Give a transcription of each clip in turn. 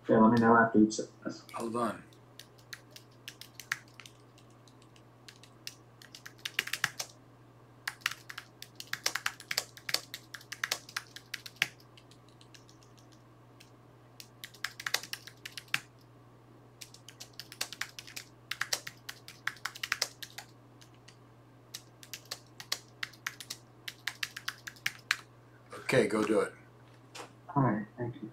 Okay, let me know after you set this. Hold on. Okay, go do it. All right, thank you.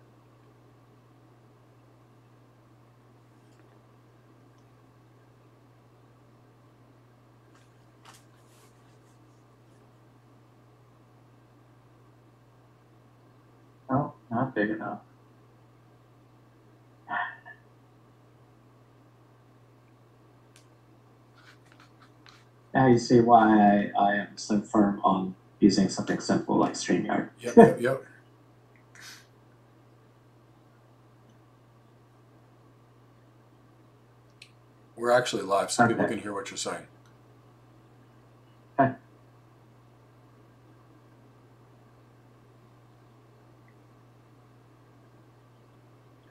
Oh, not big enough. Now you see why I am so firm on using something simple like StreamYard. Yep. We're actually live, so people can hear what you're saying. Okay.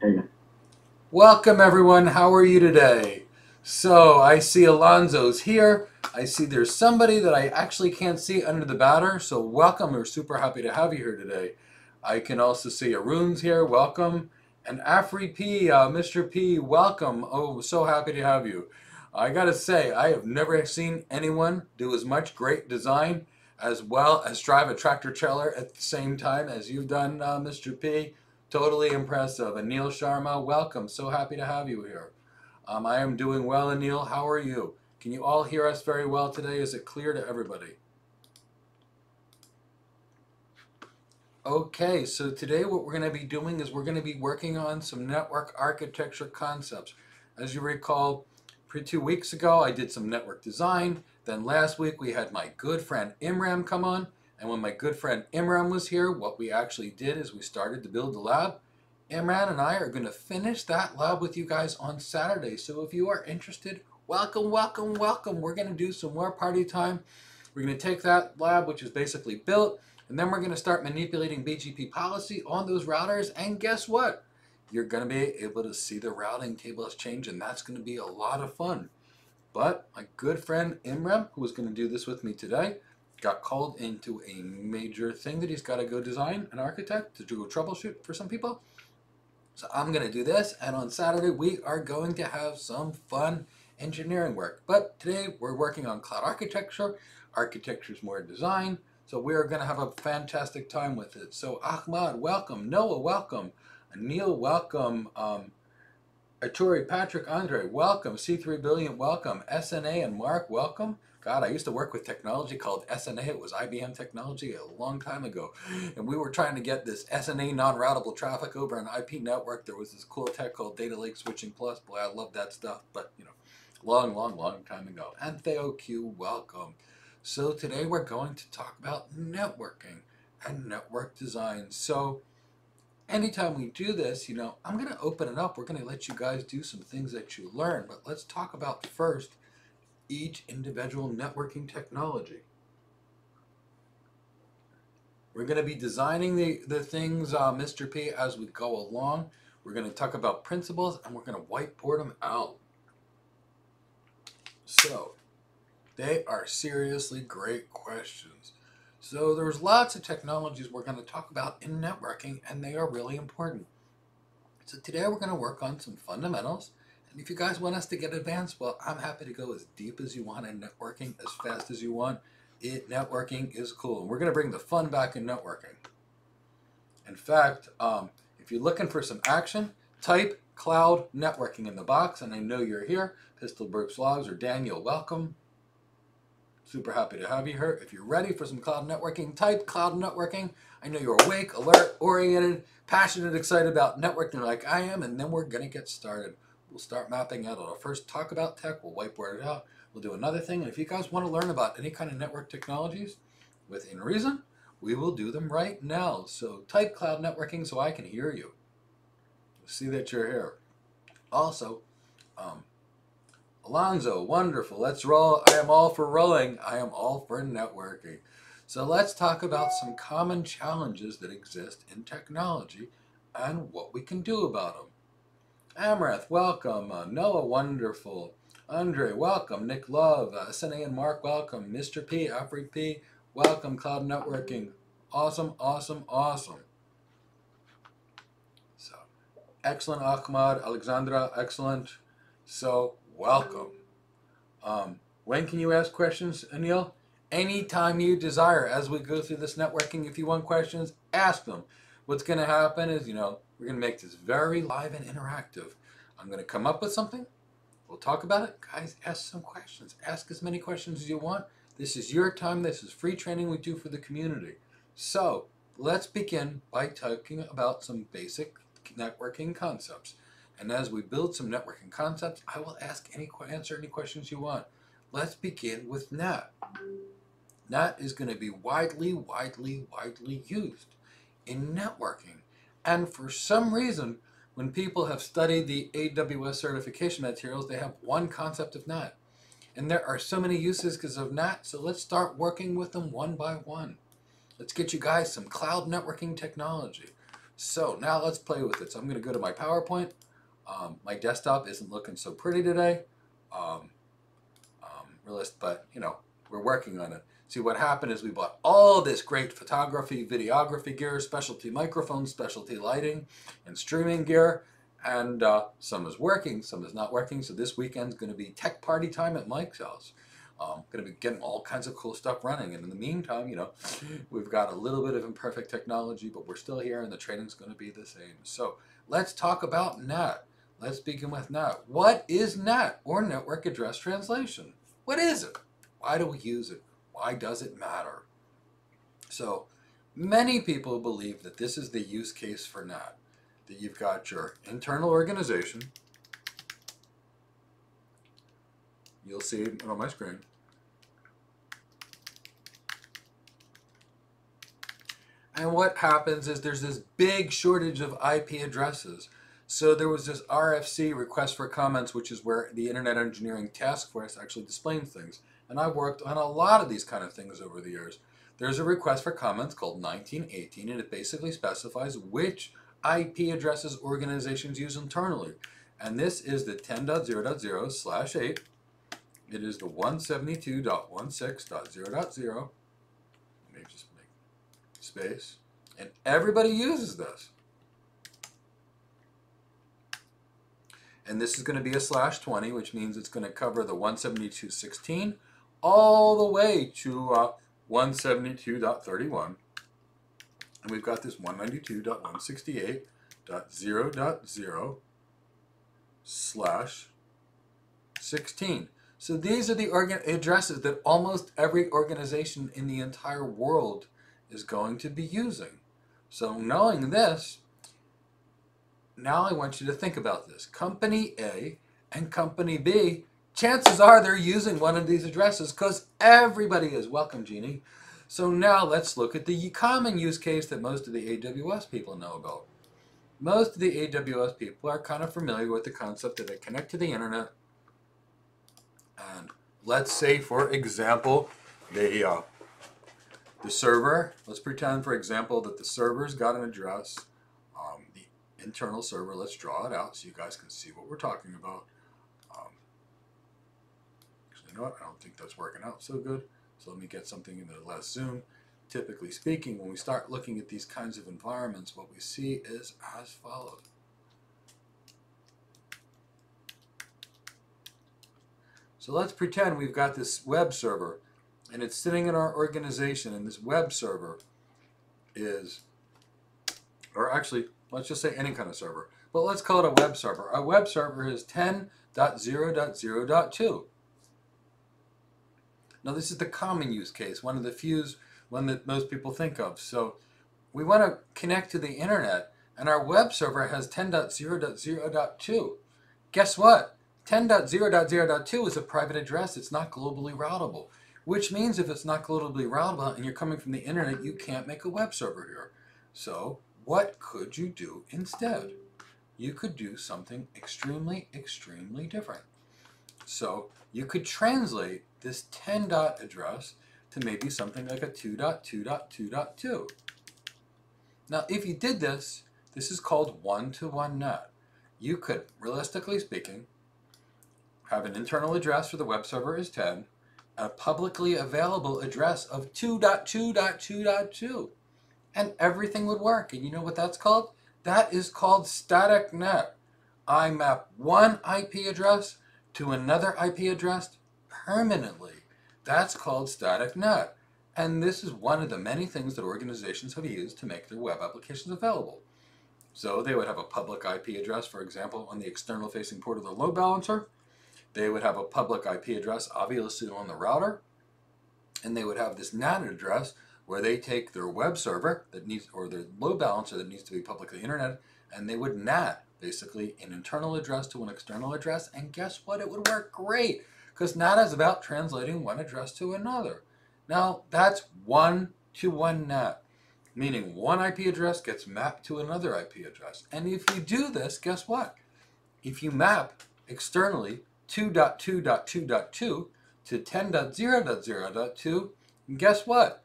There you go. Welcome, everyone. How are you today? So I see Alonzo's here. I see there's somebody that I actually can't see under the banner. So welcome. We're super happy to have you here today. I can also see Arun's here. Welcome. And Afri P, Mr. P, welcome. Oh, so happy to have you. I gotta say, I have never seen anyone do as much great design as well as drive a tractor trailer at the same time as you've done, Mr. P. Totally impressive. Anil Sharma, welcome. So happy to have you here. I am doing well, Anil. How are you? Can you all hear us very well today? Is it clear to everybody? Okay, so today what we're going to be doing is we're going to be working on some network architecture concepts. As you recall, 2 weeks ago I did some network design. Then last week we had my good friend Imran come on. And when my good friend Imran was here, what we actually did is we started to build the lab. Imran and I are going to finish that lab with you guys on Saturday. So if you are interested, welcome, welcome, welcome. We're going to do some more party time. We're going to take that lab, which is basically built, and then we're going to start manipulating BGP policy on those routers. And guess what? You're going to be able to see the routing tables change, and that's going to be a lot of fun. But my good friend Imran, who was going to do this with me today, got called into a major thing that he's got to go design an architect to do a troubleshoot for some people. So I'm going to do this, and on Saturday we are going to have some fun engineering work. But today we're working on cloud architecture. Architecture is more design. So we're going to have a fantastic time with it. So Ahmad, welcome. Noah, welcome. Anil, welcome. Aturi, Patrick, Andre, welcome. C3 Billion, welcome. SNA and Mark, welcome. God, I used to work with technology called SNA. It was IBM technology a long time ago. And we were trying to get this SNA non-routable traffic over an IP network. There was this cool tech called Data Lake Switching Plus. Boy, I love that stuff. But, you know, long time ago. And Theo Q, welcome. So today we're going to talk about networking and network design. So anytime we do this, you know, I'm going to open it up. We're going to let you guys do some things that you learn. But let's talk about first each individual networking technology. We're going to be designing the things, Mr. P, as we go along. We're going to talk about principles, and we're going to whiteboard them out. So, they are seriously great questions. So there's lots of technologies we're going to talk about in networking, and they are really important. So today we're going to work on some fundamentals. And if you guys want us to get advanced, well, I'm happy to go as deep as you want in networking, as fast as you want. Networking is cool. We're going to bring the fun back in networking. In fact, if you're looking for some action, type cloud networking in the box, and I know you're here. Pistolberg Slogs or Daniel, welcome. Super happy to have you here. If you're ready for some cloud networking, type cloud networking. I know you're awake, alert, oriented, passionate, excited about networking like I am, and then we're going to get started. We'll start mapping out. I'll first talk about tech. We'll whiteboard it out. We'll do another thing. And if you guys want to learn about any kind of network technologies within reason, we will do them right now. So type cloud networking so I can hear you. See that you're here. Also, Alonzo, wonderful. Let's roll. I am all for rolling. I am all for networking. So let's talk about some common challenges that exist in technology and what we can do about them. Amrath, welcome. Noah, wonderful. Andre, welcome. Nick Love, SNA and Mark, welcome. Mr. P, Alfred P, welcome. Cloud Networking, awesome, awesome, awesome. So, excellent, Ahmad, Alexandra, excellent. So, welcome. When can you ask questions, Anil? Anytime you desire. As we go through this networking, if you want questions, ask them. What's going to happen is, we're going to make this very live and interactive. I'm going to come up with something. We'll talk about it. Guys, ask some questions. Ask as many questions as you want. This is your time. This is free training we do for the community. So let's begin by talking about some basic networking concepts. And as we build some networking concepts, I will answer any questions you want. Let's begin with NAT. NAT is going to be widely used in networking. And for some reason, when people have studied the AWS certification materials, they have one concept of NAT. And there are so many uses because of NAT, so let's start working with them one by one. Let's get you guys some cloud networking technology. So now let's play with it. So I'm going to go to my PowerPoint. My desktop isn't looking so pretty today, but we're working on it. See, what happened is we bought all this great photography, videography gear, specialty microphones, specialty lighting, and streaming gear, and some is working, some is not working. So this weekend's going to be tech party time at Mike's house. Going to be getting all kinds of cool stuff running, and in the meantime, we've got a little bit of imperfect technology, but we're still here, and the training's going to be the same. So let's talk about NAT. Let's begin with NAT. What is NAT, or Network Address Translation? What is it? Why do we use it? Why does it matter? So many people believe that this is the use case for NAT, that you've got your internal organization. You'll see it on my screen. And what happens is there's this big shortage of IP addresses. So there was this RFC, request for comments, which is where the Internet Engineering Task Force actually displays things. And I've worked on a lot of these kind of things over the years. There's a request for comments called 1918, and it basically specifies which IP addresses organizations use internally. And this is the 10.0.0/8. It is the 172.16.0.0. Let me just make space. And everybody uses this. And this is going to be a /20, which means it's going to cover the 172.16 all the way to 172.31. And we've got this 192.168.0.0/16. So these are the addresses that almost every organization in the entire world is going to be using. So knowing this, now I want you to think about this. Company A and Company B, chances are they're using one of these addresses because everybody is. Welcome, Jeannie. So now let's look at the common use case that most of the AWS people know about. Most of the AWS people are kind of familiar with the concept that they connect to the internet. And let's say, for example, the server, let's pretend, for example, that the server's got an address. The internal server, let's draw it out so you guys can see what we're talking about. Actually, you know what? I don't think that's working out so good. So let me get something in the less zoom. Typically speaking, when we start looking at these kinds of environments, what we see is as follows. So let's pretend we've got this web server, and it's sitting in our organization, and this web server is, or actually, let's just say any kind of server, but let's call it a web server. Our web server is 10.0.0.2. Now this is the common use case, one of the few, one that most people think of. So we want to connect to the internet, and our web server has 10.0.0.2. Guess what? 10.0.0.2 is a private address. It's not globally routable, which means if it's not globally routable and you're coming from the internet, you can't make a web server here. So what could you do instead? You could do something extremely different. So you could translate this 10 dot address to maybe something like a 2.2.2.2. Now if you did this, this is called one-to-one NAT. you could, realistically speaking, have an internal address for the web server is 10, a publicly available address of 2.2.2.2, and everything would work. And you know what that's called? That is called static net. I map one IP address to another IP address permanently. That's called static net. And this is one of the many things that organizations have used to make their web applications available. So they would have a public IP address, for example, on the external facing port of the load balancer. They would have a public IP address, obviously, on the router. And they would have this NAT address where they take their web server that needs, or their load balancer that needs to be publicly internet, and they would NAT, basically, an internal address to an external address. And guess what? It would work great, because NAT is about translating one address to another. Now, that's one-to-one NAT, meaning one IP address gets mapped to another IP address. And if you do this, guess what? If you map externally 2.2.2.2 to 10.0.0.2, guess what?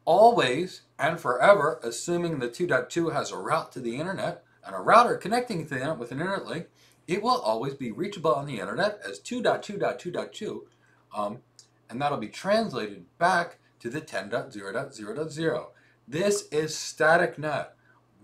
Always and forever, assuming the 2.2 has a route to the internet and a router connecting to the internet with an internet link, it will always be reachable on the internet as 2.2.2.2, and that'll be translated back to the 10.0.0.0. This is static net.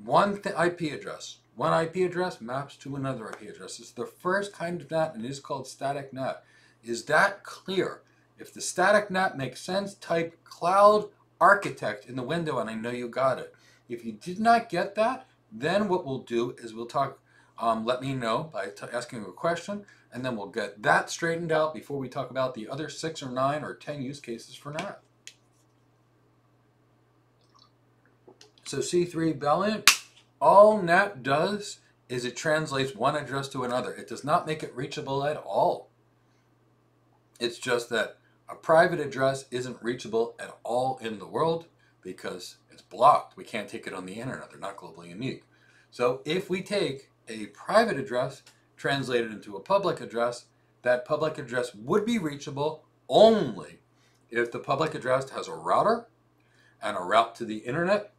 One IP address. One IP address maps to another IP address. It's the first kind of NAT, and it is called static NAT. Is that clear? If the static NAT makes sense, type cloud architect in the window, and I know you got it. If you did not get that, then what we'll do is we'll talk, let me know by asking a question, and then we'll get that straightened out before we talk about the other 6 or 9 or 10 use cases for NAT. So C3 Valiant, all NAT does is it translates one address to another. It does not make it reachable at all. It's just that a private address isn't reachable at all in the world because it's blocked. We can't take it on the internet. They're not globally unique. So if we take a private address, translate it into a public address, that public address would be reachable only if the public address has a router and a route to the internet,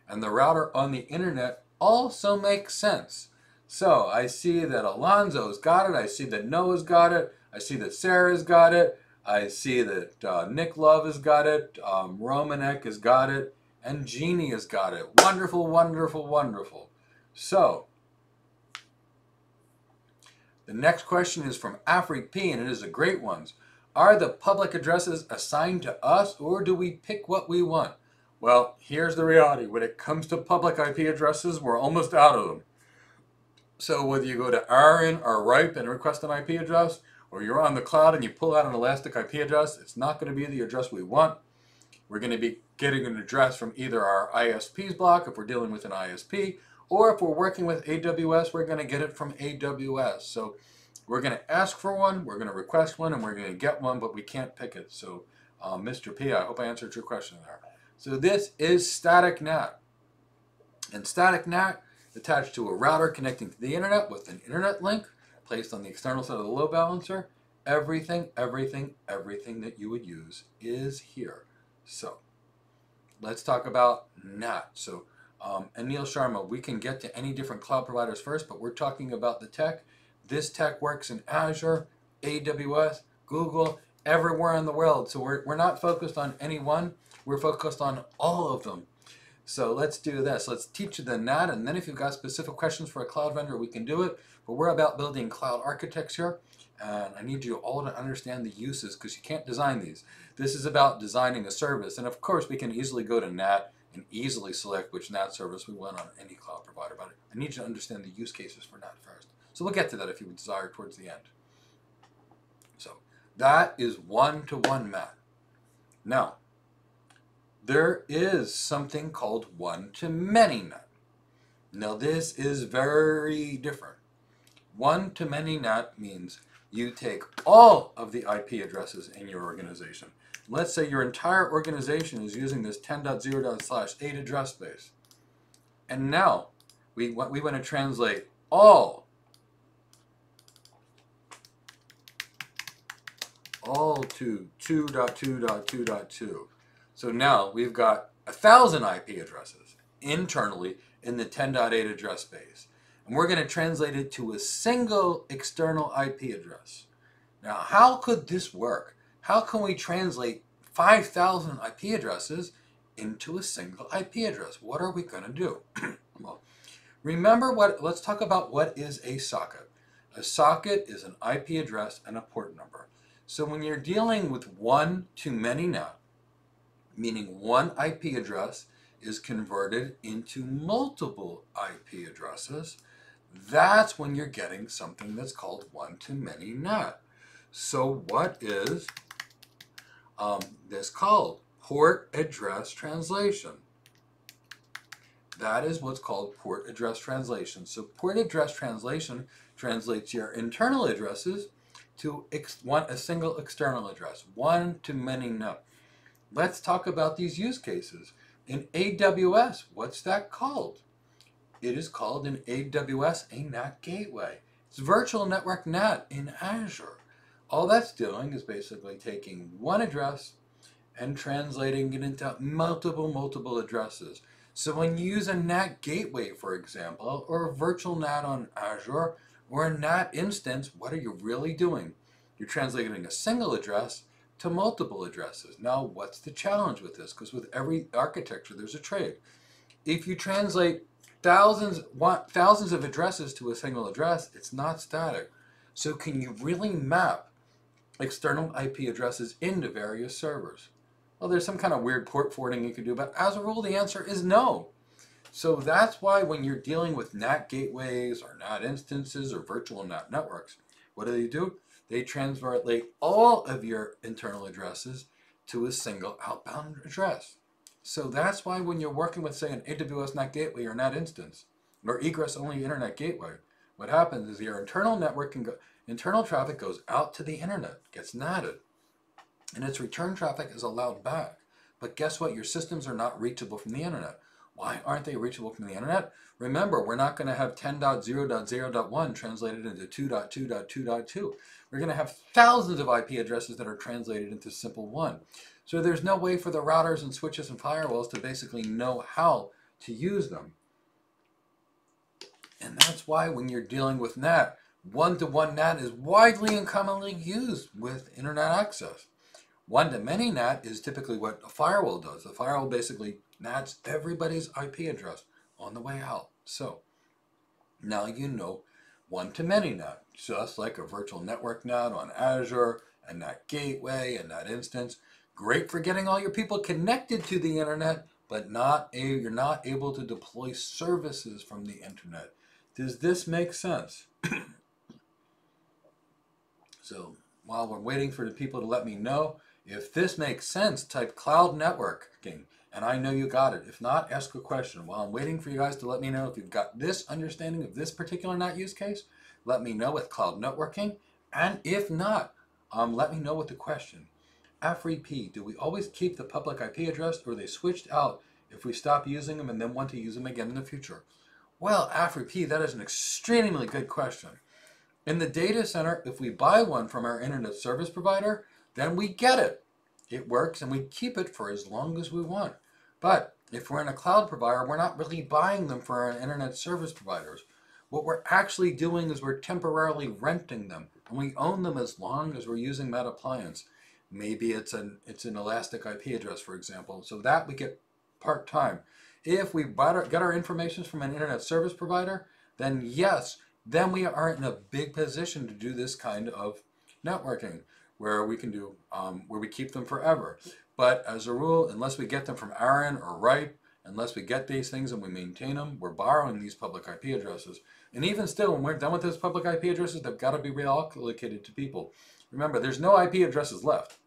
and the router on the internet also makes sense. So I see that Alonzo's got it. I see that Noah's got it. I see that Sarah's got it. I see that Nick Love has got it. Romanek has got it. And Jeannie has got it. Wonderful, wonderful, wonderful. So the next question is from Afrik P, and it is a great one. Are the public addresses assigned to us, or do we pick what we want? Well, here's the reality. When it comes to public IP addresses, we're almost out of them. So whether you go to ARIN or RIPE and request an IP address, or you're on the cloud and you pull out an elastic IP address, it's not going to be the address we want. We're going to be getting an address from either our ISP's block, if we're dealing with an ISP, or if we're working with AWS, we're going to get it from AWS. So we're going to ask for one, we're going to request one, and we're going to get one, but we can't pick it. So Mr. P, I hope I answered your question there. So this is static NAT. And static NAT attached to a router connecting to the internet with an internet link placed on the external side of the load balancer. Everything that you would use is here. So let's talk about NAT. So Anil Sharma, we can get to any different cloud providers first, but we're talking about the tech. This tech works in Azure, AWS, Google, everywhere in the world. So we're not focused on any one. We're focused on all of them. So let's do this. Let's teach you the NAT, and then if you've got specific questions for a cloud vendor, we can do it. But we're about building cloud architecture, and I need you all to understand the uses because you can't design these. This is about designing a service, and of course we can easily go to NAT and easily select which NAT service we want on any cloud provider. But I need you to understand the use cases for NAT first. So we'll get to that if you would desire towards the end. So that is one-to-one NAT. Now, there is something called one-to-many NAT. Now this is very different. One-to-many NAT means you take all of the IP addresses in your organization. Let's say your entire organization is using this 10.0./8 address space. And now we want to translate all to 2.2.2.2. So now we've got 1,000 IP addresses internally in the 10.8 address space. And and we're going to translate it to a single external IP address. Now, how could this work? How can we translate 5,000 IP addresses into a single IP address? What are we going to do? Well, remember let's talk about what is a socket. A socket is an IP address and a port number. So when you're dealing with one-to-many NAT, meaning one IP address is converted into multiple IP addresses, that's when you're getting something that's called one-to-many NAT. So what is this called? Port address translation. That is what's called port address translation. So port address translation translates your internal addresses to a single external address, one-to-many NAT. Let's talk about these use cases. In AWS, what's that called? It is called in AWS a NAT gateway. It's virtual network NAT in Azure. All that's doing is basically taking one address and translating it into multiple addresses. So when you use a NAT gateway, for example, or a virtual NAT on Azure, or a NAT instance, what are you really doing? You're translating a single address to multiple addresses. Now, what's the challenge with this? Because with every architecture, there's a trade. If you translate thousands of addresses to a single address, it's not static. So can you really map external IP addresses into various servers? Well, there's some kind of weird port forwarding you can do, but as a rule, the answer is no. So that's why when you're dealing with NAT gateways or NAT instances or virtual NAT networks, what do? They translate all of your internal addresses to a single outbound address. So that's why when you're working with, say, an AWS NAT gateway or NAT instance, or egress-only internet gateway, what happens is your internal network internal traffic goes out to the internet, gets NATed, and its return traffic is allowed back. But guess what? Your systems are not reachable from the internet. Why aren't they reachable from the internet? Remember, we're not going to have 10.0.0.1 translated into 2.2.2.2. We're going to have thousands of IP addresses that are translated into simple one. So there's no way for the routers and switches and firewalls to basically know how to use them. And that's why when you're dealing with NAT, one-to-one NAT is widely and commonly used with internet access. One-to-many NAT is typically what a firewall does. The firewall basically NATs everybody's IP address on the way out. So now you know one-to-many NAT, just like a virtual network NAT on Azure, a NAT gateway, a NAT instance. Great for getting all your people connected to the internet, but you're not able to deploy services from the internet. Does this make sense? So while we're waiting for the people to let me know, if this makes sense, type cloud networking, and I know you got it. If not, ask a question. While I'm waiting for you guys to let me know if you've got this understanding of this particular NAT use case, let me know with cloud networking. And if not, let me know with the question. AFREP, do we always keep the public IP address, or are they switched out if we stop using them and then want to use them again in the future? Well, AFREP, that is an extremely good question. In the data center, if we buy one from our internet service provider, then we get it. It works and we keep it for as long as we want. But if we're in a cloud provider, we're not really buying them for our internet service providers. What we're actually doing is we're temporarily renting them, and we own them as long as we're using that appliance. Maybe it's an elastic IP address, for example, so that we get part-time. If we get our information from an internet service provider, then yes, then we are in a big position to do this kind of networking, where we can do, where we keep them forever. But as a rule, unless we get them from Aaron or Ripe, unless we get these things and we maintain them, we're borrowing these public IP addresses. And even still, when we're done with those public IP addresses, they've got to be reallocated to people. Remember, there's no IP addresses left.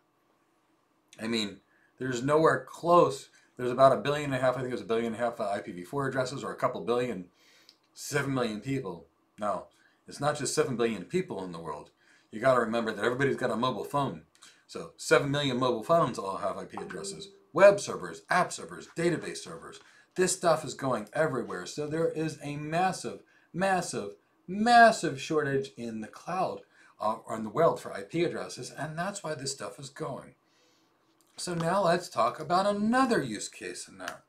I mean, there's nowhere close. There's about 1.5 billion, I think it was 1.5 billion IPv4 addresses, or a couple billion, 7 million people. Now, it's not just 7 billion people in the world. You got to remember that everybody's got a mobile phone. So 7 million mobile phones all have IP addresses. Web servers, app servers, database servers. This stuff is going everywhere. So there is a massive shortage in the cloud or in the world for IP addresses, and that's why this stuff is going. So now let's talk about another use case in that.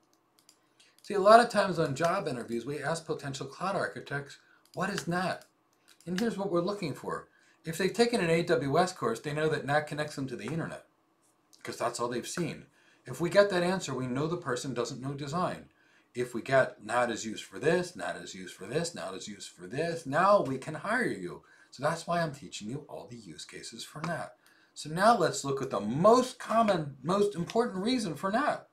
See, a lot of times on job interviews, we ask potential cloud architects, What is NAT? And here's what we're looking for. If they've taken an AWS course, they know that NAT connects them to the internet, because that's all they've seen. If we get that answer, we know the person doesn't know design. If we get NAT is used for this, NAT is used for this, NAT is used for this, now we can hire you. So that's why I'm teaching you all the use cases for NAT. So now let's look at the most common, most important reason for NAT.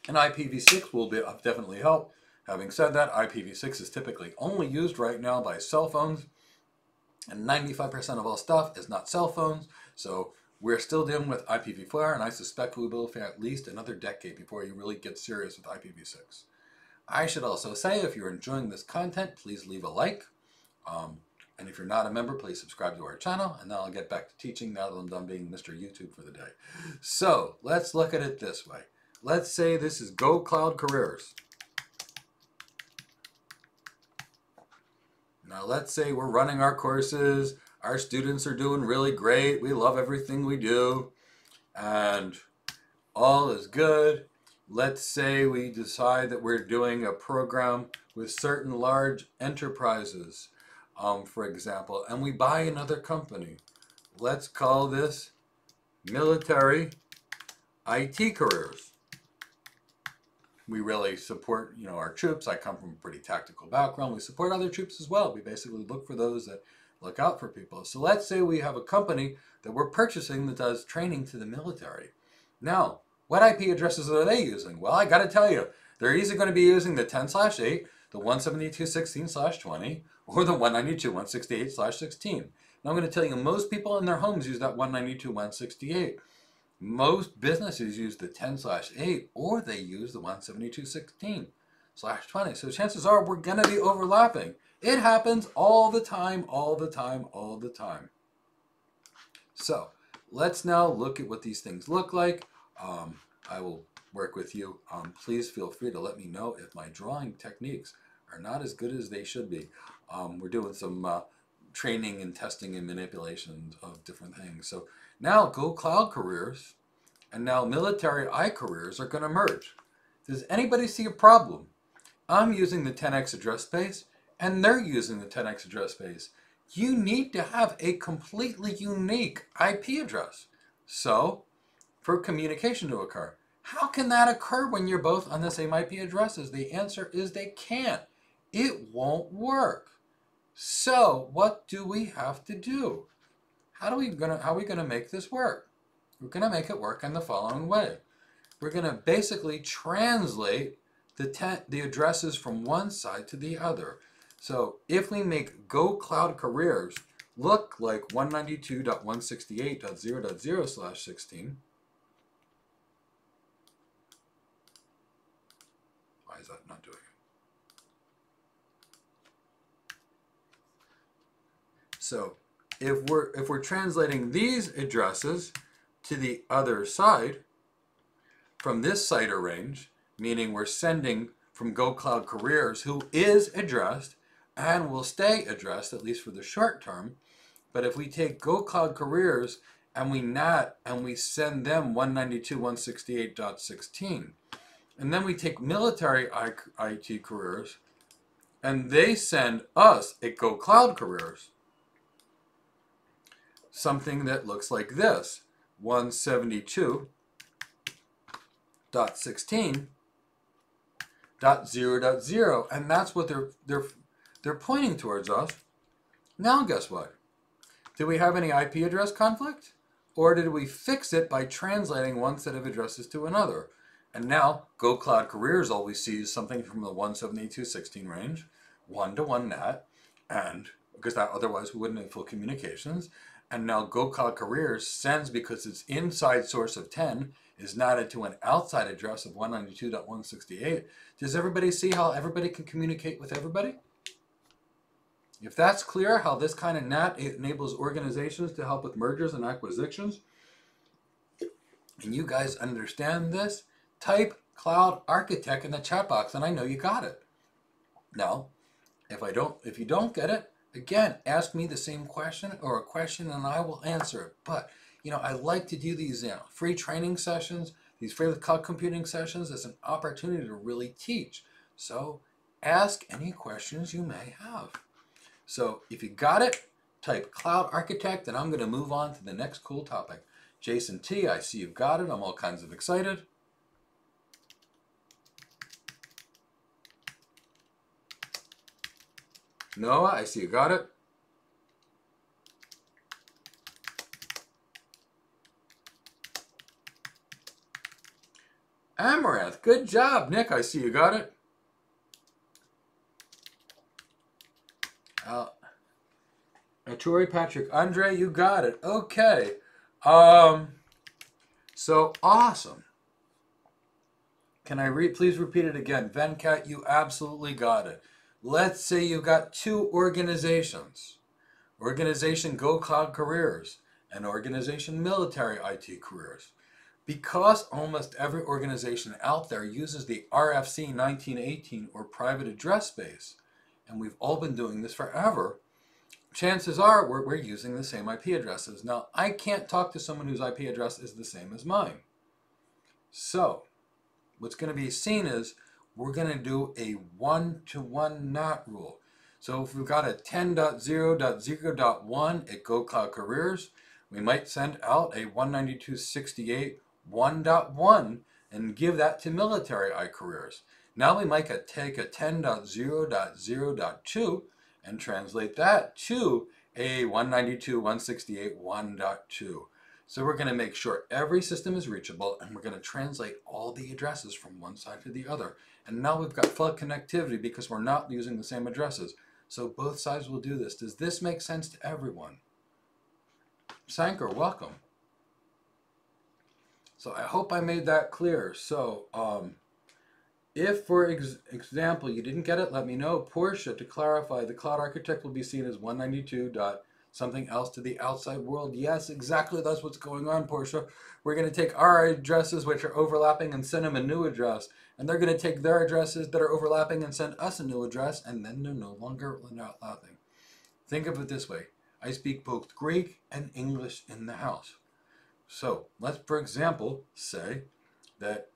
And IPv6 will definitely help. Having said that, IPv6 is typically only used right now by cell phones, and 95% of all stuff is not cell phones. So we're still dealing with IPv4, and I suspect we will for at least another decade before you really get serious with IPv6. I should also say, if you're enjoying this content, please leave a like. And if you're not a member, please subscribe to our channel, and then I'll get back to teaching now that I'm done being Mr. YouTube for the day. So let's look at it this way. Let's say this is Go Cloud Careers. Now let's say we're running our courses, our students are doing really great, we love everything we do, and all is good. Let's say we decide that we're doing a program with certain large enterprises, for example, and we buy another company. Let's call this Military IT Careers. We really support, our troops. I come from a pretty tactical background. We support other troops as well. We basically look for those that look out for people. So let's say we have a company that we're purchasing that does training to the military. Now, what IP addresses are they using? Well, I got to tell you, they're either going to be using the 10/8, the 172.16/20, or the 192.168/16. Now I'm going to tell you, most people in their homes use that 192.168. Most businesses use the 10/8, or they use the 172.16/20. So chances are we're going to be overlapping. It happens all the time, all the time, all the time. So let's now look at what these things look like. I will work with you. Please feel free to let me know if my drawing techniques are not as good as they should be. We're doing some training and testing and manipulation of different things. So now Go Cloud Careers and now Military I Careers are going to merge. Does anybody see a problem? I'm using the 10x address space and they're using the 10x address space. You need to have a completely unique IP address. So for communication to occur, how can that occur when you're both on the same IP addresses? The answer is they can't. It won't work. So what do we have to do? How are we gonna make this work? We're gonna make it work in the following way. We're gonna basically translate the addresses from one side to the other. So if we make Go Cloud Careers look like 192.168.0.0/16, why is that not doing it? So if we're translating these addresses to the other side from this CIDR range, meaning we're sending from Go Cloud Careers, who is addressed and will stay addressed at least for the short term. But if we take Go Cloud Careers and we NAT and we send them 192.168.16, and then we take Military IT Careers and they send us a Go Cloud Careers something that looks like this, 172.16.0.0, and that's what they're pointing towards us. Now guess what? Did we have any IP address conflict? Or did we fix it by translating one set of addresses to another? And now Go Cloud Careers always sees something from the 172.16 range, 1-to-1 NAT, and because that otherwise we wouldn't have full communications. And now Go Cloud Careers sends, because its inside source of 10 is NATed to an outside address of 192.168. Does everybody see how everybody can communicate with everybody? If that's clear, how this kind of NAT enables organizations to help with mergers and acquisitions, and you guys understand this, type Cloud Architect in the chat box and I know you got it. Now, if you don't get it, again, ask me the same question or a question and I will answer it. But, I like to do these free training sessions, these free cloud computing sessions as an opportunity to really teach. So ask any questions you may have. So if you got it, type Cloud Architect, and I'm going to move on to the next cool topic. Jason T, I see you've got it. I'm all kinds of excited. Noah, I see you got it. Amaranth, good job. Nick, I see you got it. Tori, Patrick, Andre, you got it. Okay. So awesome. Can I please repeat it again? Venkat, you absolutely got it. Let's say you've got two organizations. Organization Go Cloud Careers and Organization Military IT Careers. Because almost every organization out there uses the RFC 1918 or private address space, and we've all been doing this forever, chances are we're using the same IP addresses. Now, I can't talk to someone whose IP address is the same as mine. So, what's going to be seen is we're going to do a one-to-one NAT rule. So if we've got a 10.0.0.1 at Go Cloud Careers, we might send out a 192.68.1.1 and give that to military iCareers. Now we might take a 10.0.0.2 and translate that to a 192.168.1.2. So we're going to make sure every system is reachable, and we're going to translate all the addresses from one side to the other. And now we've got full connectivity because we're not using the same addresses. So both sides will do this. Does this make sense to everyone? Sankar, welcome. So I hope I made that clear. So if, for example, you didn't get it, let me know. Portia, to clarify, the cloud architect will be seen as 192. Something else to the outside world. Yes, exactly. That's what's going on, Portia. We're going to take our addresses, which are overlapping, and send them a new address. And they're going to take their addresses that are overlapping and send us a new address, and then they're no longer overlapping. Think of it this way. I speak both Greek and English in the house. So let's, for example, say that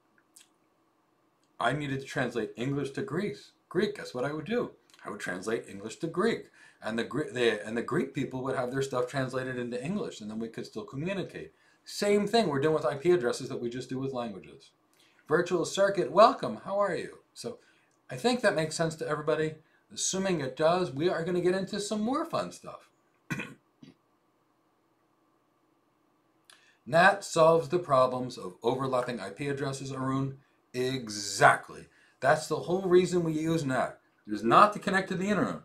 I needed to translate English to Greek. Guess what I would do? I would translate English to Greek. And the Greek people would have their stuff translated into English, and then we could still communicate. Same thing we're doing with IP addresses that we just do with languages. Virtual circuit, welcome. How are you? So I think that makes sense to everybody. Assuming it does, we are going to get into some more fun stuff. NAT solves the problems of overlapping IP addresses, Arun. Exactly. That's the whole reason we use NAT. It is not to connect to the internet.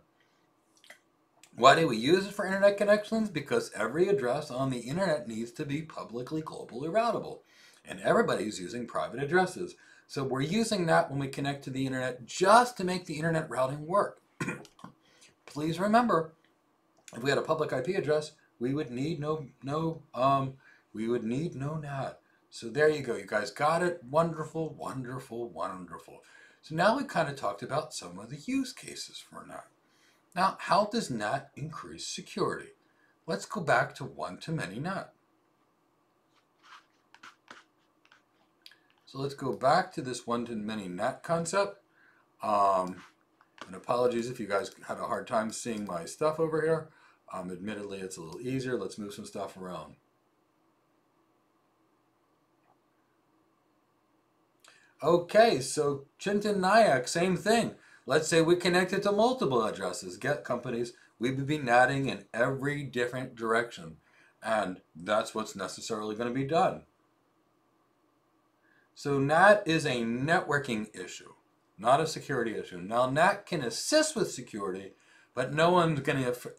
Why do we use it for internet connections? Because every address on the internet needs to be publicly globally routable. And everybody's using private addresses. So we're using that when we connect to the internet just to make the internet routing work. Please remember, if we had a public IP address, we would need no NAT. So there you go. You guys got it. Wonderful, wonderful, wonderful. So now we kind of talked about some of the use cases for NAT. Now, how does NAT increase security? Let's go back to one-to-many NAT. So let's go back to this one-to-many NAT concept. And apologies if you guys had a hard time seeing my stuff over here. Admittedly, it's a little easier. Let's move some stuff around. Okay, so Chintan Nayak, same thing. Let's say we connected to multiple addresses, get companies, we would be NATing in every different direction. And that's what's necessarily going to be done. So NAT is a networking issue, not a security issue. Now NAT can assist with security, but no one's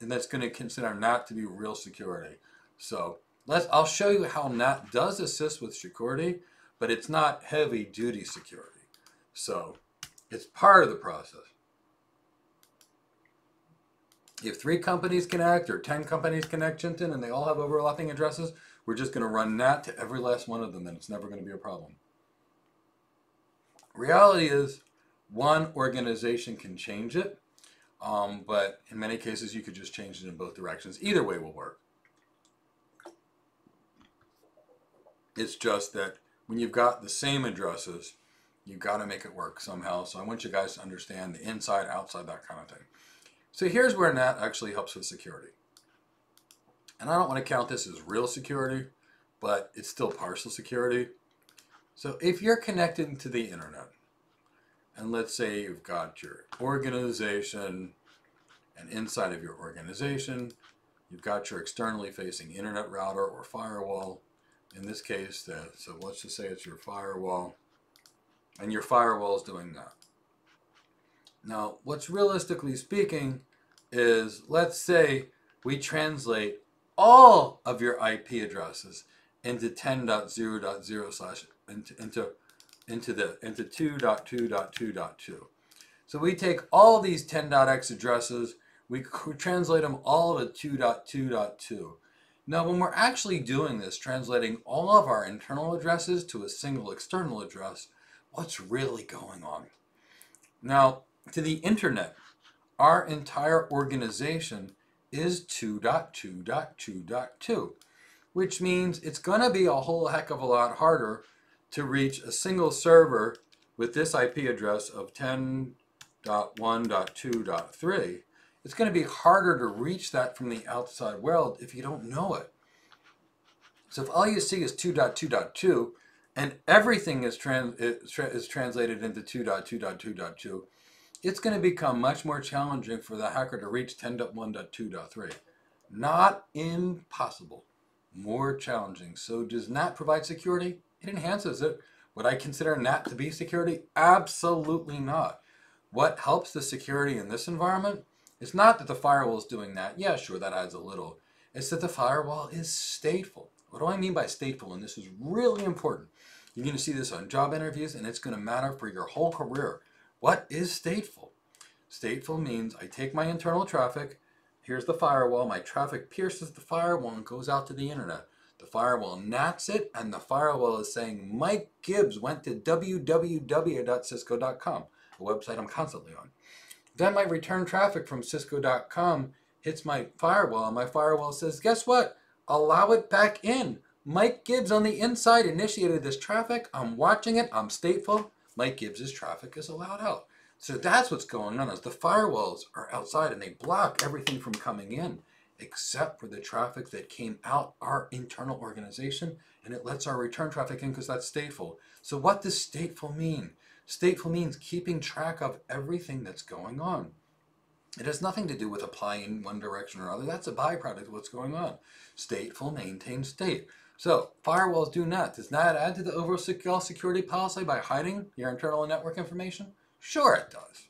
that's going to consider NAT to be real security. So I'll show you how NAT does assist with security, but it's not heavy duty security. So it's part of the process. If 3 companies connect or 10 companies connect, Chintan, and they all have overlapping addresses, we're just going to run NAT to every last one of them, and it's never going to be a problem. Reality is, one organization can change it, but in many cases you could just change it in both directions. Either way will work. It's just that when you've got the same addresses, You've got to make it work somehow. So I want you guys to understand the inside, outside, that kind of thing. So here's where NAT actually helps with security. And I don't want to count this as real security, but it's still partial security. So if you're connected to the internet, and let's say you've got your organization, and inside of your organization, you've got your externally facing internet router or firewall. In this case, so let's just say it's your firewall, and your firewall is doing that. Now, what's realistically speaking is, let's say we translate all of your IP addresses into 10.0.0 into 2.2.2.2. So we take all these 10.x addresses, we translate them all to 2.2.2. Now, when we're actually doing this, translating all of our internal addresses to a single external address, what's really going on? Now, to the internet, our entire organization is 2.2.2.2, which means it's going to be a whole heck of a lot harder to reach a single server with this IP address of 10.1.2.3. It's going to be harder to reach that from the outside world if you don't know it. So if all you see is 2.2.2 and everything is translated into 2.2.2.2, it's going to become much more challenging for the hacker to reach 10.1.2.3. Not impossible, more challenging. So does NAT provide security? It enhances it. Would I consider NAT to be security? Absolutely not. What helps the security in this environment? It's not that the firewall is doing that. Yeah, sure, that adds a little. It's that the firewall is stateful. What do I mean by stateful? And this is really important. You're going to see this on job interviews, and it's going to matter for your whole career. What is stateful? Stateful means I take my internal traffic, here's the firewall, my traffic pierces the firewall and goes out to the internet. The firewall nats it, and the firewall is saying, Mike Gibbs went to www.cisco.com, a website I'm constantly on. Then my return traffic from cisco.com hits my firewall, and my firewall says, guess what? Allow it back in. Mike Gibbs on the inside initiated this traffic. I'm watching it. I'm stateful. Mike Gibbs' traffic is allowed out. So that's what's going on, is the firewalls are outside and they block everything from coming in except for the traffic that came out our internal organization, and it lets our return traffic in because that's stateful. So what does stateful mean? Stateful means keeping track of everything that's going on. It has nothing to do with applying one direction or other. That's a byproduct of what's going on. Stateful maintains state. So firewalls do not. Does NAT add to the overall security policy by hiding your internal network information? Sure it does.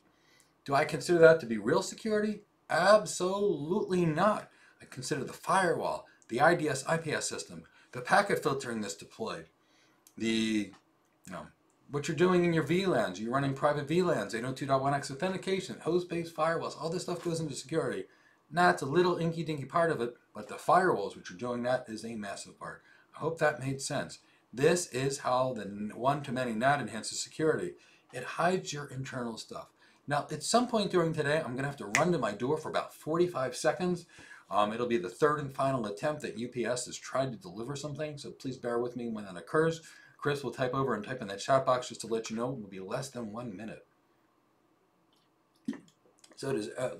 Do I consider that to be real security? Absolutely not. I consider the firewall, the IDS IPS system, the packet filtering that's deployed, what you're doing in your VLANs. You're running private VLANs, 802.1x authentication, host-based firewalls, all this stuff goes into security. NAT's a little inky-dinky part of it, but the firewalls, which are doing that, is a massive part. I hope that made sense. This is how the one-to-many NAT enhances security. It hides your internal stuff. Now, at some point during today, I'm going to have to run to my door for about 45 seconds. It'll be the third and final attempt that UPS has tried to deliver something, so please bear with me when that occurs. Chris will type over and type in that chat box just to let you know it will be less than 1 minute. So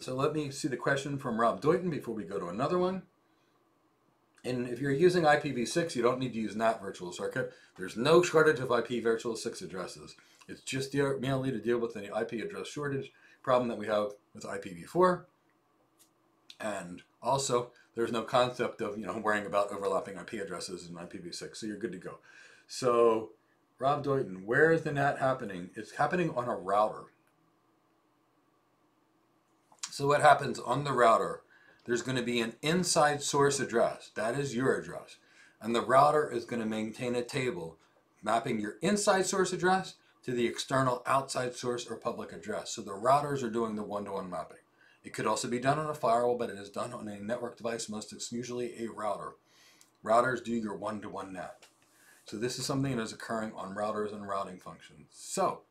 let me see the question from Rob Doyton before we go to another one. And if you're using IPv6, you don't need to use NAT virtual circuit. There's no shortage of IPv6 addresses. It's just merely to deal with the IP address shortage problem that we have with IPv4. And also, there's no concept of worrying about overlapping IP addresses in IPv6, so you're good to go. So, Rob Doyton, where is the NAT happening? It's happening on a router. So what happens on the router? There's going to be an inside source address. That is your address. And the router is going to maintain a table mapping your inside source address to the external outside source or public address. So the routers are doing the one-to-one mapping. It could also be done on a firewall, but it is done on a network device. It's usually a router. Routers do your one-to-one NAT. So this is something that is occurring on routers and routing functions. So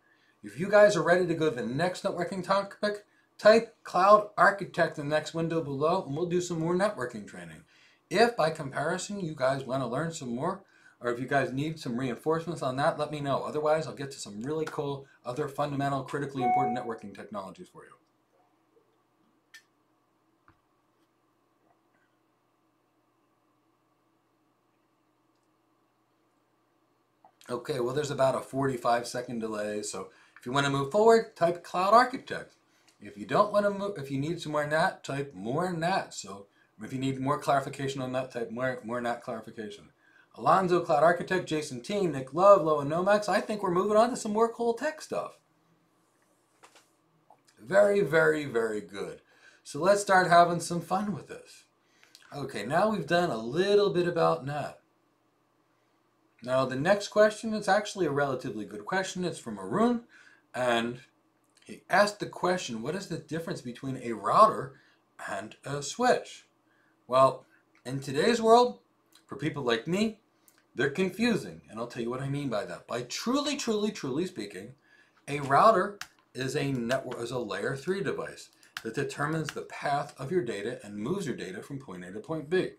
if you guys are ready to go to the next networking topic, type Cloud Architect in the next window below, and we'll do some more networking training. If by comparison you guys want to learn some more or if you guys need some reinforcements on that, let me know. Otherwise, I'll get to some really cool other fundamental, critically important networking technologies for you. Okay, well, there's about a 45-second delay, so if you want to move forward, type cloud architect. If you don't want to move, if you need some more NAT, type more NAT. So if you need more clarification on that, type more NAT clarification. Alonzo, cloud architect, Jason T, Nick Love, Loa Nomax. I think we're moving on to some more cool tech stuff. Very, very, very good. So let's start having some fun with this. Okay, now we've done a little bit about NAT. Now the next question is actually a relatively good question. It's from Arun, and he asked the question, what is the difference between a router and a switch? Well, in today's world, for people like me, they're confusing, and I'll tell you what I mean by that. By truly speaking, a router is a layer 3 device that determines the path of your data and moves your data from point A to point B.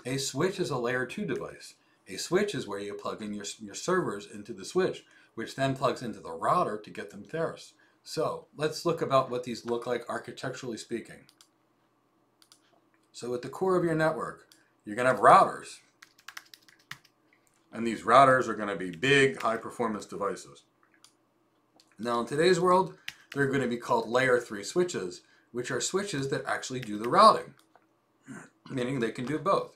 A switch is a layer 2 device. A switch is where you plug in your servers into the switch, which then plugs into the router to get them there. So let's look about what these look like architecturally speaking. So at the core of your network, you're going to have routers. And these routers are going to be big, high-performance devices. Now in today's world, they're going to be called layer 3 switches, which are switches that actually do the routing, meaning they can do both.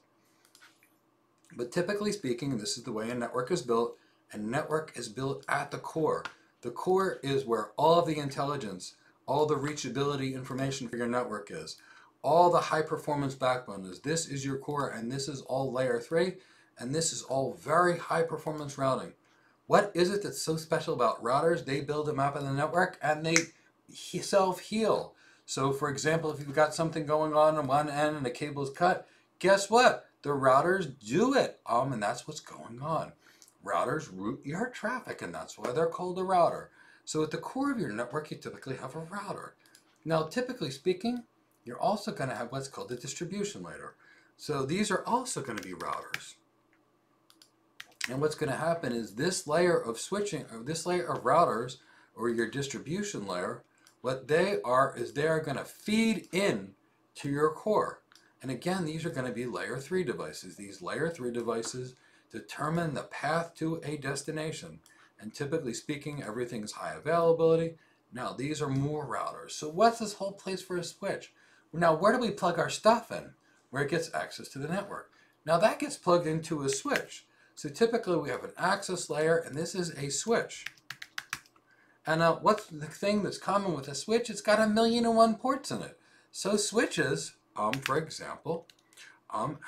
But typically speaking, this is the way a network is built. A network is built at the core. The core is where all of the intelligence, all the reachability information for your network is. All the high performance backbone is. This is your core, and this is all layer 3, and this is all very high performance routing. What is it that's so special about routers? They build a map of the network and they self-heal. So for example, if you've got something going on one end and the cable is cut, guess what? The routers do it, and that's what's going on. Routers route your traffic, and that's why they're called a router. So at the core of your network, you typically have a router. Now, typically speaking, you're also going to have what's called a distribution layer. So these are also going to be routers. And what's going to happen is this layer of switching, or this layer of routers, or your distribution layer, what they are is they are going to feed in to your core. And again, these are going to be layer 3 devices. These layer 3 devices determine the path to a destination. And typically speaking, everything's high availability. Now, these are more routers. So what's this whole place for a switch? Now, where do we plug our stuff in? Where it gets access to the network. Now, that gets plugged into a switch. So typically, we have an access layer, and this is a switch. And what's the thing that's common with a switch? It's got 1,000,001 ports in it. So switches, for example,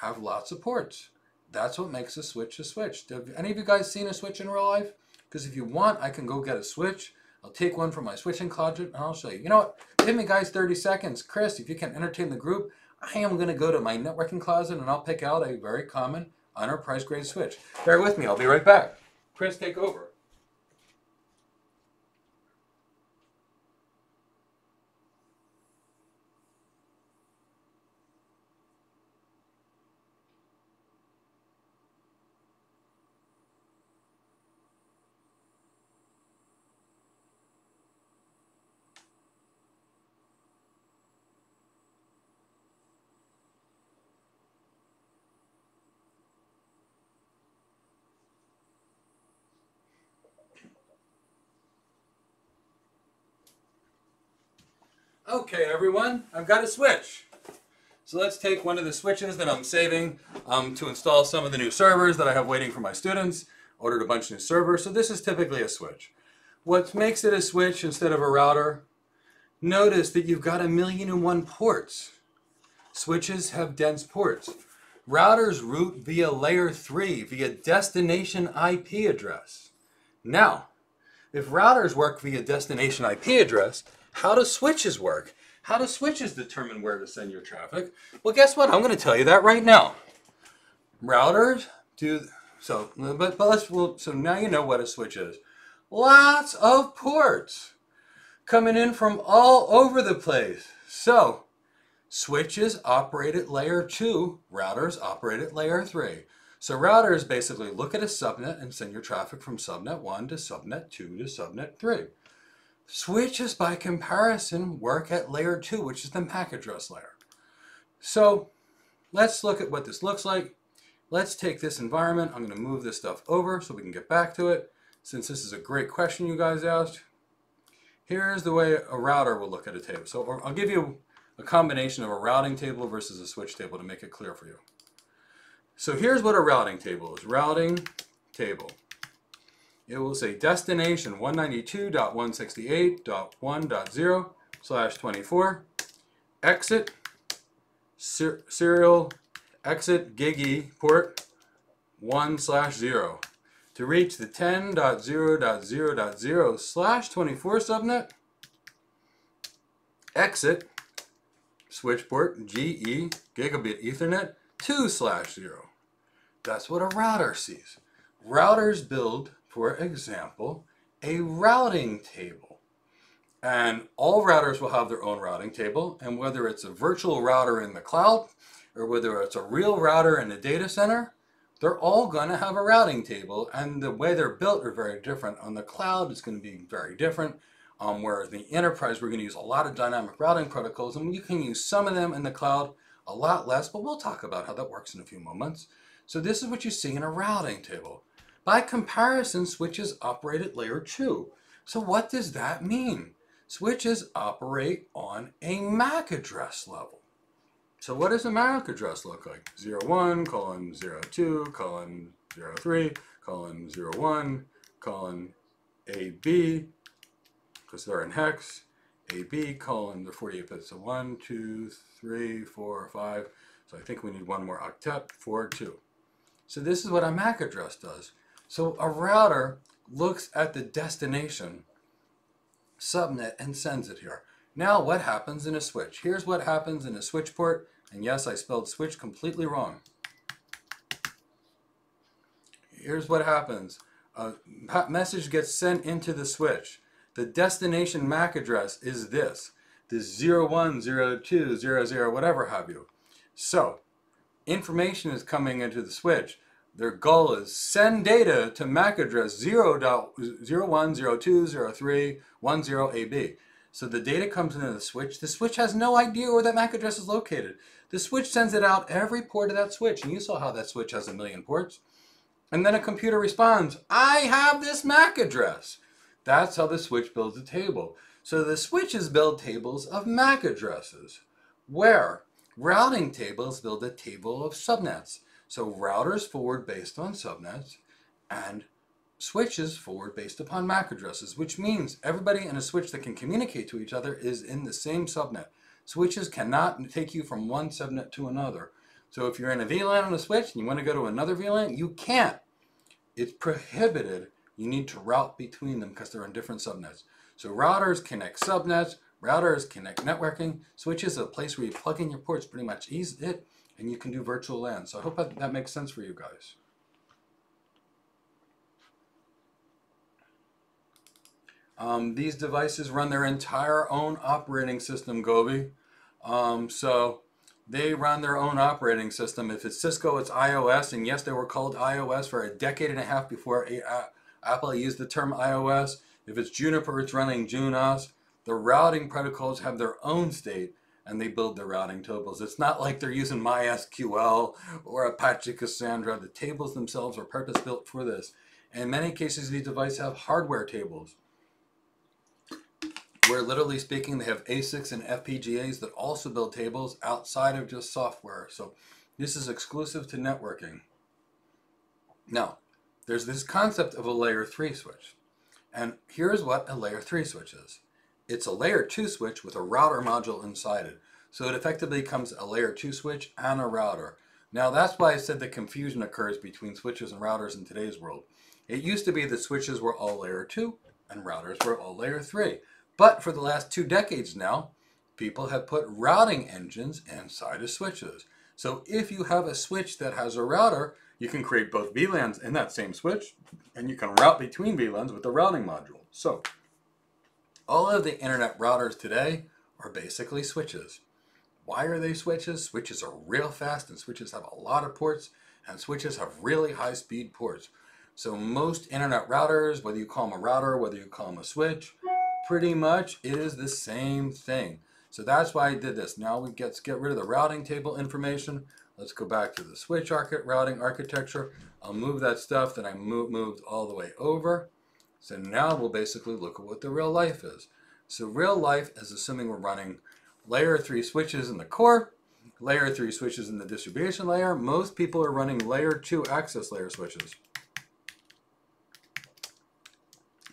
have lots of ports. That's what makes a switch a switch. Have any of you guys seen a switch in real life? Because if you want, I can go get a switch. I'll take one from my switching closet and I'll show you. You know what? Give me guys 30 seconds. Chris, if you can entertain the group, I am going to go to my networking closet and I'll pick out a very common enterprise grade switch. Bear with me. I'll be right back. Chris, take over. Okay, everyone, I've got a switch. So let's take one of the switches that I'm saving to install some of the new servers that I have waiting for my students. Ordered a bunch of new servers, so this is typically a switch. What makes it a switch instead of a router? Notice that you've got 1,000,001 ports. Switches have dense ports. Routers route via layer 3, via destination IP address. Now, if routers work via destination IP address, how do switches work? How do switches determine where to send your traffic? Well, guess what? I'm going to tell you that right now. Routers do so, so now you know what a switch is. Lots of ports coming in from all over the place. So, switches operate at layer 2, routers operate at layer 3. So routers basically look at a subnet and send your traffic from subnet 1 to subnet 2 to subnet 3. Switches, by comparison, work at layer 2, which is the MAC address layer. So let's look at what this looks like. Let's take this environment. I'm going to move this stuff over so we can get back to it, since this is a great question you guys asked. Here's the way a router will look at a table. So I'll give you a combination of a routing table versus a switch table to make it clear for you. So here's what a routing table is. Routing table. It will say destination 192.168.1.0/24, exit, serial exit gig port 1/0. To reach the 10.0.0.0/24 subnet, exit switch port GE gigabit Ethernet 2/0. That's what a router sees. Routers build, for example, a routing table. And all routers will have their own routing table, and whether it's a virtual router in the cloud or whether it's a real router in a data center, they're all going to have a routing table, and the way they're built are very different. On the cloud, it's going to be very different. Whereas in the enterprise, we're going to use a lot of dynamic routing protocols, and you can use some of them in the cloud, a lot less, but we'll talk about how that works in a few moments. So this is what you see in a routing table. By comparison, switches operate at layer 2. So what does that mean? Switches operate on a MAC address level. So what does a MAC address look like? 01:02:03:01:01:AB, because they're in hex. AB, they're 48 bits. So 1, 2, 3, 4, 5. So I think we need one more octet, 4, 2. So this is what a MAC address does. So a router looks at the destination subnet and sends it here. Now what happens in a switch? Here's what happens in a switch port. And yes, I spelled switch completely wrong. Here's what happens. A message gets sent into the switch. The destination MAC address is this 010200, whatever have you. So information is coming into the switch. Their goal is send data to MAC address 0.01020310AB. So the data comes into the switch. The switch has no idea where that MAC address is located. The switch sends it out every port of that switch. And you saw how that switch has 1 million ports. And then a computer responds, I have this MAC address. That's how the switch builds a table. So the switches build tables of MAC addresses, where routing tables build a table of subnets. So routers forward based on subnets, and switches forward based upon MAC addresses, which means everybody in a switch that can communicate to each other is in the same subnet. Switches cannot take you from one subnet to another. So if you're in a VLAN on a switch and you want to go to another VLAN, you can't. It's prohibited. You need to route between them because they're on different subnets. So routers connect subnets, routers connect networking, switches is a place where you plug in your ports, pretty much ease it, and you can do virtual LAN. So I hope that makes sense for you guys. These devices run their entire own operating system, Gobi. So they run their own operating system. If it's Cisco, it's iOS. And yes, they were called iOS for a decade and a half before Apple used the term iOS. If it's Juniper, it's running Junos. The routing protocols have their own state, and they build their routing tables. It's not like they're using MySQL or Apache Cassandra. The tables themselves are purpose-built for this. In many cases, these devices have hardware tables, where literally speaking, they have ASICs and FPGAs that also build tables outside of just software. So this is exclusive to networking. Now, there's this concept of a layer 3 switch. And here's what a layer 3 switch is. It's a layer 2 switch with a router module inside it. So it effectively becomes a layer 2 switch and a router. Now that's why I said the confusion occurs between switches and routers in today's world. It used to be that switches were all layer 2 and routers were all layer 3. But for the last 2 decades now, people have put routing engines inside of switches. So if you have a switch that has a router, you can create both VLANs in that same switch, and you can route between VLANs with the routing module. So all of the internet routers today are basically switches. Why are they switches? Switches are real fast, and switches have a lot of ports, And switches have really high speed ports. So most internet routers, whether you call them a router, whether you call them a switch, pretty much is the same thing. So that's why I did this. Now we get rid of the routing table information. Let's go back to the switch routing architecture. I'll move that stuff that I moved all the way over. So now we'll basically look at what the real life is. So real life is assuming we're running layer 3 switches in the core, layer 3 switches in the distribution layer. Most people are running layer 2 access layer switches.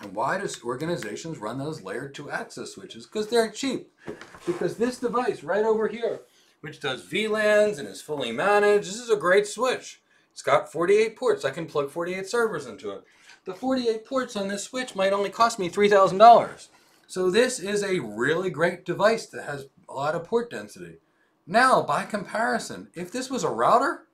And why does organizations run those layer 2 access switches? Because they're cheap. Because this device right over here, which does VLANs and is fully managed, this is a great switch. It's got 48 ports. I can plug 48 servers into it. The 48 ports on this switch might only cost me $3,000. So this is a really great device that has a lot of port density. Now, by comparison, if this was a router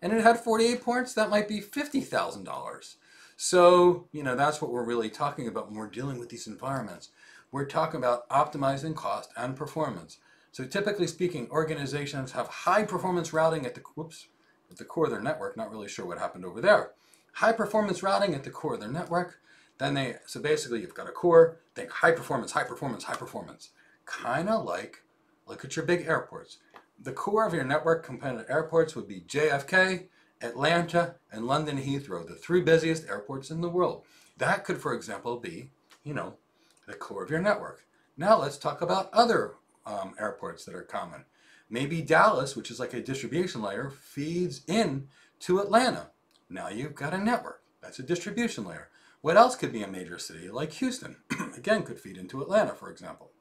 and it had 48 ports, that might be $50,000. So, that's what we're really talking about when we're dealing with these environments. We're talking about optimizing cost and performance. So typically speaking, organizations have high performance routing at the core of their network. Not really sure what happened over there. High performance routing at the core of their network. So basically you've got a core, think high performance, high performance, high performance. Kind of like, look at your big airports. The core of your network component airports would be JFK, Atlanta, and London Heathrow, the 3 busiest airports in the world. That could, for example, be, the core of your network. Now let's talk about other airports that are common. Maybe Dallas, which is like a distribution layer, feeds in to Atlanta. Now you've got a network. That's a distribution layer. What else could be a major city like Houston? Again, could feed into Atlanta, for example.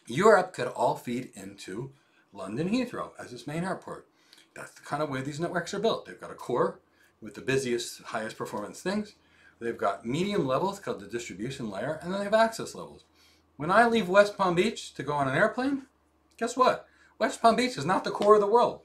Europe could all feed into London Heathrow as its main airport. That's the kind of way these networks are built. They've got a core with the busiest, highest performance things. They've got medium levels called the distribution layer, and then they have access levels. When I leave West Palm Beach to go on an airplane, guess what? West Palm Beach is not the core of the world.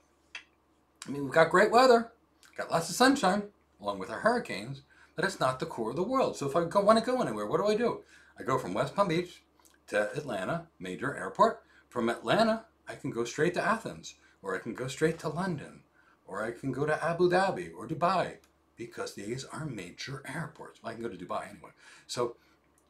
I mean, we've got great weather, got lots of sunshine, along with our hurricanes, but it's not the core of the world. So if I want to go anywhere, what do? I go from West Palm Beach to Atlanta, major airport. From Atlanta, I can go straight to Athens, or I can go straight to London, or I can go to Abu Dhabi or Dubai, because these are major airports. Well, I can go to Dubai anyway. So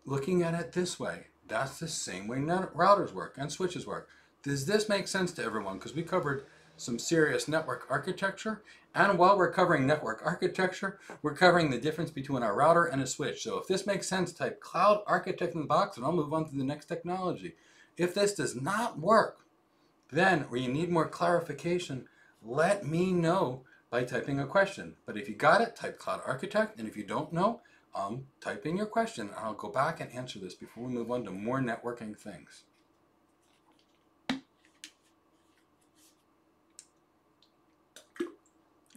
looking at it this way, that's the same way routers work and switches work. Does this make sense to everyone? Because we covered some serious network architecture, and while we're covering network architecture, we're covering the difference between a router and a switch. So if this makes sense, type cloud architect in the box and I'll move on to the next technology. If this does not work, then, or you need more clarification, let me know by typing a question. But if you got it, type cloud architect, and if you don't know, type in your question and I'll go back and answer this before we move on to more networking things.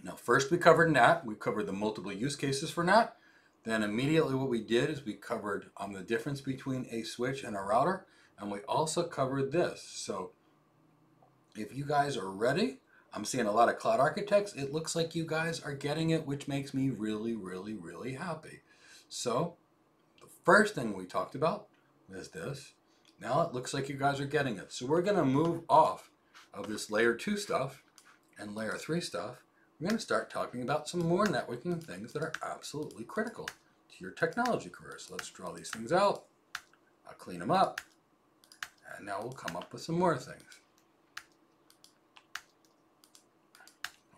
Now, first we covered NAT. We covered the multiple use cases for NAT. Then immediately what we did is we covered the difference between a switch and a router. And we also covered this. So if you guys are ready, I'm seeing a lot of cloud architects. It looks like you guys are getting it, which makes me really, really, really happy. So the first thing we talked about is this. Now it looks like you guys are getting it. So we're going to move off of this layer 2 stuff and layer 3 stuff. We're going to start talking about some more networking things that are absolutely critical to your technology career. So let's draw these things out. I'll clean them up. And now we'll come up with some more things.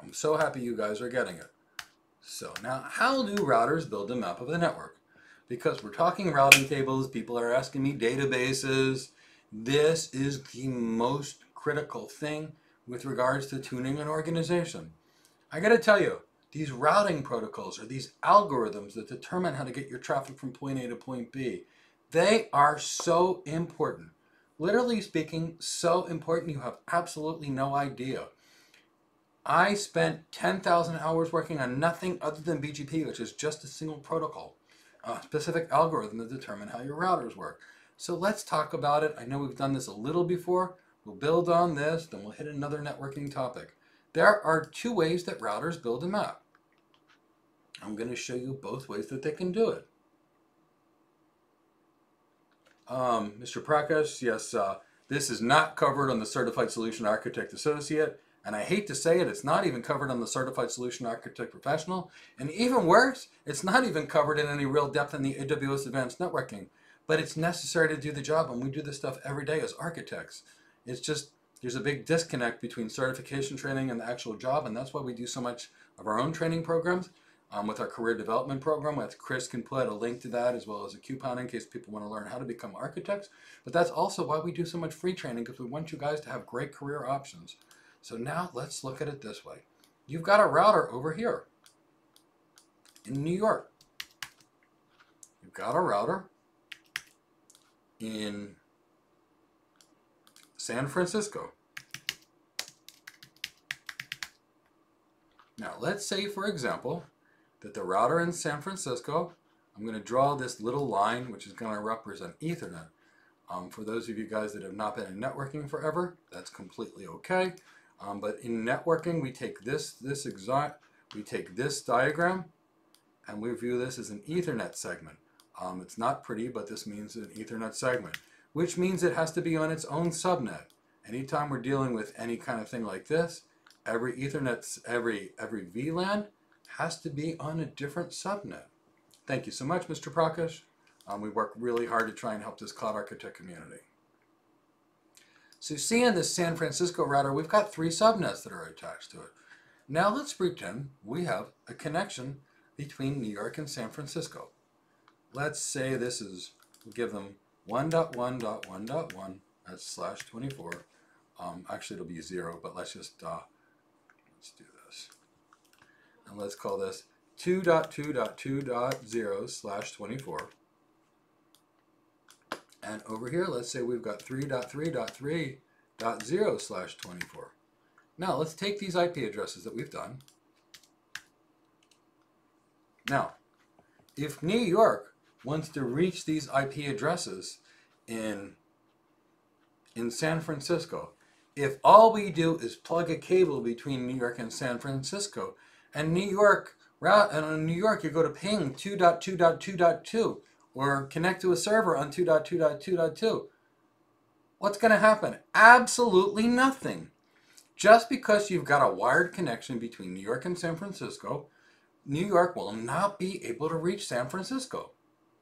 I'm so happy you guys are getting it. So now, how do routers build a map of the network? Because we're talking routing tables, people are asking me databases. This is the most critical thing with regards to tuning an organization. I gotta tell you, these routing protocols are these algorithms that determine how to get your traffic from point A to point B. They are so important. Literally speaking, so important you have absolutely no idea. I spent 10,000 hours working on nothing other than BGP, which is just a single protocol, a specific algorithm to determine how your routers work. So let's talk about it. I know we've done this a little before. We'll build on this, then we'll hit another networking topic. There are 2 ways that routers build a map. I'm going to show you both ways that they can do it. Mr. Prakash, yes, this is not covered on the Certified Solution Architect Associate. And I hate to say it, it's not even covered on the Certified Solution Architect Professional. And even worse, it's not even covered in any real depth in the AWS Advanced Networking. But it's necessary to do the job, and we do this stuff every day as architects. It's just, there's a big disconnect between certification training and the actual job, and that's why we do so much of our own training programs. With our career development program, which Chris can put a link to that, as well as a coupon in case people want to learn how to become architects. But that's also why we do so much free training, because we want you guys to have great career options. So now let's look at it this way. You've got a router over here in New York. You've got a router in San Francisco. Now let's say, for example, that the router in San Francisco, I'm going to draw this little line which is going to represent Ethernet. For those of you guys that have not been in networking forever, that's completely okay. But in networking, we take this diagram, and we view this as an Ethernet segment. It's not pretty, but this means an Ethernet segment, which means it has to be on its own subnet. Anytime we're dealing with any kind of thing like this, every Ethernet, every VLAN has to be on a different subnet. Thank you so much, Mr. Prakash. We work really hard to try and help this cloud architect community. So you see in this San Francisco router, we've got 3 subnets that are attached to it. Now let's pretend we have a connection between New York and San Francisco. Let's say this is, we'll give them 1.1.1.1, that's /24. Actually it'll be 0, but let's just, let's do this. And let's call this 2.2.2.0/24. And over here, let's say we've got 3.3.3.0/24. Now, let's take these IP addresses that we've done. Now, if New York wants to reach these IP addresses in San Francisco, if all we do is plug a cable between New York and San Francisco, and New York, in New York, you go to ping 2.2.2.2, or connect to a server on 2.2.2.2. What's going to happen? Absolutely nothing. Just because you've got a wired connection between New York and San Francisco, New York will not be able to reach San Francisco.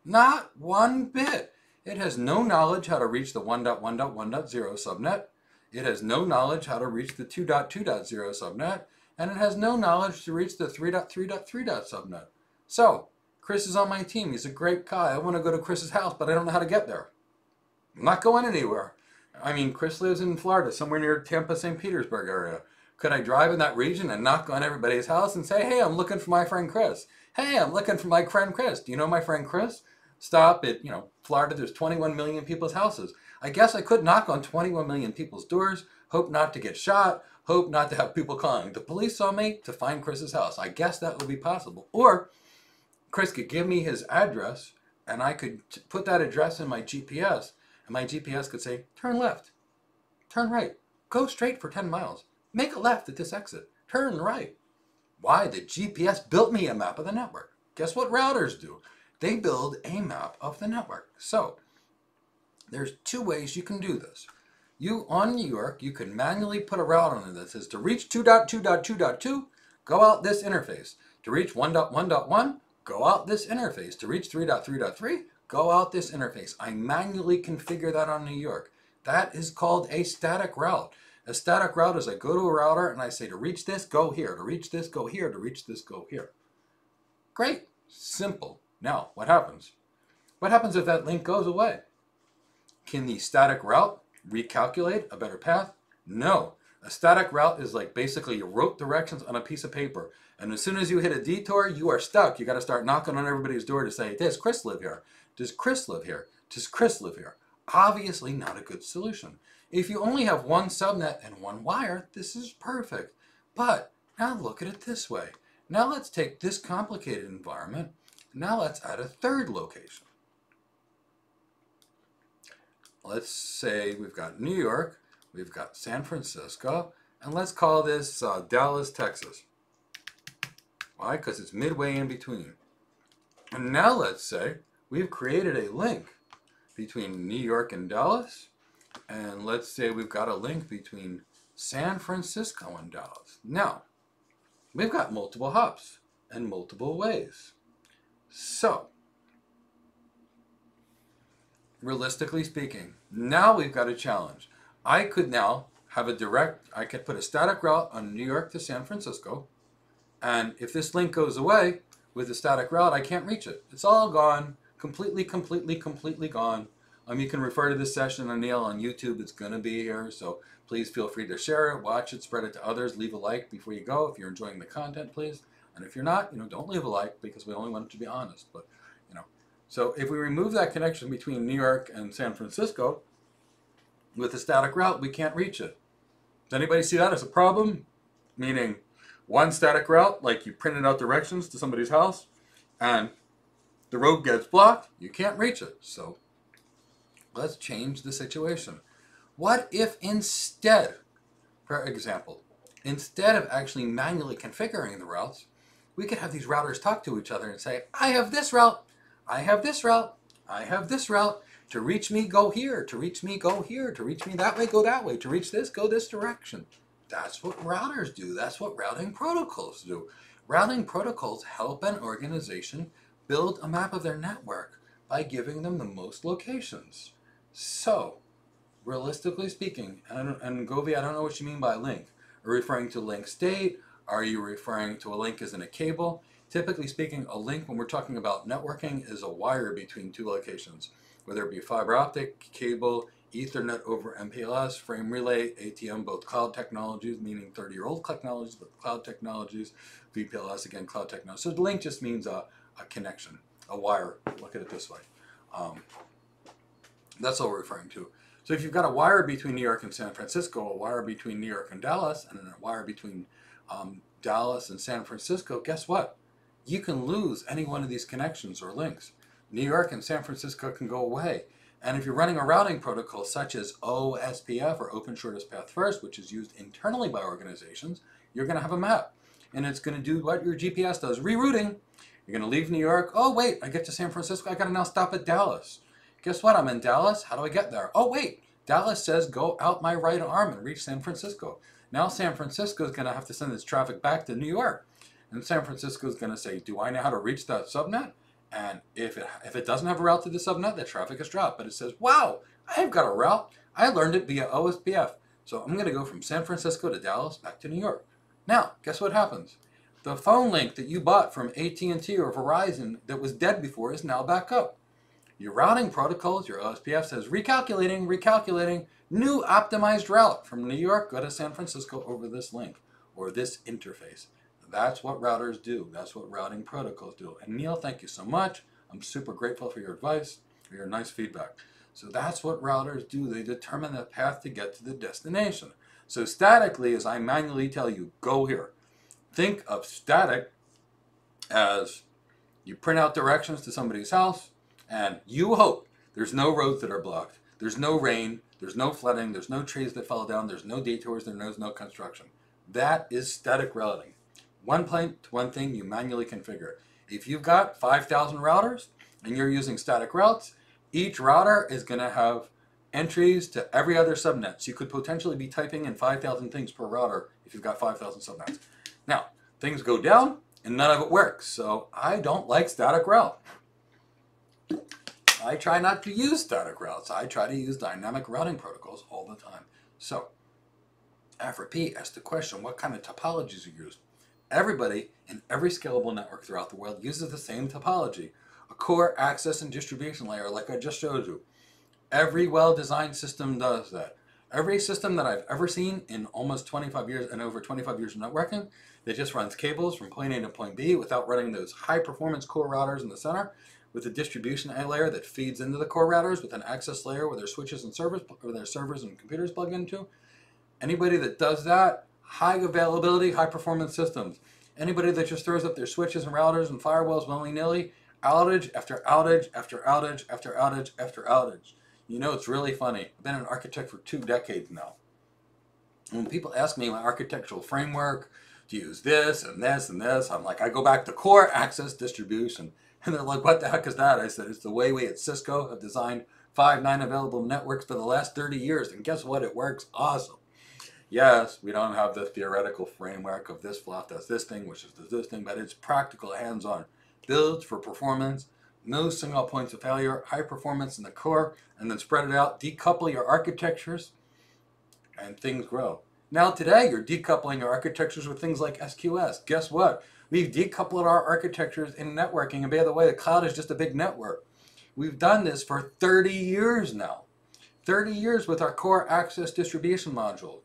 Not one bit. It has no knowledge how to reach the 1.1.1.0 subnet. It has no knowledge how to reach the 2.2.0 subnet. And it has no knowledge to reach the 3.3.3. subnet. So, Chris is on my team. He's a great guy. I want to go to Chris's house, but I don't know how to get there. I'm not going anywhere. I mean, Chris lives in Florida, somewhere near Tampa, St. Petersburg area. Could I drive in that region and knock on everybody's house and say, hey, I'm looking for my friend Chris. Hey, I'm looking for my friend Chris. Do you know my friend Chris? Stop at, Florida, there's 21 million people's houses. I guess I could knock on 21 million people's doors, hope not to get shot, hope not to have people calling the police on me to find Chris's house. I guess that would be possible. Or Chris could give me his address, and I could put that address in my GPS, and my GPS could say, turn left, turn right, go straight for 10 miles, make a left at this exit, turn right. Why? The GPS built me a map of the network. Guess what routers do? They build a map of the network. So, there's 2 ways you can do this. On New York, you can manually put a route on it that says to reach 2.2.2.2, go out this interface. To reach 1.1.1, go out this interface. To reach 3.3.3, go out this interface. I manually configure that on New York. That is called a static route. A static route is I go to a router and I say to reach this, go here. To reach this, go here. To reach this, go here. Great. Simple. Now, what happens? What happens if that link goes away? Can the static route recalculate a better path? No. A static route is like basically you wrote directions on a piece of paper, and as soon as you hit a detour, you are stuck. You got to start knocking on everybody's door to say, does Chris live here? Does Chris live here? Does Chris live here? Obviously not a good solution. If you only have one subnet and one wire, this is perfect. But now look at it this way. Now let's take this complicated environment. Now let's add a 3rd location. Let's say we've got New York, we've got San Francisco, and let's call this Dallas, Texas. Why? Because it's midway in between. And now let's say we've created a link between New York and Dallas, and let's say we've got a link between San Francisco and Dallas. Now, we've got multiple hubs and multiple ways. So, realistically speaking, now we've got a challenge. I could now have I could put a static route on New York to San Francisco, and if this link goes away with the static route, I can't reach it. It's all gone, completely gone. You can refer to this session on Neil on YouTube. It's going to be here, so please feel free to share it, watch it, spread it to others, leave a like before you go if you're enjoying the content, please. And if you're not, don't leave a like, because we only want it to be honest. But so if we remove that connection between New York and San Francisco with a static route, we can't reach it. Does anybody see that as a problem? Meaning one static route, like you printed out directions to somebody's house and the road gets blocked, you can't reach it. So let's change the situation. What if instead, for example, instead of actually manually configuring the routes, we could have these routers talk to each other and say, I have this route, I have this route, I have this route. To reach me, go here. To reach me, go here. To reach me that way, go that way. To reach this, go this direction. That's what routers do. That's what routing protocols do. Routing protocols help an organization build a map of their network by giving them the most locations. So, realistically speaking, and Govi, I don't know what you mean by link. Are you referring to link state? Are you referring to a link as in a cable? Typically speaking, a link, when we're talking about networking, is a wire between two locations, whether it be fiber optic, cable, Ethernet over MPLS, frame relay, ATM, both cloud technologies, meaning 30-year-old technologies, but cloud technologies, VPLS, again, cloud technology. So the link just means a connection, a wire. Look at it this way. That's all we're referring to. So if you've got a wire between New York and San Francisco, a wire between New York and Dallas, and a wire between Dallas and San Francisco, guess what? You can lose any one of these connections or links. New York and San Francisco can go away. And if you're running a routing protocol such as OSPF, or Open Shortest Path First, which is used internally by organizations, you're going to have a map. And it's going to do what your GPS does, rerouting. You're going to leave New York. Oh, wait, I get to San Francisco. I got to now stop at Dallas. Guess what? I'm in Dallas. How do I get there? Oh, wait, Dallas says go out my right arm and reach San Francisco. Now San Francisco is going to have to send its traffic back to New York. And San Francisco is going to say, do I know how to reach that subnet? And if it doesn't have a route to the subnet, the traffic is dropped. But it says, wow, I've got a route. I learned it via OSPF. So I'm going to go from San Francisco to Dallas back to New York. Now, guess what happens? The phone link that you bought from AT&T or Verizon that was dead before is now back up. Your routing protocols, your OSPF says, recalculating, new optimized route from New York, go to San Francisco over this link or this interface. That's what routers do. That's what routing protocols do. And Neil, thank you so much. I'm super grateful for your advice, for your nice feedback. So that's what routers do. They determine the path to get to the destination. So statically, as I manually tell you, go here. Think of static as you print out directions to somebody's house, and you hope there's no roads that are blocked. There's no rain. There's no flooding. There's no trees that fell down. There's no detours. There's no construction. That is static routing. One point, one thing you manually configure. If you've got 5,000 routers and you're using static routes, each router is going to have entries to every other subnet. So you could potentially be typing in 5,000 things per router if you've got 5,000 subnets. Now, things go down and none of it works. So I don't like static route. I try not to use static routes. I try to use dynamic routing protocols all the time. So, Afra-P asked the question, what kind of topologies are used? Everybody in every scalable network throughout the world uses the same topology, a core access and distribution layer like I just showed you. Every well-designed system does that. Every system that I've ever seen in almost 25 years and over 25 years of networking that just runs cables from point A to point B without running those high-performance core routers in the center, with a distribution layer that feeds into the core routers with an access layer where their switches and servers, or their servers and computers plug into. Anybody that does that, high availability, high performance systems. Anybody that just throws up their switches and routers and firewalls willy-nilly, outage after outage after outage after outage after outage. You know, it's really funny. I've been an architect for 2 decades now. And when people ask me my architectural framework to use this and this and this, I'm like, I go back to core access distribution. And they're like, what the heck is that? I said, it's the way we at Cisco have designed 5 9 available networks for the last 30 years. And guess what? It works awesome. Yes, we don't have the theoretical framework of this flop does this thing, which does this thing, but it's practical, hands-on. Builds for performance, no single points of failure, high performance in the core, and then spread it out, decouple your architectures, and things grow. Now today, you're decoupling your architectures with things like SQS. Guess what? We've decoupled our architectures in networking, and by the way, the cloud is just a big network. We've done this for 30 years now. 30 years with our core access distribution module.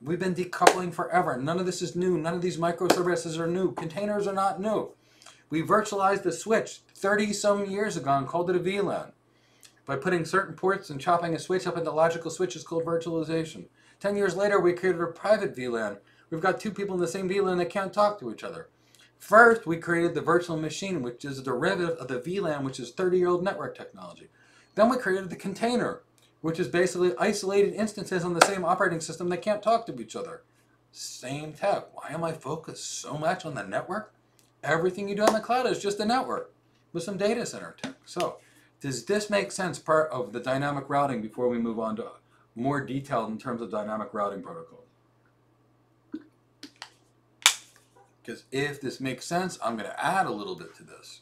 We've been decoupling forever. None of this is new. None of these microservices are new. Containers are not new. We virtualized the switch 30-some years ago and called it a VLAN. By putting certain ports and chopping a switch up into logical switches called virtualization. 10 years later, we created a private VLAN. We've got two people in the same VLAN that can't talk to each other. First, we created the virtual machine, which is a derivative of the VLAN, which is 30-year-old network technology. Then we created the container, which is basically isolated instances on the same operating system that can't talk to each other. Same tech. Why am I focused so much on the network? Everything you do on the cloud is just a network with some data center tech. So, does this make sense, part of the dynamic routing, before we move on to more detailed in terms of dynamic routing protocols? Because if this makes sense, I'm going to add a little bit to this.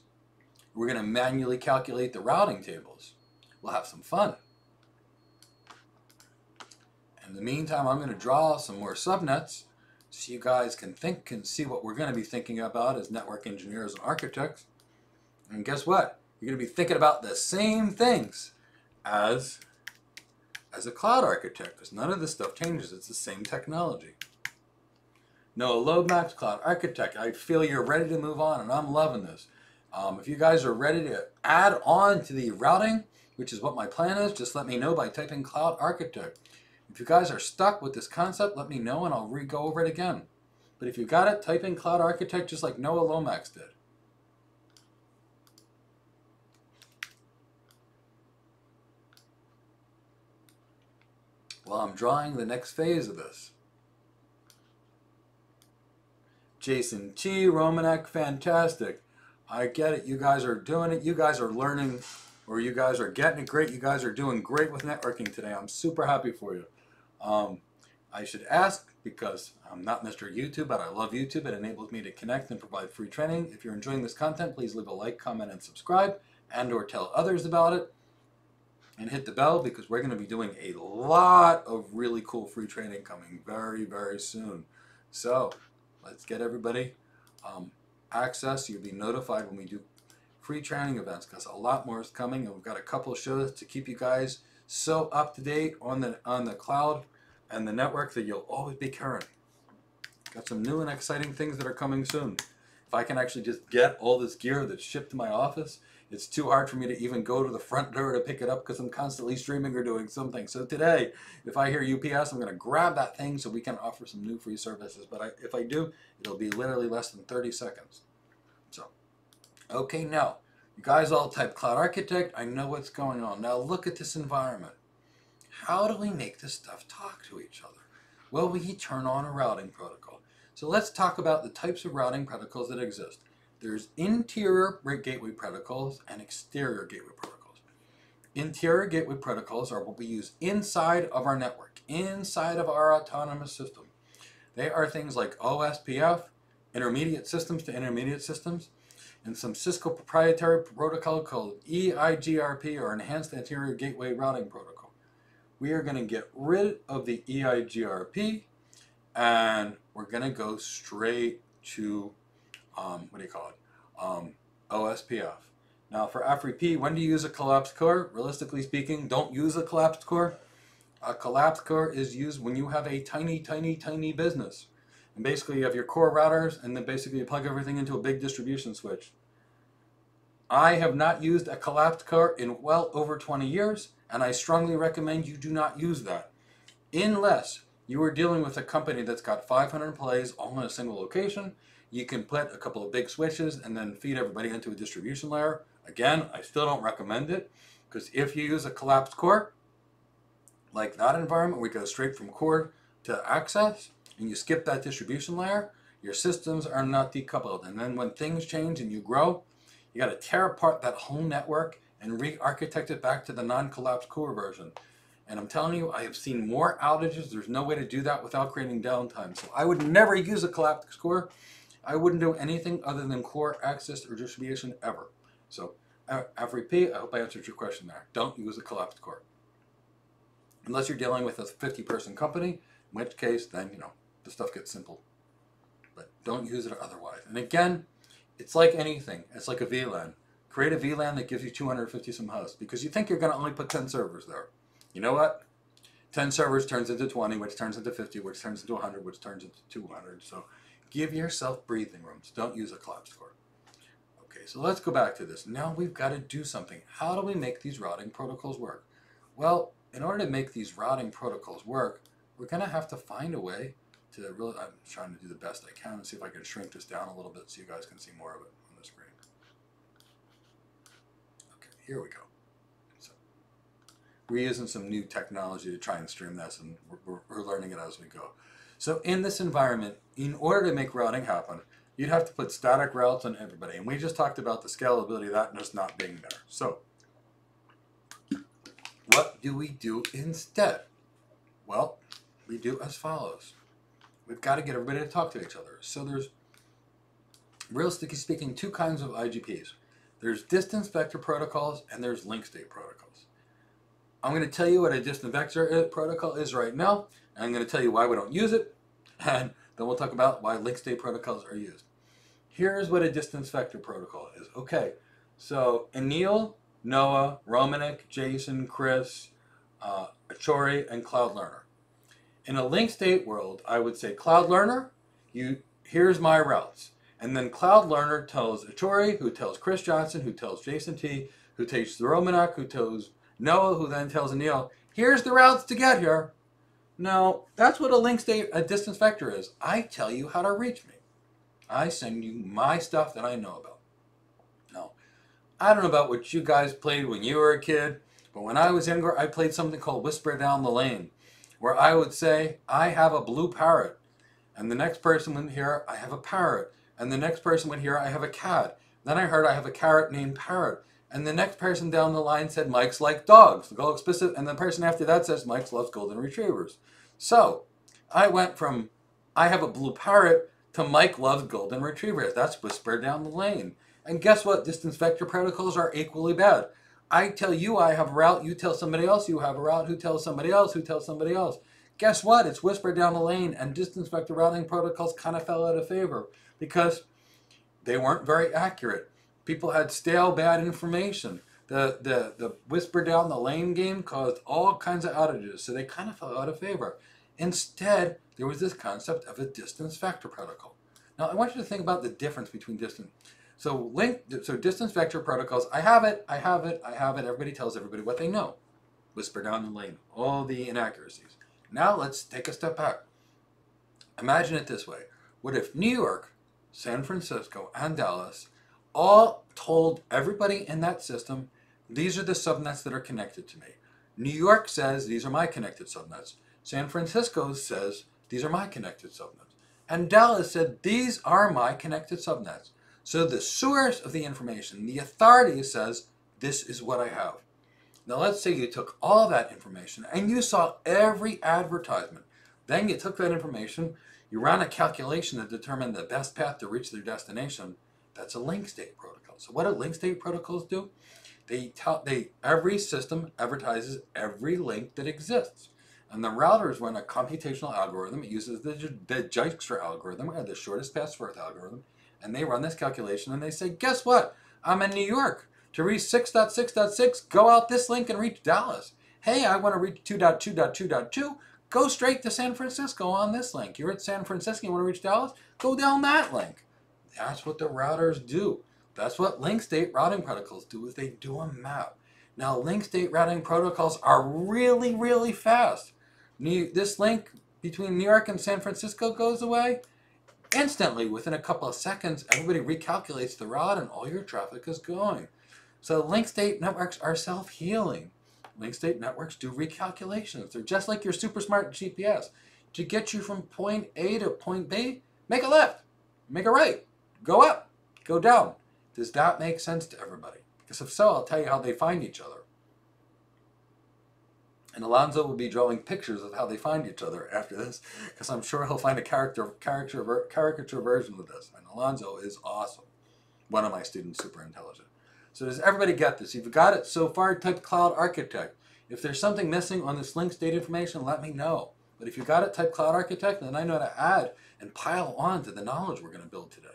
We're going to manually calculate the routing tables. We'll have some fun. In the meantime, I'm going to draw some more subnets so you guys can see what we're going to be thinking about as network engineers and architects. And guess what? You're going to be thinking about the same things as a cloud architect, because none of this stuff changes. It's the same technology. Noah Lomax, cloud architect. I feel you're ready to move on, and I'm loving this. If you guys are ready to add on to the routing, which is what my plan is, just let me know by typing cloud architect. If you guys are stuck with this concept, let me know and I'll go over it again. But if you got it, type in cloud architect just like Noah Lomax did. Well, I'm drawing the next phase of this. Jason T, Romanek, fantastic. I get it. You guys are doing it. You guys are learning, or you guys are getting it great. You guys are doing great with networking today. I'm super happy for you. I should ask, because I'm not Mr. YouTube, but I love YouTube. It enables me to connect and provide free training. If you're enjoying this content, please leave a like, comment, and subscribe, and or tell others about it. And hit the bell, because we're going to be doing a lot of really cool free training coming very, very soon. So let's get everybody access. You'll be notified when we do free training events, because a lot more is coming, and we've got a couple of shows to keep you guys so up to date on the cloud and the network that you'll always be current. Got some new and exciting things that are coming soon. If I can actually just get all this gear that's shipped to my office, it's too hard for me to even go to the front door to pick it up, because I'm constantly streaming or doing something. So today, if I hear UPS, I'm going to grab that thing so we can offer some new free services. But if I do, it'll be literally less than 30 seconds. So, okay, now, you guys all type cloud architect. I know what's going on. Now look at this environment. How do we make this stuff talk to each other? Well, we turn on a routing protocol. So let's talk about the types of routing protocols that exist. There's interior gateway protocols and exterior gateway protocols. Interior gateway protocols are what we use inside of our network, inside of our autonomous system. They are things like OSPF, intermediate systems to intermediate systems, and some Cisco proprietary protocol called EIGRP, or Enhanced Interior Gateway Routing Protocol. We are going to get rid of the EIGRP, and we're going to go straight to OSPF. Now for FRP, when do you use a collapsed core? Realistically speaking, don't use a collapsed core. A collapsed core is used when you have a tiny, tiny, tiny business. And basically you have your core routers, and then basically you plug everything into a big distribution switch. I have not used a collapsed core in well over 20 years, and I strongly recommend you do not use that. Unless you are dealing with a company that's got 500 employees all in a single location. You can put a couple of big switches and then feed everybody into a distribution layer. Again, I still don't recommend it, because if you use a collapsed core, like that environment, we go straight from core to access, and you skip that distribution layer, your systems are not decoupled. And then when things change and you grow, you got to tear apart that whole network and re-architect it back to the non-collapsed core version. And I'm telling you, I have seen more outages. There's no way to do that without creating downtime. So I would never use a collapsed core. I wouldn't do anything other than core access or distribution ever. So FRP, I hope I answered your question there. Don't use a collapsed core. Unless you're dealing with a 50-person company, in which case, then, you know, the stuff gets simple. But don't use it otherwise. And again, it's like anything. It's like a VLAN. Create a VLAN that gives you 250 some hosts because you think you're going to only put 10 servers there. You know what? 10 servers turns into 20, which turns into 50, which turns into 100, which turns into 200. So give yourself breathing rooms. Don't use a collapsed core. Okay, so let's go back to this. Now we've got to do something. How do we make these routing protocols work? Well, in order to make these routing protocols work, we're going to have to find a way to really, I'm trying to do the best I can and see if I can shrink this down a little bit so you guys can see more of it on the screen. Okay, here we go. So we're using some new technology to try and stream this, and we're learning it as we go. So in this environment, in order to make routing happen, you'd have to put static routes on everybody. And we just talked about the scalability of that just not being there. So what do we do instead? Well, we do as follows. We've got to get everybody to talk to each other. So there's, realistically speaking, two kinds of IGPs. There's distance vector protocols and there's link state protocols. I'm going to tell you what a distance vector protocol is right now. And I'm going to tell you why we don't use it. And then we'll talk about why link state protocols are used. Here's what a distance vector protocol is. Okay, so Anil, Noah, Romanik, Jason, Chris, Achori, and Cloud Learner. In a link state world, I would say Cloud Learner, here's my routes. And then Cloud Learner tells Achori, who tells Chris Johnson, who tells Jason T, who tells Romanik, who tells Noah, who then tells Anil, here's the routes to get here. Now, that's what a link state, a distance vector is. I tell you how to reach me. I send you my stuff that I know about. Now, I don't know about what you guys played when you were a kid, but when I was younger, I played something called Whisper Down the Lane, where I would say, I have a blue parrot. And the next person would hear, I have a parrot. And the next person would hear, I have a cat. Then I heard, I have a carrot named Parrot. And the next person down the line said, Mike's like dogs. Go explicit. And the person after that says, Mike's loves golden retrievers. So I went from, I have a blue parrot, to Mike loves golden retrievers. That's Whisper Down the Lane. And guess what? Distance vector protocols are equally bad. I tell you I have a route, you tell somebody else you have a route, who tells somebody else, who tells somebody else. Guess what? It's Whisper Down the Lane, and distance vector routing protocols kind of fell out of favor because they weren't very accurate. People had stale, bad information. The Whisper Down the Lane game caused all kinds of outages, so they kind of fell out of favor. Instead, there was this concept of a distance vector protocol. Now, I want you to think about the difference between distance. So distance vector protocols, I have it. Everybody tells everybody what they know. Whisper Down the Lane, all the inaccuracies. Now let's take a step back. Imagine it this way. What if New York, San Francisco, and Dallas all told everybody in that system, these are the subnets that are connected to me. New York says, these are my connected subnets. San Francisco says, these are my connected subnets. And Dallas said, these are my connected subnets. So the source of the information, the authority says, this is what I have. Now let's say you took all that information and you saw every advertisement. Then you took that information, you ran a calculation to determine the best path to reach their destination. That's a link state protocol. So what do link state protocols do? Every system advertises every link that exists. And the routers run a computational algorithm. It uses the Dijkstra algorithm, or the shortest path first algorithm. And they run this calculation and they say, guess what? I'm in New York. To reach 6.6.6, go out this link and reach Dallas. Hey, I want to reach 2.2.2.2. Go straight to San Francisco on this link. You're at San Francisco, you want to reach Dallas? Go down that link. That's what the routers do. That's what link state routing protocols do, is they do a map. Now, link state routing protocols are really, really fast. This link between New York and San Francisco goes away. Instantly, within a couple of seconds, everybody recalculates the route and all your traffic is going. So link state networks are self-healing. Link state networks do recalculations. They're just like your super smart GPS. To get you from point A to point B, make a left, make a right, go up, go down. Does that make sense to everybody? Because if so, I'll tell you how they find each other. And Alonzo will be drawing pictures of how they find each other after this, because I'm sure he'll find a caricature version of this. And Alonzo is awesome. One of my students, super intelligent. So does everybody get this? If you got it so far, type Cloud Architect. If there's something missing on this link state information, let me know. But if you got it, type Cloud Architect, and then I know how to add and pile on to the knowledge we're going to build today.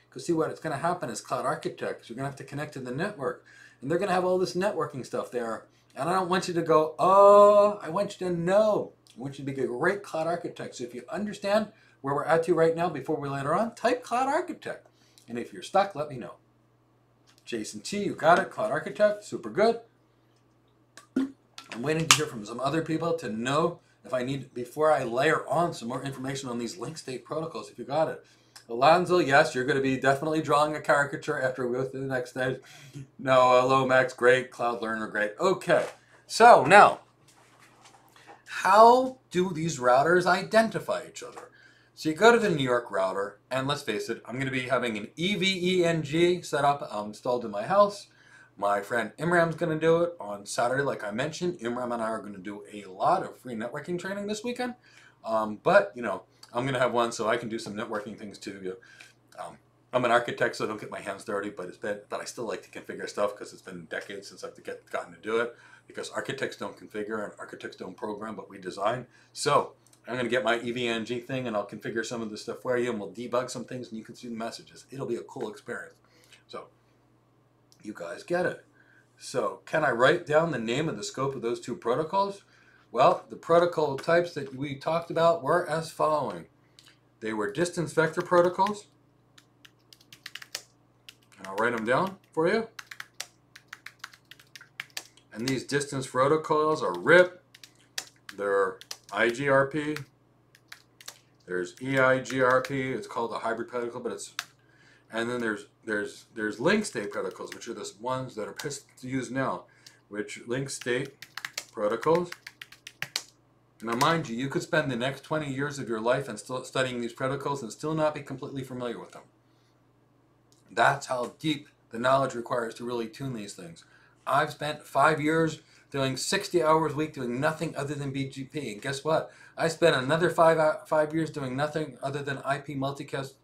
Because see, what it's going to happen is Cloud Architects, you're going to have to connect to the network. And they're going to have all this networking stuff there. And I don't want you to go, oh, I want you to know. I want you to be a great Cloud Architect. So if you understand where we're at to right now before we later on, type Cloud Architect. And if you're stuck, let me know. Jason T, you got it, Cloud Architect, super good. I'm waiting to hear from some other people to know if I need, before I layer on some more information on these link state protocols, if you got it. Alonzo, yes, you're going to be definitely drawing a caricature after we go through the next stage. No, Lomax, great. Cloud Learner, great. Okay, so now, how do these routers identify each other? So you go to the New York router, and let's face it, I'm going to be having an EVENG set up installed in my house. My friend Imran's going to do it on Saturday, like I mentioned. Imran and I are going to do a lot of free networking training this weekend. But, you know, I'm going to have one so I can do some networking things too. I'm an architect, so I don't get my hands dirty, but I still like to configure stuff because it's been decades since I've gotten to do it. Because architects don't configure and architects don't program, but we design. So I'm going to get my EVNG thing and I'll configure some of the stuff for you and we'll debug some things and you can see the messages. It'll be a cool experience. So you guys get it. So can I write down the name and the scope of those two protocols? Well, the protocol types that we talked about were as following. They were distance vector protocols. And I'll write them down for you. And these distance protocols are RIP, they're IGRP, there's EIGRP, it's called a hybrid protocol, but it's, and then there's link state protocols, which are the ones that are used now, which link state protocols. Now mind you, you could spend the next 20 years of your life and still studying these protocols and still not be completely familiar with them. That's how deep the knowledge requires to really tune these things. I've spent 5 years doing 60 hours a week doing nothing other than BGP. And guess what? I spent another five years doing nothing other than IP multicast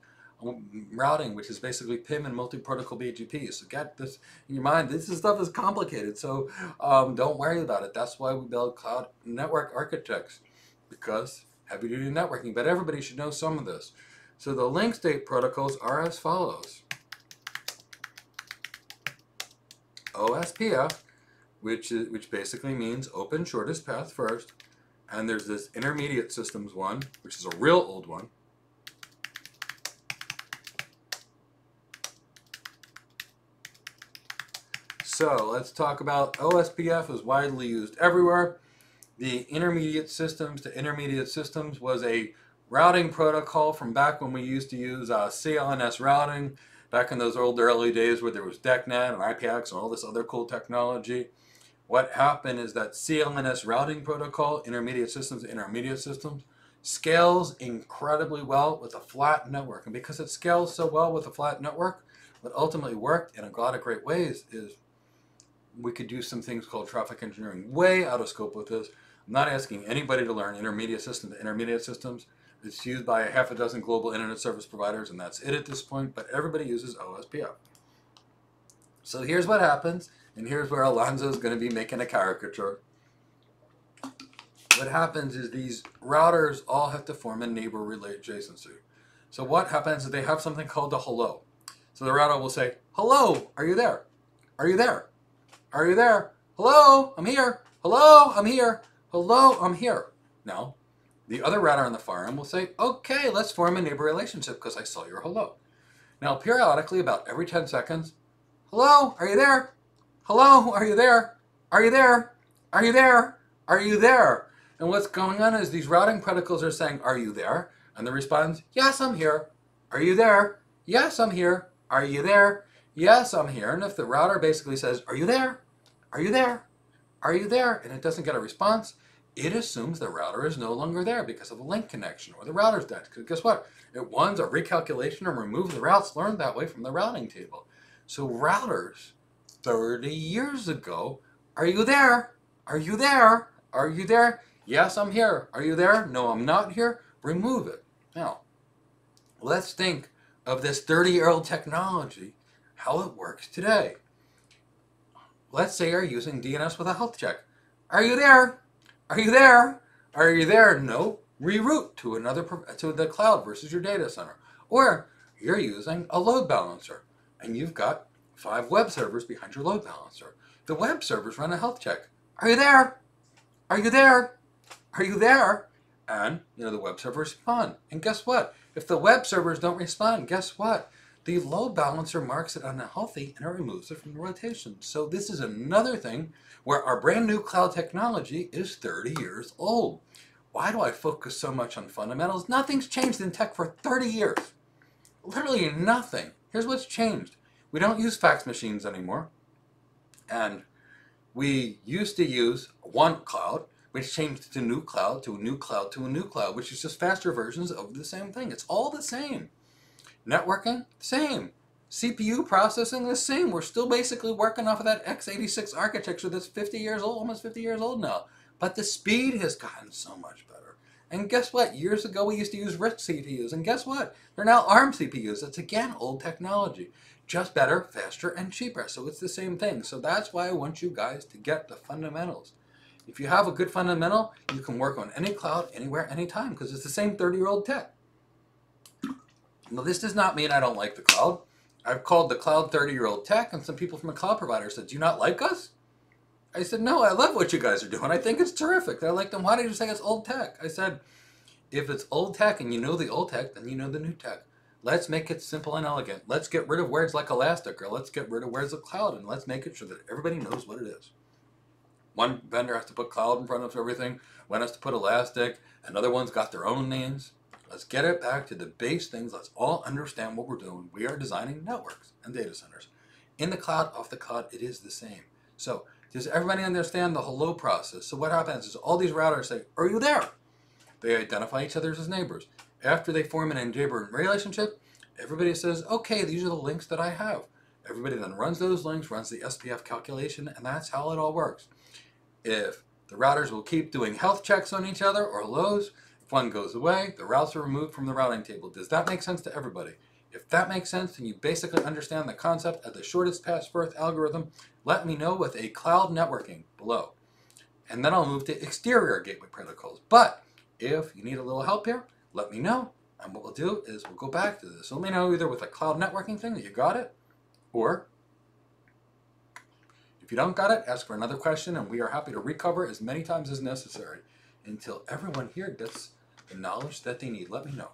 routing, which is basically PIM and multi-protocol BGP. So get this in your mind. This stuff is complicated. So don't worry about it. That's why we build cloud network architects, because heavy-duty networking. But everybody should know some of this. So the link state protocols are as follows. OSPF, which basically means open shortest path first, and there's this intermediate systems one, which is a real old one. So let's talk about OSPF is widely used everywhere. The intermediate systems to intermediate systems was a routing protocol from back when we used to use CLNS routing. Back in those old early days where there was DECnet and IPX and all this other cool technology. What happened is that CLNS routing protocol, intermediate systems to intermediate systems, scales incredibly well with a flat network. And because it scales so well with a flat network, what ultimately worked in a lot of great ways is we could do some things called traffic engineering, way out of scope with this. I'm not asking anybody to learn intermediate system to intermediate systems. It's used by half a dozen global internet service providers, and that's it at this point, but everybody uses OSPF. So here's what happens, and here's where Alonzo is going to be making a caricature. What happens is these routers all have to form a neighbor relay adjacency. So what happens is they have something called a hello. So the router will say, hello, are you there? Are you there? Are you there? Hello, I'm here. Hello, I'm here. Hello, I'm here. Now, the other router on the far end will say, okay, let's form a neighbor relationship because I saw your hello. Now, periodically, about every 10 seconds, hello, are you there? Hello, are you there? Are you there? Are you there? Are you there? And what's going on is these routing protocols are saying, are you there? And the response, yes, I'm here. Are you there? Yes, I'm here. Are you there? Yes, I'm here. And if the router basically says, are you there? Are you there? Are you there? And it doesn't get a response, it assumes the router is no longer there because of a link connection or the router's dead. Because guess what? It wants a recalculation and remove the routes learned that way from the routing table. So routers 30 years ago. Are you there? Are you there? Are you there? Yes, I'm here. Are you there? No, I'm not here. Remove it. Now, let's think of this 30-year-old technology, how it works today. Let's say you're using DNS with a health check. Are you there? Are you there? Are you there? No. Reroute to the cloud versus your data center. Or you're using a load balancer and you've got 5 web servers behind your load balancer. The web servers run a health check. Are you there? Are you there? Are you there? And the web servers respond. And guess what? If the web servers don't respond, guess what? The load balancer marks it unhealthy and it removes it from the rotation. So this is another thing where our brand new cloud technology is 30 years old. Why do I focus so much on fundamentals? Nothing's changed in tech for 30 years. Literally nothing. Here's what's changed. We don't use fax machines anymore. And we used to use one cloud, which changed to new cloud, to a new cloud, to a new cloud, which is just faster versions of the same thing. It's all the same. Networking, same. CPU processing, the same. We're still basically working off of that x86 architecture that's 50 years old, almost 50 years old now. But the speed has gotten so much better. And guess what? Years ago, we used to use RISC CPUs. And guess what? They're now ARM CPUs. That's, again, old technology. Just better, faster, and cheaper. So it's the same thing. So that's why I want you guys to get the fundamentals. If you have a good fundamental, you can work on any cloud, anywhere, anytime, because it's the same 30-year-old tech. Now, this does not mean I don't like the cloud. I've called the cloud 30-year-old tech, and some people from a cloud provider said, do you not like us? I said, no, I love what you guys are doing. I think it's terrific. They're like, then why did you say it's old tech? I said, if it's old tech and you know the old tech, then you know the new tech. Let's make it simple and elegant. Let's get rid of words like elastic, or let's get rid of words like cloud, and let's make it sure that everybody knows what it is. One vendor has to put cloud in front of everything. One has to put elastic. Another one's got their own names. Let's get it back to the base things. Let's all understand what we're doing. We are designing networks and data centers. In the cloud, off the cloud, it is the same. So does everybody understand the hello process? So what happens is all these routers say, are you there? They identify each other as neighbors. After they form an neighbor relationship, everybody says, okay, these are the links that I have. Everybody then runs those links, runs the SPF calculation, and that's how it all works. If the routers will keep doing health checks on each other or hellos, if one goes away, the routes are removed from the routing table. Does that make sense to everybody? If that makes sense, then you basically understand the concept of the shortest path first algorithm. Let me know with a cloud networking below. And then I'll move to exterior gateway protocols. But if you need a little help here, let me know. And what we'll do is we'll go back to this. So let me know either with a cloud networking thing that you got it, or if you don't got it, ask for another question, and we are happy to recover as many times as necessary until everyone here gets the knowledge that they need. Let me know.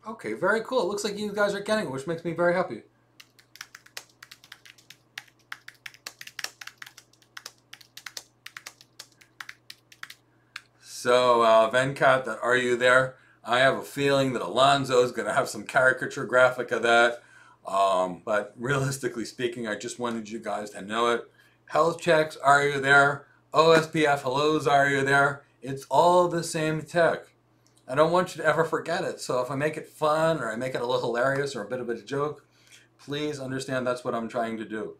Okay, very cool. It looks like you guys are getting it, which makes me very happy. So, Venkat, are you there? I have a feeling that Alonzo is going to have some caricature graphic of that. But realistically speaking, I just wanted you guys to know it. Health checks, are you there? OSPF hellos, are you there? It's all the same tech. I don't want you to ever forget it. So if I make it fun or I make it a little hilarious or a bit of a joke, please understand that's what I'm trying to do.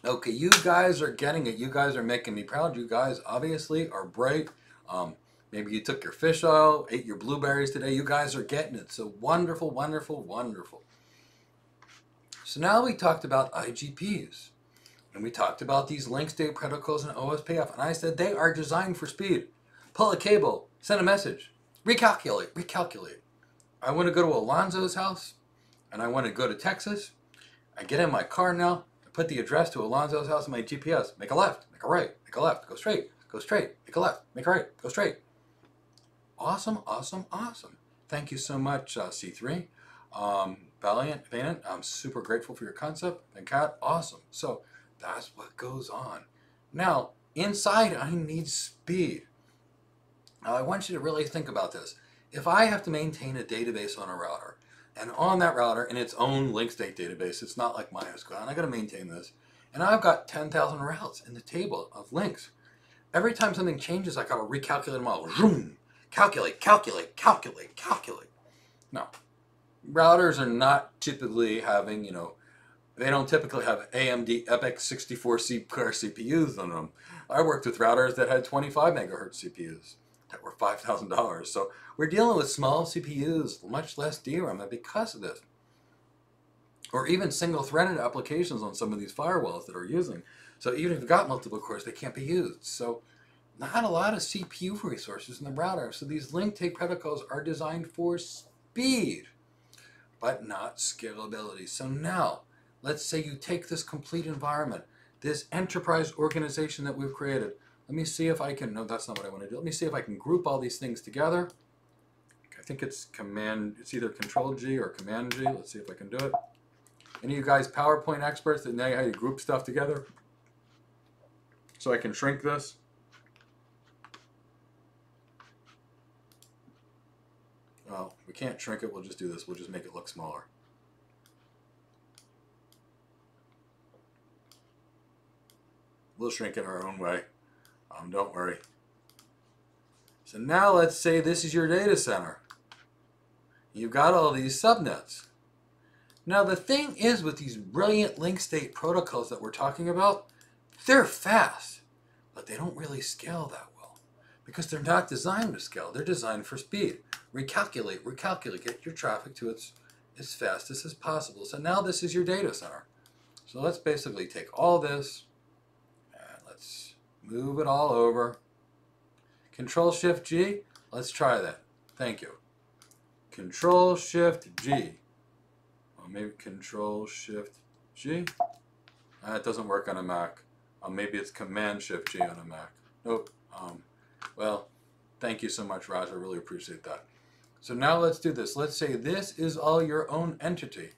Okay, you guys are getting it. You guys are making me proud. You guys obviously are bright. Maybe you took your fish oil, ate your blueberries today. You guys are getting it. So wonderful, wonderful, wonderful. So now we talked about IGPs. And we talked about these link state protocols and OSPF. And I said they are designed for speed. Pull a cable, send a message, recalculate. I want to go to Alonzo's house, and I want to go to Texas. I get in my car now, I put the address to Alonzo's house in my GPS. Make a left, make a right, make a left, go straight, make a left, make a right, go straight. Awesome, awesome, awesome. Thank you so much, C3. Valiant, I'm super grateful for your concept. And Kat, awesome. So that's what goes on. Now, Inside, I need speed. Now, I want you to really think about this. If I have to maintain a database on a router, and on that router, in its own link state database, it's not like MySQL, and I got to maintain this, and I've got 10,000 routes in the table of links. Every time something changes, I got to recalculate them all. Zoom! Calculate, calculate, calculate, calculate. No, routers are not typically having, they don't typically have AMD EPYC 64 core CPUs on them. I worked with routers that had 25 megahertz CPUs that were $5,000. So we're dealing with small CPUs, much less DRAM, and because of this. Or even single-threaded applications on some of these firewalls that are using. So even if you've got multiple cores, they can't be used. So not a lot of CPU resources in the router. So these link tape protocols are designed for speed, but not scalability. So now, let's say you take this complete environment, this enterprise organization that we've created. Let me see if I can, no, that's not what I want to do. Let me see if I can group all these things together. I think it's it's either Control G or Command G. Let's see if I can do it. Any of you guys PowerPoint experts that know how you group stuff together? So I can shrink this. Well, we can't shrink it. We'll just do this. We'll just make it look smaller. We'll shrink it our own way. Don't worry. So now let's say this is your data center. You've got all these subnets. Now the thing is with these brilliant link state protocols that we're talking about, they're fast, but they don't really scale that well because they're not designed to scale. They're designed for speed. Recalculate, recalculate, get your traffic to its as fastest as possible. So now this is your data center. So let's basically take all this and let's move it all over. Control-Shift-G, let's try that. Thank you. Control-Shift-G. Well, maybe Control-Shift-G. That doesn't work on a Mac. Maybe it's Command-Shift-G on a Mac. Nope. Well, thank you so much, Raj. I really appreciate that. So now let's do this. Let's say this is all your own entity.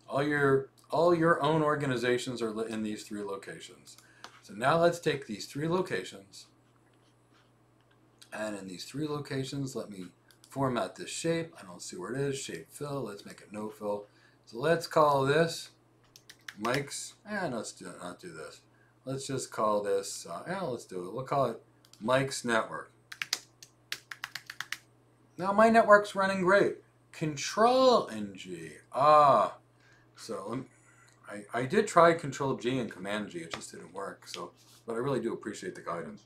All your own organizations are in these 3 locations. So now let's take these 3 locations. And in these 3 locations, let me format this shape. I don't see where it is. Shape fill. Let's make it no fill. So let's call this Mike's. Let's not do this. Let's just call this. Let's do it. We'll call it Mike's Network. Now my network's running great. Control and G. So I did try Control G and Command G. It just didn't work. So, but I really do appreciate the guidance.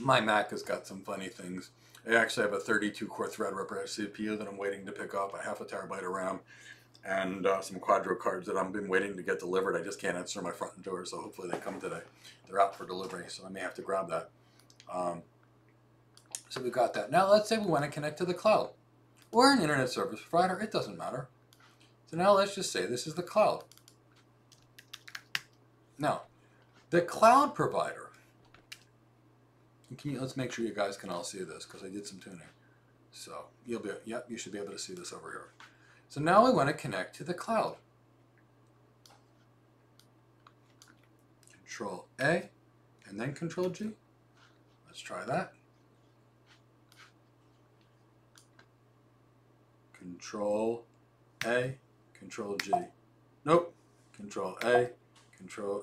My Mac has got some funny things. I actually have a 32-core Threadripper CPU that I'm waiting to pick up, a half a terabyte of RAM, and some Quadro cards that I've been waiting to get delivered. I just can't answer my front door, so hopefully they come today. They're out for delivery, so I may have to grab that. So we've got that. Now let's say we want to connect to the cloud. Or an internet service provider, it doesn't matter. So now let's just say this is the cloud. Now, the cloud provider, let's make sure you guys can all see this because I did some tuning. So you should be able to see this over here. So now we want to connect to the cloud. Control A and then Control G. Let's try that. Control A, Control G. Nope. Control A,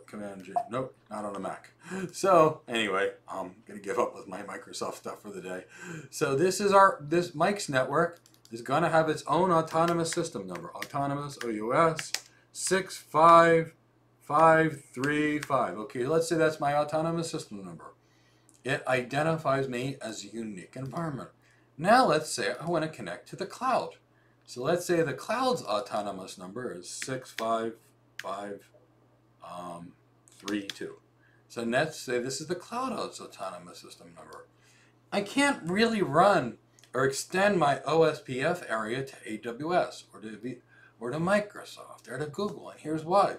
Command G. Nope, not on a Mac. So anyway, I'm gonna give up with my Microsoft stuff for the day. So this Mike's network is gonna have its own autonomous system number. Autonomous OUS 65535. Okay, let's say that's my autonomous system number. It identifies me as a unique environment. Now let's say I want to connect to the cloud. So let's say the cloud's autonomous number is 65532. So let's say this is the cloud's autonomous system number. I can't really run or extend my OSPF area to AWS or to Microsoft or to Google, and here's why.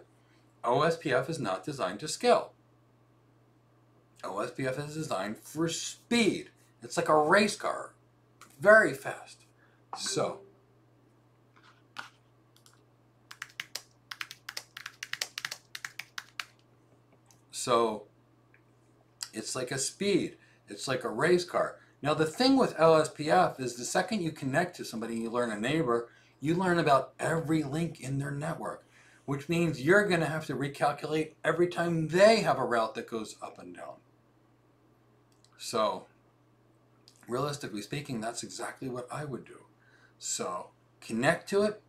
OSPF is not designed to scale. OSPF is designed for speed. It's like a race car, very fast. So It's like a speed. It's like a race car. Now the thing with LSPF is the second you connect to somebody and you learn a neighbor, you learn about every link in their network, which means you're going to have to recalculate every time they have a route that goes up and down. So realistically speaking, that's exactly what I would do. So connect to it,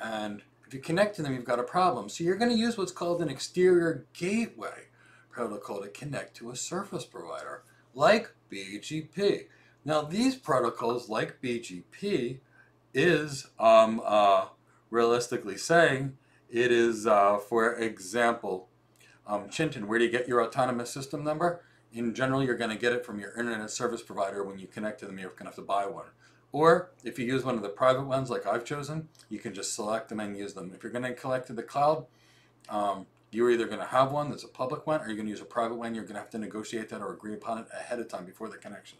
and if you connect to them, you've got a problem. So you're going to use what's called an exterior gateway protocol to connect to a service provider, like BGP. Now these protocols, like BGP, is realistically saying, it is, for example, Chintan, where do you get your autonomous system number? In general, you're going to get it from your internet service provider. When you connect to them, you're going to have to buy one. Or if you use one of the private ones like I've chosen, you can just select them and use them. If you're going to connect to the cloud, you're either going to have one that's a public one, or you're going to use a private one. You're going to have to negotiate that or agree upon it ahead of time before the connection.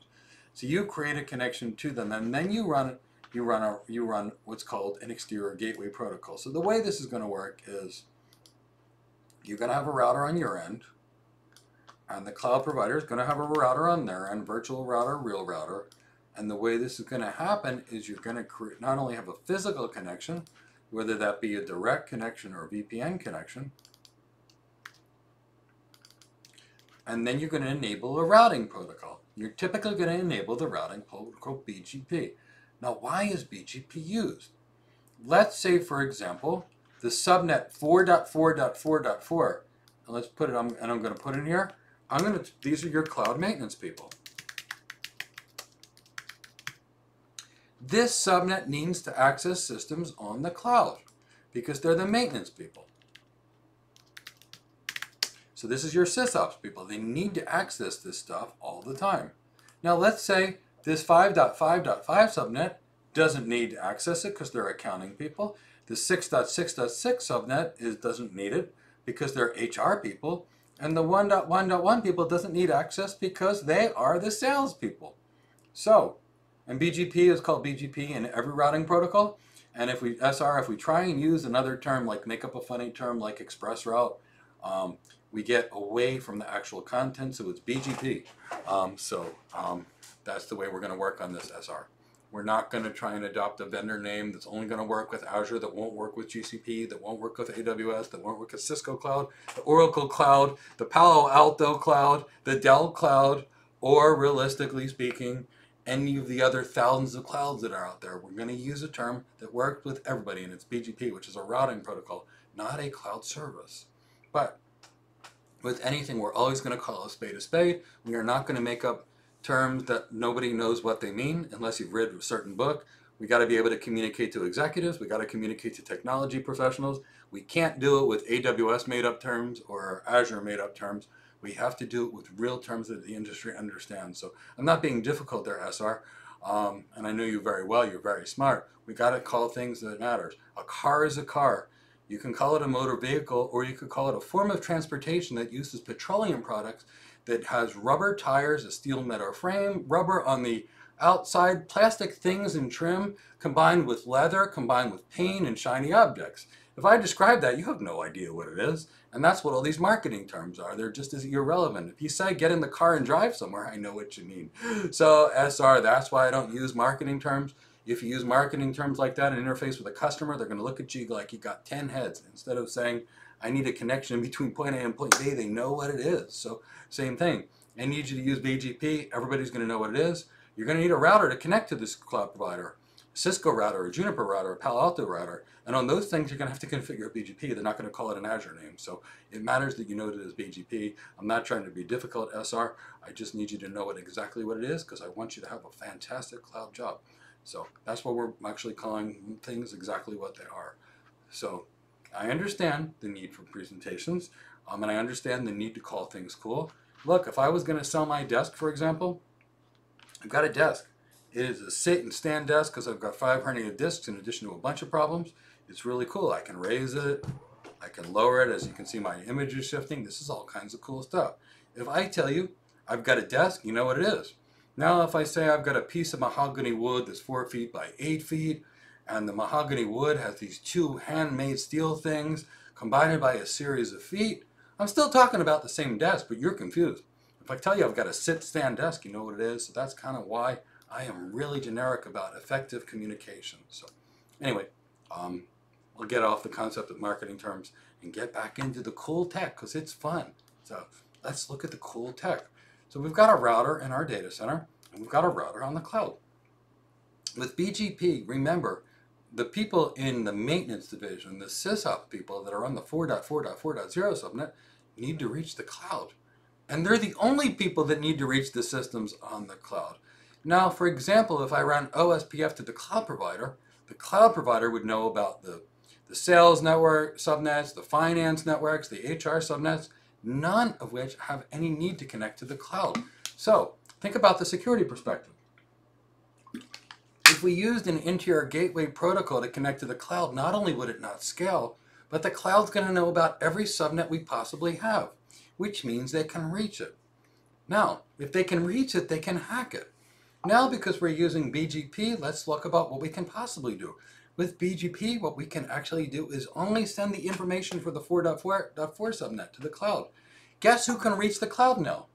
So you create a connection to them, and then you run what's called an exterior gateway protocol. So the way this is going to work is you're going to have a router on your end, and the cloud provider is going to have a router on their end, virtual router, real router. And the way this is going to happen is you're going to not only have a physical connection, whether that be a direct connection or a VPN connection, and then you're going to enable a routing protocol. You're typically going to enable the routing protocol BGP. Now, why is BGP used? Let's say, for example, the subnet 4.4.4.4. Let's put it on, and I'm going to put it here. These are your cloud maintenance people. This subnet needs to access systems on the cloud because they're the maintenance people. So this is your sysops people. They need to access this stuff all the time. Now let's say this 5.5.5 subnet doesn't need to access it because they're accounting people. The 6.6.6 subnet doesn't need it because they're HR people. And the 1.1.1 people doesn't need access because they are the sales people. So, and BGP is called BGP in every routing protocol. And if we try and use another term, like make up a funny term like express route, we get away from the actual content, so it's BGP. That's the way we're going to work on this SR. We're not going to try and adopt a vendor name that's only going to work with Azure, that won't work with GCP, that won't work with AWS, that won't work with Cisco Cloud, the Oracle Cloud, the Palo Alto Cloud, the Dell Cloud, or realistically speaking, any of the other thousands of clouds that are out there. We're going to use a term that works with everybody, and it's BGP, which is a routing protocol, not a cloud service. But with anything, we're always going to call a spade a spade. We are not going to make up terms that nobody knows what they mean unless you've read a certain book. We got to be able to communicate to executives. We got to communicate to technology professionals. We can't do it with AWS made up terms or Azure made up terms. We have to do it with real terms that the industry understands. So I'm not being difficult there, SR. And I know you very well. You're very smart. We got to call things that matters. A car is a car. You can call it a motor vehicle, or you could call it a form of transportation that uses petroleum products that has rubber tires, a steel metal frame, rubber on the outside, plastic things and trim, combined with leather, combined with paint and shiny objects. If I describe that, you have no idea what it is. And that's what all these marketing terms are. They're just as irrelevant. If you say get in the car and drive somewhere, I know what you mean. So SR, that's why I don't use marketing terms. If you use marketing terms like that and interface with a customer, they're going to look at you like you got 10 heads. Instead of saying, I need a connection between point A and point B, they know what it is. So same thing. I need you to use BGP. Everybody's going to know what it is. You're going to need a router to connect to this cloud provider. Cisco router, a Juniper router, a Palo Alto router. And on those things, you're going to have to configure BGP. They're not going to call it an Azure name. So it matters that you know it as BGP. I'm not trying to be difficult, SR. I just need you to know exactly what it is because I want you to have a fantastic cloud job. So that's why we're actually calling things exactly what they are. So I understand the need for presentations, and I understand the need to call things cool. Look, if I was going to sell my desk, for example, I've got a desk. It is a sit and stand desk because I've got 5 herniated discs in addition to a bunch of problems. It's really cool. I can raise it. I can lower it. As you can see, my image is shifting. This is all kinds of cool stuff. If I tell you I've got a desk, you know what it is. Now, if I say I've got a piece of mahogany wood that's 4 feet by 8 feet, and the mahogany wood has these 2 handmade steel things combined by a series of feet, I'm still talking about the same desk, but you're confused. If If I tell you I've got a sit-stand desk, you know what it is. So that's kind of why I am really generic about effective communication. So anyway, we'll get off the concept of marketing terms and get back into the cool tech because it's fun. So let's look at the cool tech. So we've got a router in our data center and we've got a router on the cloud. With BGP, remember, the people in the maintenance division, the SysOps people that are on the 4.4.4.0 subnet need to reach the cloud. And they're the only people that need to reach the systems on the cloud. Now, for example, if I ran OSPF to the cloud provider would know about the sales network subnets, the finance networks, the HR subnets, none of which have any need to connect to the cloud. So think about the security perspective. If we used an interior gateway protocol to connect to the cloud, not only would it not scale, but the cloud's going to know about every subnet we possibly have, which means they can reach it. Now, if they can reach it, they can hack it. Now, because we're using BGP, let's look about what we can possibly do. With BGP, what we can actually do is only send the information for the 4.4.4 subnet to the cloud. Guess who can reach the cloud now?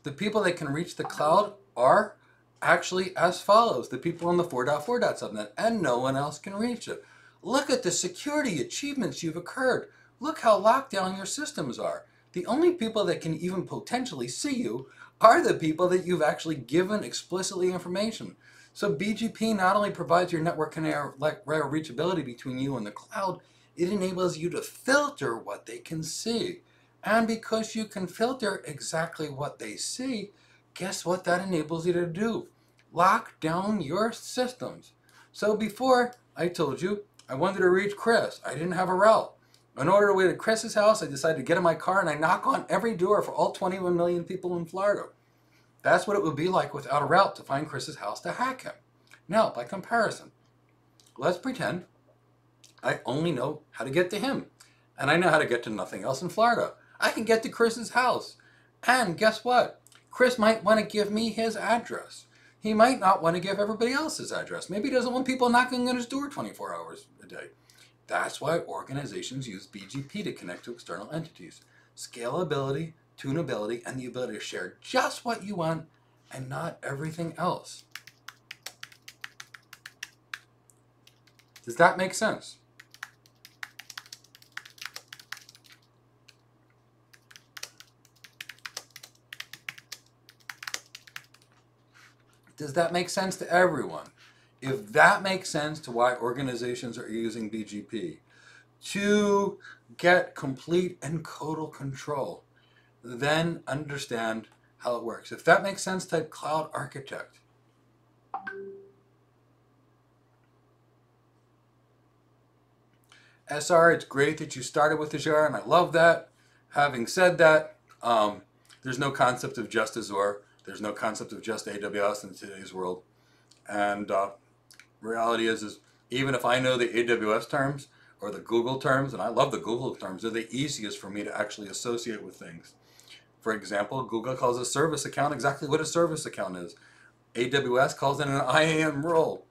The people that can reach the cloud are actually as follows. The people on the 4.4 subnet, and no one else can reach it. Look at the security achievements you've occurred. Look how locked down your systems are. The only people that can even potentially see you are the people that you've actually given explicitly information. So BGP not only provides your network reachability between you and the cloud, it enables you to filter what they can see. And because you can filter exactly what they see, guess what that enables you to do? Lock down your systems. So before, I told you, I wanted to reach Chris. I didn't have a route. In order to go to Chris's house, I decided to get in my car and I knock on every door for all 21 million people in Florida. That's what it would be like without a route to find Chris's house to hack him. Now, by comparison, let's pretend I only know how to get to him. And I know how to get to nothing else in Florida. I can get to Chris's house. And guess what? Chris might want to give me his address. He might not want to give everybody else his address. Maybe he doesn't want people knocking on his door 24 hours a day. That's why organizations use BGP to connect to external entities. Scalability, tunability, and the ability to share just what you want and not everything else. Does that make sense? Does that make sense to everyone? If that makes sense to why organizations are using BGP to get complete and total control, then understand how it works. If that makes sense, type cloud architect. SR, it's great that you started with Azure, and I love that. Having said that, there's no concept of just Azure. There's no concept of just AWS in today's world. And reality is even if I know the AWS terms or the Google terms, and I love the Google terms, they're the easiest for me to actually associate with things. For example, Google calls a service account exactly what a service account is. AWS calls it an IAM role.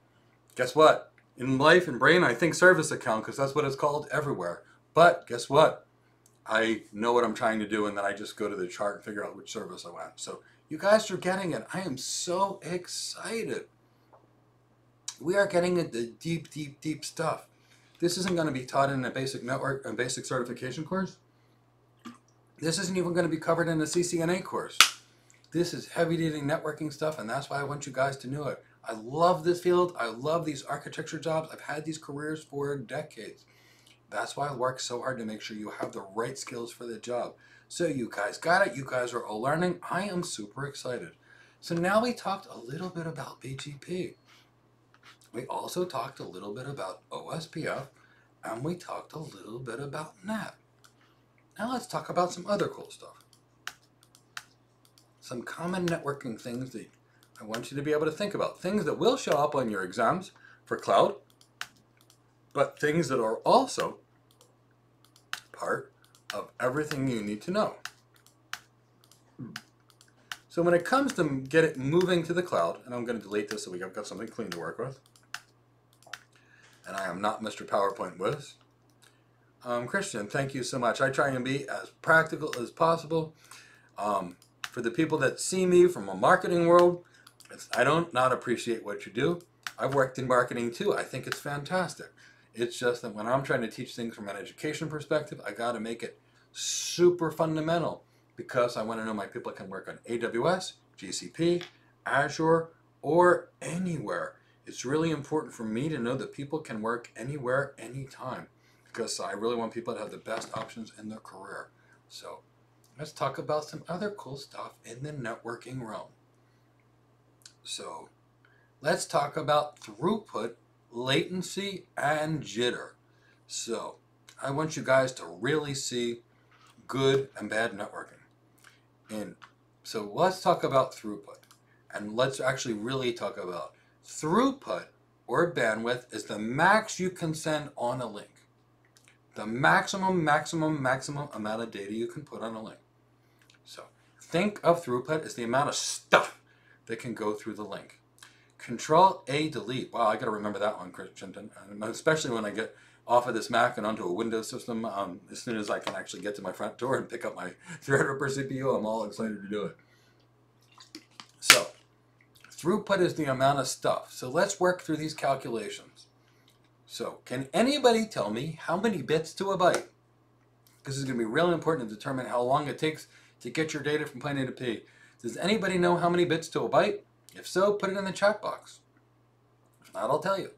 Guess what? In life and brain, I think service account because that's what it's called everywhere. But guess what? I know what I'm trying to do, and then I just go to the chart and figure out which service I want. So you guys are getting it. I am so excited. We are getting into deep, deep, deep stuff. This isn't going to be taught in a basic network and basic certification course. This isn't even going to be covered in a CCNA course. This is heavy-duty networking stuff, and that's why I want you guys to know it. I love this field. I love these architecture jobs. I've had these careers for decades. That's why I work so hard to make sure you have the right skills for the job. So you guys got it. You guys are all learning. I am super excited. So now we talked a little bit about BGP. We also talked a little bit about OSPF, and we talked a little bit about NAT. Now let's talk about some other cool stuff. Some common networking things that I want you to be able to think about. Things that will show up on your exams for cloud, but things that are also part of everything you need to know. So when it comes to get it moving to the cloud, and I'm going to delete this so we've got something clean to work with, and I am not Mr. PowerPoint Whiz. Christian, thank you so much. I try and be as practical as possible. For the people that see me from a marketing world, I don't not appreciate what you do. I've worked in marketing too. I think it's fantastic. It's just that when I'm trying to teach things from an education perspective, I got to make it super fundamental because I want to know my people can work on AWS, GCP, Azure, or anywhere. It's really important for me to know that people can work anywhere, anytime, because I really want people to have the best options in their career. So let's talk about some other cool stuff in the networking realm. So let's talk about throughput, latency, and jitter. So I want you guys to really see good and bad networking. And so let's talk about throughput. And let's actually really talk about throughput, or bandwidth, is the max you can send on a link. The maximum amount of data you can put on a link. So think of throughput as the amount of stuff that can go through the link. Control A, delete. Wow, I got to remember that one, Christian. Especially when I get off of this Mac and onto a Windows system. As soon as I can actually get to my front door and pick up my Threadripper CPU, I'm all excited to do it. So throughput is the amount of stuff. So let's work through these calculations. So can anybody tell me how many bits to a byte? This is going to be really important to determine how long it takes to get your data from point A to P. Does anybody know how many bits to a byte? If so, put it in the chat box. If not, I'll tell you.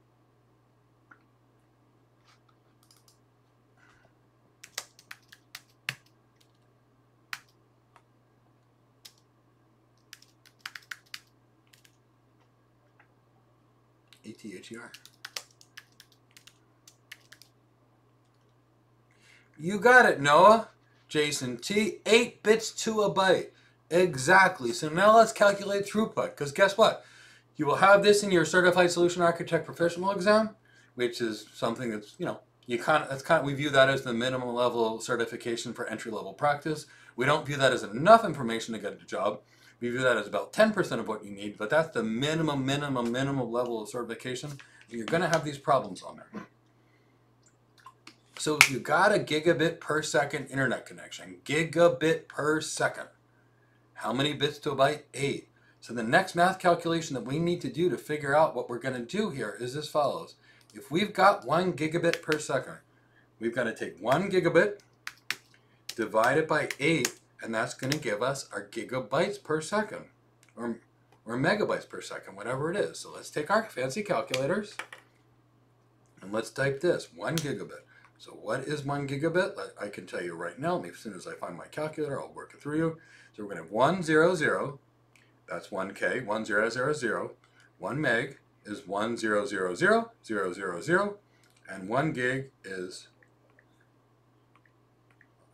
ATHER. You got it, Noah. Jason T, 8 bits to a byte. Exactly. So now let's calculate throughput, because guess what? You will have this in your Certified Solution Architect Professional exam, which is something that's, we view that as the minimum level certification for entry-level practice. We don't view that as enough information to get a job. We view that as about 10% of what you need, but that's the minimum level of certification. You're going to have these problems on there. So if you got a gigabit per second internet connection, gigabit per second, how many bits to a byte? 8. So the next math calculation that we need to do to figure out what we're going to do here is as follows. If we've got 1 gigabit per second, we've got to take 1 gigabit, divide it by 8, and that's going to give us our gigabytes per second, or megabytes per second, whatever it is. So let's take our fancy calculators, and let's type this, 1 gigabit. So what is 1 gigabit? I can tell you right now. As soon as I find my calculator, I'll work it through you. So we're going to have 100, that's 1K, 1000. 1 meg is 1000000, and 1 gig is,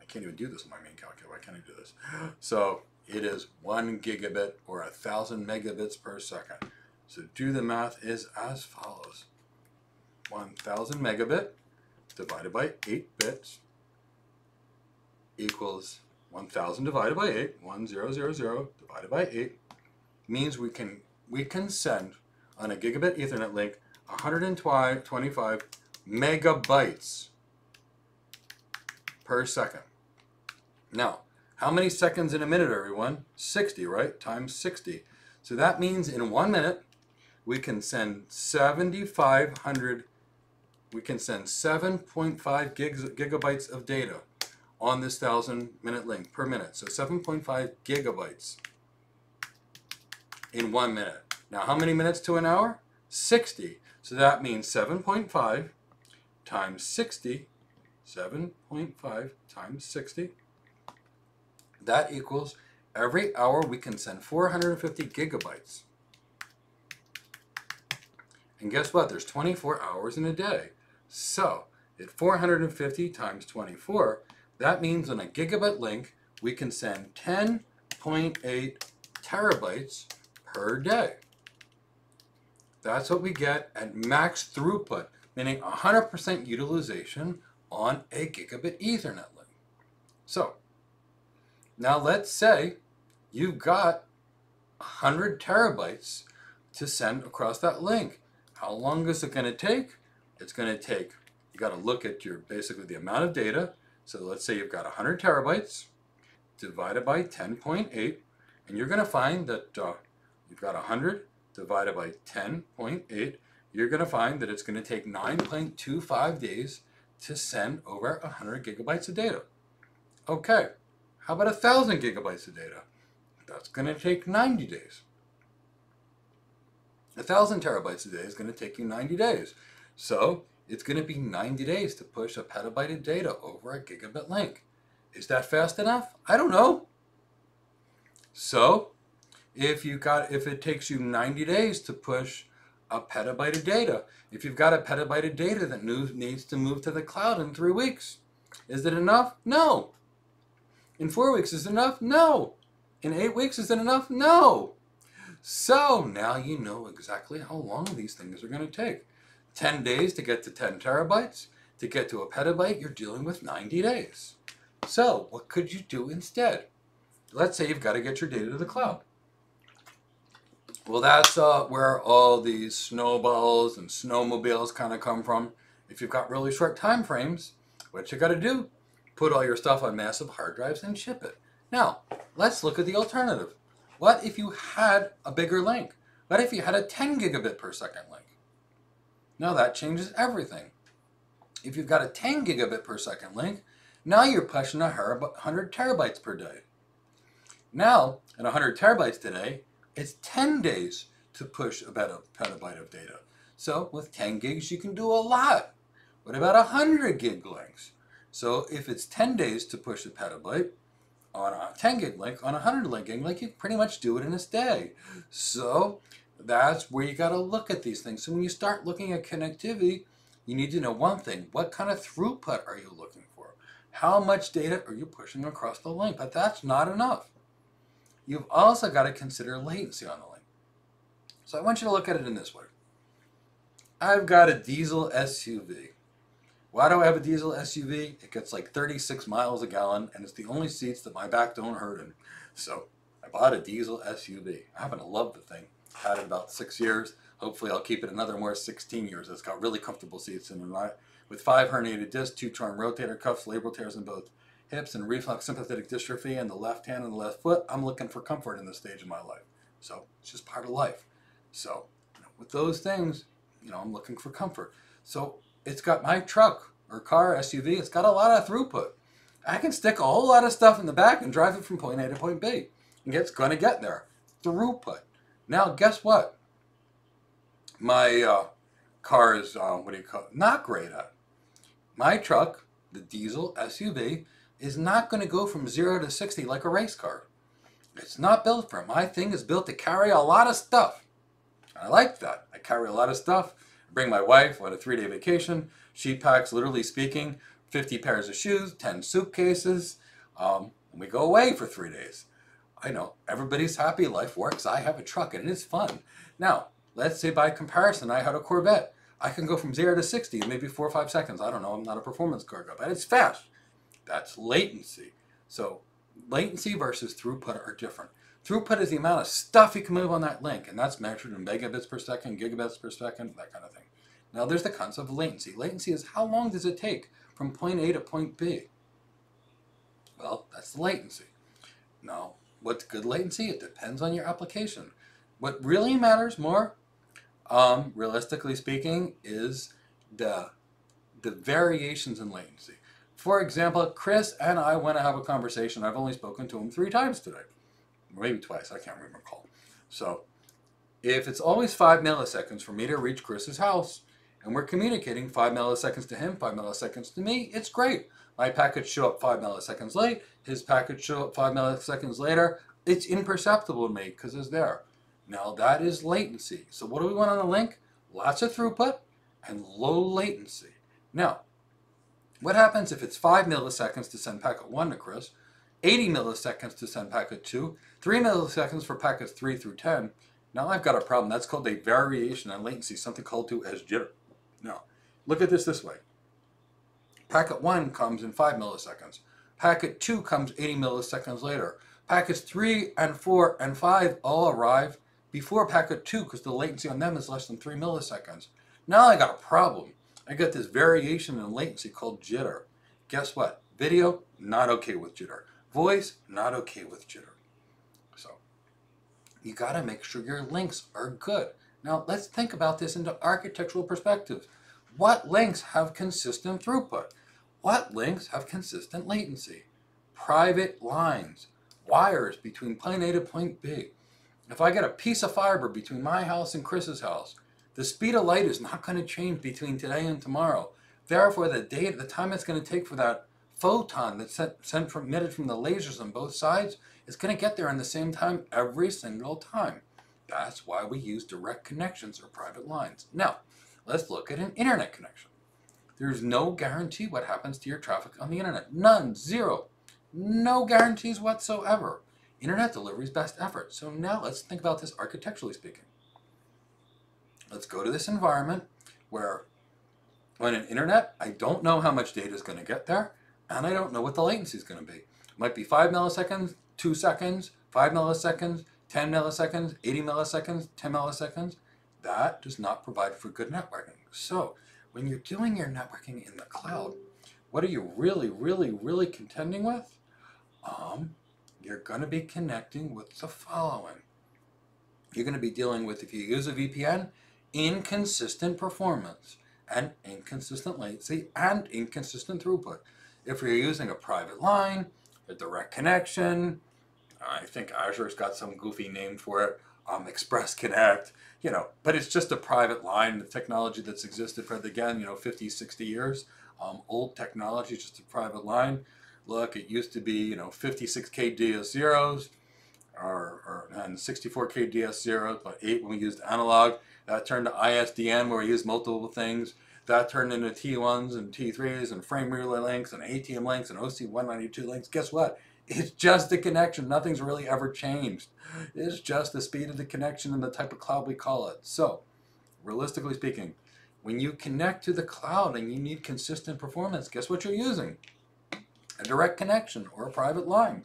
I can't even do this on my main calculator. Why can't I do this? So it is 1 gigabit, or 1000 megabits per second. So do the math is as follows. 1000 megabit divided by 8 bits equals 1000 divided by 8, 1000 divided by 8, means we can send on a gigabit Ethernet link 125 megabytes per second. Now, how many seconds in a minute, everyone? 60, right? Times 60. So that means in 1 minute, we can send 7,500, we can send 7.5 gigabytes of data on this 1000-minute link per minute. So 7.5 gigabytes in 1 minute. Now, how many minutes to an hour? 60. So that means 7.5 times 60, 7.5 times 60, that equals every hour we can send 450 gigabytes. And guess what? There's 24 hours in a day. So at 450 times 24, that means on a gigabit link, we can send 10.8 terabytes per day. That's what we get at max throughput, meaning 100% utilization on a gigabit Ethernet link. So now let's say you've got 100 terabytes to send across that link. How long is it going to take? It's going to take got to look at your basically the amount of data. So let's say you've got 100 terabytes divided by 10.8, and you're going to find that you've got 100 divided by 10.8. You're going to find that it's going to take 9.25 days to send over 100 gigabytes of data. Okay, how about 1,000 gigabytes of data? That's going to take 90 days. 1,000 terabytes a day is going to take you 90 days. So it's going to be 90 days to push a petabyte of data over a gigabit link. Is that fast enough? I don't know. So if it takes you 90 days to push a petabyte of data, if you've got a petabyte of data that needs to move to the cloud in 3 weeks, is it enough? No. In 4 weeks, is it enough? No. In 8 weeks, is it enough? No. So now you know exactly how long these things are going to take. 10 days to get to 10 terabytes. To get to a petabyte, you're dealing with 90 days. So what could you do instead? Let's say you've got to get your data to the cloud. Well, that's where all these snowballs and snowmobiles kind of come from. If you've got really short time frames, what you got to do? Put all your stuff on massive hard drives and ship it. Now, let's look at the alternative. What if you had a bigger link? What if you had a 10 gigabit per second link? Now that changes everything. If you've got a 10 gigabit per second link, now you're pushing 100 terabytes per day. Now, at 100 terabytes today, it's 10 days to push about a petabyte of data. So with 10 gigs, you can do a lot. What about 100 gig links? So if it's 10 days to push a petabyte on a 10 gig link, on a 100 gig link, you can pretty much do it in a day. So that's where you got to look at these things. So when you start looking at connectivity, you need to know one thing. What kind of throughput are you looking for? How much data are you pushing across the link? But that's not enough. You've also got to consider latency on the link. So I want you to look at it in this way. I've got a diesel SUV. Why do I have a diesel SUV? It gets like 36 miles a gallon, and it's the only seats that my back don't hurt in. So I bought a diesel SUV. I happen to love the thing. Had it about 6 years. Hopefully I'll keep it another more 16 years. It's got really comfortable seats in it. With 5 herniated discs, 2 torn rotator cuffs, labral tears in both hips, and reflex sympathetic dystrophy in the left hand and the left foot. I'm looking for comfort in this stage of my life. So it's just part of life. So with those things, I'm looking for comfort. So it's got my truck or car, SUV, it's got a lot of throughput. I can stick a whole lot of stuff in the back and drive it from point A to point B. And it's going to get there. Throughput. Now, guess what? My car is, not great at. My truck, the diesel SUV, is not going to go from 0 to 60 like a race car. It's not built for it. My thing is built to carry a lot of stuff. I like that. I carry a lot of stuff. I bring my wife on a 3-day vacation. She packs, literally speaking, 50 pairs of shoes, 10 suitcases, and we go away for 3 days. I know, everybody's happy, life works. I have a truck and it is fun. Now, let's say by comparison, I had a Corvette. I can go from 0 to 60 in maybe 4 or 5 seconds. I don't know, I'm not a performance car guy, but it's fast. That's latency. So latency versus throughput are different. Throughput is the amount of stuff you can move on that link, and that's measured in megabits per second, gigabits per second, that kind of thing. Now there's the concept of latency. Latency is how long does it take from point A to point B? Well, that's the latency. Now, what's good latency? It depends on your application. What really matters more, realistically speaking, is the variations in latency. For example, Chris and I want to have a conversation. I've only spoken to him 3 times today. Maybe twice, I can't recall. So if it's always 5 milliseconds for me to reach Chris's house, and we're communicating 5 milliseconds to him, 5 milliseconds to me, it's great. My packets show up 5 milliseconds late, his packets show up 5 milliseconds later. It's imperceptible to me because it's there. Now that is latency. So what do we want on a link? Lots of throughput and low latency. Now, what happens if it's 5 milliseconds to send packet 1 to Chris, 80 milliseconds to send packet 2, 3 milliseconds for packets 3 through 10? Now I've got a problem. That's called a variation in latency, something called as jitter. Now, look at this way. Packet 1 comes in 5 milliseconds. Packet 2 comes 80 milliseconds later. Packets 3 and 4 and 5 all arrive before packet 2 because the latency on them is less than 3 milliseconds. Now I got a problem. I got this variation in latency called jitter. Guess what? Video, not okay with jitter. Voice, not okay with jitter. So you got to make sure your links are good. Now let's think about this into architectural perspectives. What links have consistent throughput? What links have consistent latency? Private lines, wires between point A to point B. If I get a piece of fiber between my house and Chris's house, the speed of light is not going to change between today and tomorrow. Therefore, the time it's going to take for that photon that's emitted from the lasers on both sides is going to get there in the same time every single time. That's why we use direct connections or private lines. Now, let's look at an internet connection. There's no guarantee what happens to your traffic on the internet. None, zero. No guarantees whatsoever. Internet delivery is best effort. So now let's think about this architecturally speaking. Let's go to this environment where on an internet, I don't know how much data is going to get there, and I don't know what the latency is going to be. It might be 5 milliseconds, 2 seconds, 5 milliseconds, 10 milliseconds, 80 milliseconds, 10 milliseconds. That does not provide for good networking. So when you're doing your networking in the cloud, what are you really contending with? You're going to be connecting with the following. You're going to be dealing with, if you use a VPN, inconsistent performance and inconsistent latency and inconsistent throughput. If you're using a private line, a direct connection, I think Azure's got some goofy name for it, Express Connect, but it's just a private line, the technology that's existed for, again, 50, 60 years. Old technology, just a private line. Look, it used to be, 56K DS0s and 64K DS0s, but 8 when we used analog. That turned to ISDN where we used multiple things. That turned into T1s and T3s and frame relay links and ATM links and OC192 links. Guess what? It's just a connection. Nothing's really ever changed. It's just the speed of the connection and the type of cloud we call it. So, realistically speaking, when you connect to the cloud and you need consistent performance, guess what you're using? A direct connection or a private line.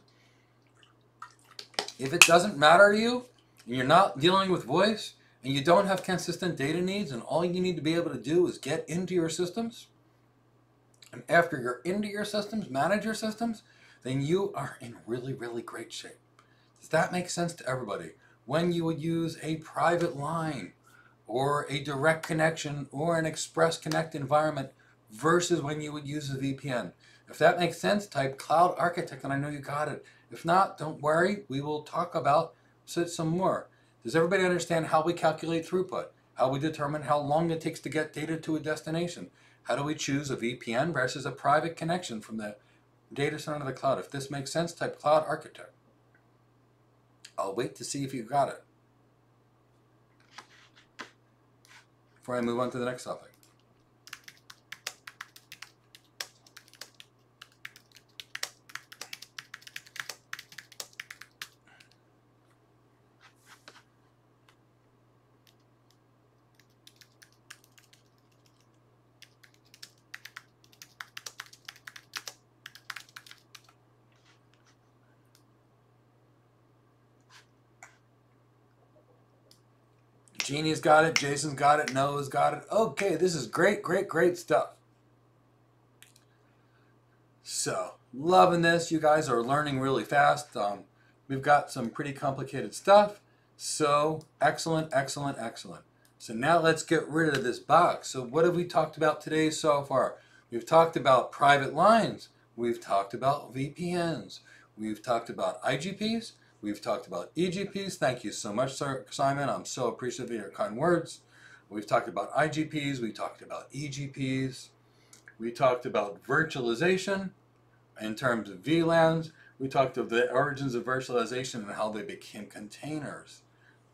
If it doesn't matter to you, and you're not dealing with voice, and you don't have consistent data needs, and all you need to be able to do is get into your systems, and after you're into your systems, manage your systems, then you are in really great shape. Does that make sense to everybody? When you would use a private line, or a direct connection, or an express connect environment, versus when you would use a VPN. If that makes sense, type cloud architect and I know you got it. If not, don't worry, we will talk about some more. Does everybody understand how we calculate throughput? How we determine how long it takes to get data to a destination? How do we choose a VPN versus a private connection from the data center to the cloud? If this makes sense, type cloud architect. I'll wait to see if you got it before I move on to the next topic. Jeannie's got it, Jason's got it, Noah's got it. Okay, this is great stuff. So, loving this. You guys are learning really fast. We've got some pretty complicated stuff. So, excellent. So now let's get rid of this box. So what have we talked about today so far? We've talked about private lines. We've talked about VPNs. We've talked about IGPs. We've talked about EGPs. Thank you so much, Simon. I'm so appreciative of your kind words. We've talked about IGPs. We talked about EGPs. We talked about virtualization in terms of VLANs. We talked of the origins of virtualization and how they became containers.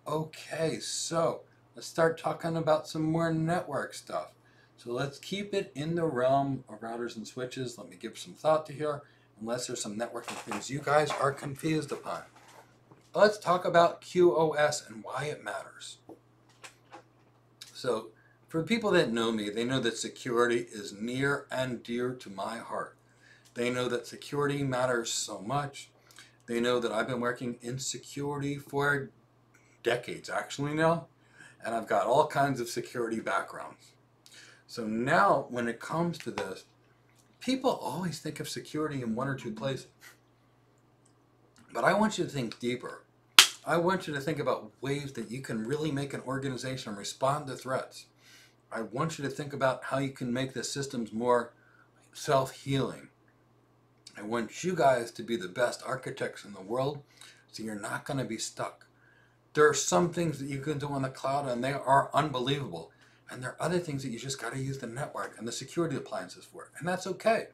Okay, so let's start talking about some more network stuff. So let's keep it in the realm of routers and switches. Let me give some thought to here, unless there's some networking things you guys are confused upon. Let's talk about QoS and why it matters. So for people that know me, they know that security is near and dear to my heart. They know that security matters so much. They know that I've been working in security for decades actually now, and I've got all kinds of security backgrounds. So now when it comes to this, people always think of security in one or two places. But I want you to think deeper. I want you to think about ways that you can really make an organization respond to threats. I want you to think about how you can make the systems more self-healing. I want you guys to be the best architects in the world, so you're not going to be stuck. There are some things that you can do on the cloud, and they are unbelievable. And there are other things that you just got to use the network and the security appliances for. And that's okay.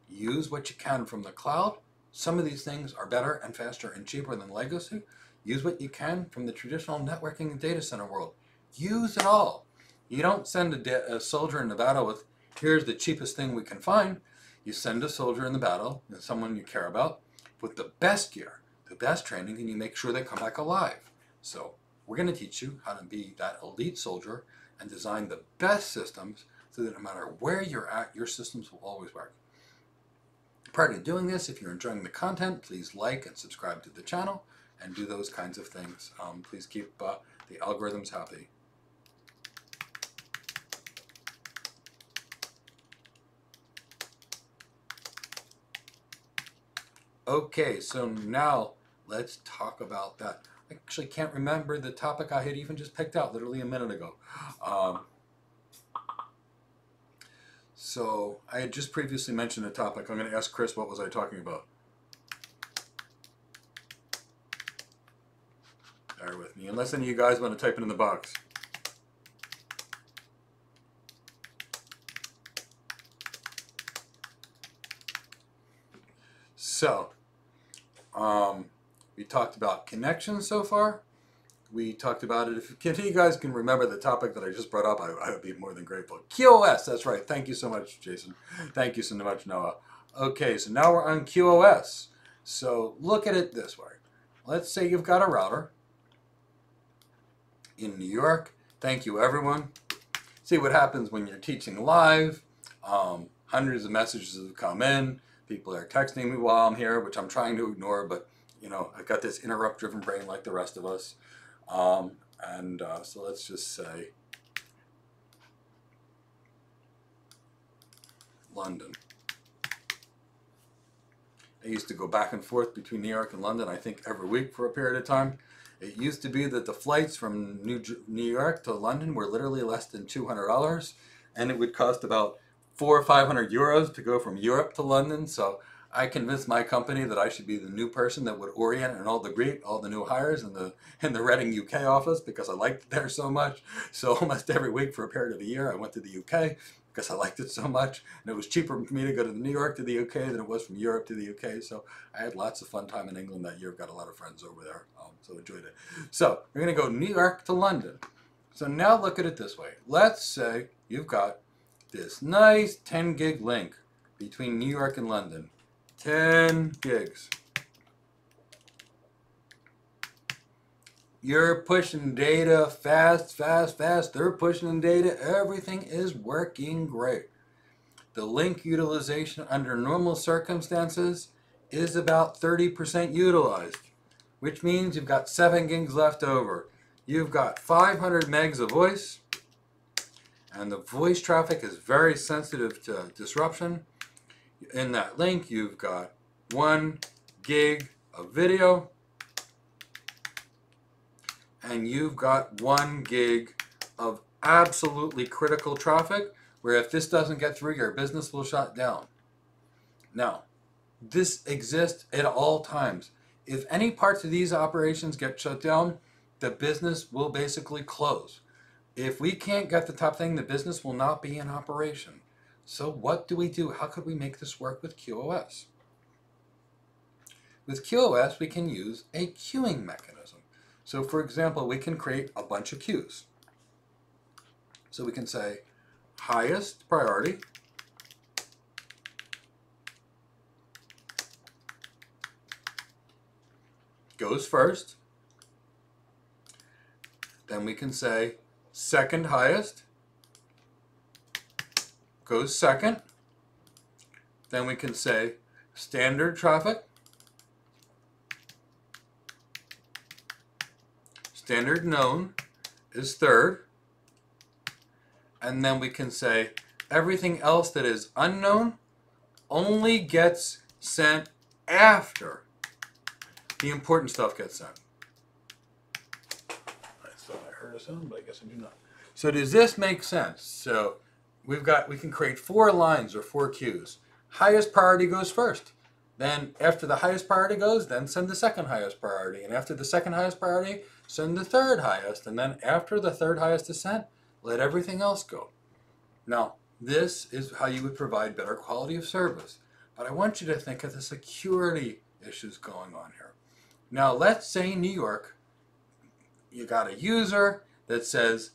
Use what you can from the cloud. Some of these things are better and faster and cheaper than legacy. Use what you can from the traditional networking and data center world. Use it all. You don't send a soldier in the battle with, here's the cheapest thing we can find. You send a soldier in the battle, someone you care about, with the best gear, the best training, and you make sure they come back alive. So we're going to teach you how to be that elite soldier and design the best systems so that no matter where you're at, your systems will always work. Prior to doing this, if you're enjoying the content, please like and subscribe to the channel and do those kinds of things. Please keep the algorithms happy. Okay, so now let's talk about that. I actually can't remember the topic I had even just picked out literally a minute ago. So I had just previously mentioned a topic. I'm going to ask Chris, what was I talking about? Bear with me, unless any of you guys want to type it in the box. So, we talked about connections so far. We talked about it. If you guys can remember the topic that I just brought up, I would be more than grateful. QoS, that's right. Thank you so much, Jason. Thank you so much, Noah. Okay, so now we're on QoS. So look at it this way. Let's say you've got a router in New York. Thank you, everyone. See what happens when you're teaching live. Hundreds of messages have come in. People are texting me while I'm here, which I'm trying to ignore, but you know, I've got this interrupt-driven brain like the rest of us. So let's just say London. I used to go back and forth between New York and London, I think every week for a period of time. It used to be that the flights from New York to London were literally less than $200, and it would cost about 400 or 500 euros to go from Europe to London. So I convinced my company that I should be the new person that would orient and all the new hires in the Reading UK office because I liked it there so much. So almost every week for a period of a year, I went to the UK because I liked it so much, and it was cheaper for me to go to New York to the UK than it was from Europe to the UK. So I had lots of fun time in England that year. I've got a lot of friends over there, so enjoyed it. So we're going to go New York to London. So now look at it this way. Let's say you've got this nice 10 gig link between New York and London. 10 gigs. You're pushing data fast. They're pushing data. Everything is working great. The link utilization under normal circumstances is about 30% utilized, which means you've got 7 gigs left over. You've got 500 megs of voice, and the voice traffic is very sensitive to disruption. In that link, you've got 1 gig of video, and you've got 1 gig of absolutely critical traffic, where if this doesn't get through, your business will shut down. Now, this exists at all times. If any parts of these operations get shut down, the business will basically close. If we can't get the top thing, the business will not be in operation. So what do we do? How could we make this work with QoS? With QoS, we can use a queuing mechanism. So for example, we can create a bunch of queues. So we can say highest priority goes first. Then we can say second highest goes second. Then we can say standard traffic, standard known is third, and then we can say everything else that is unknown only gets sent after the important stuff gets sent. I thought I heard a sound, but I guess I do not. So does this make sense? So we can create 4 lines or 4 queues. Highest priority goes first. Then after the highest priority goes, then send the second highest priority. And after the second highest priority, send the third highest. And then after the third highest is sent, let everything else go. Now, this is how you would provide better quality of service. But I want you to think of the security issues going on here. Now, let's say in New York, you got a user that says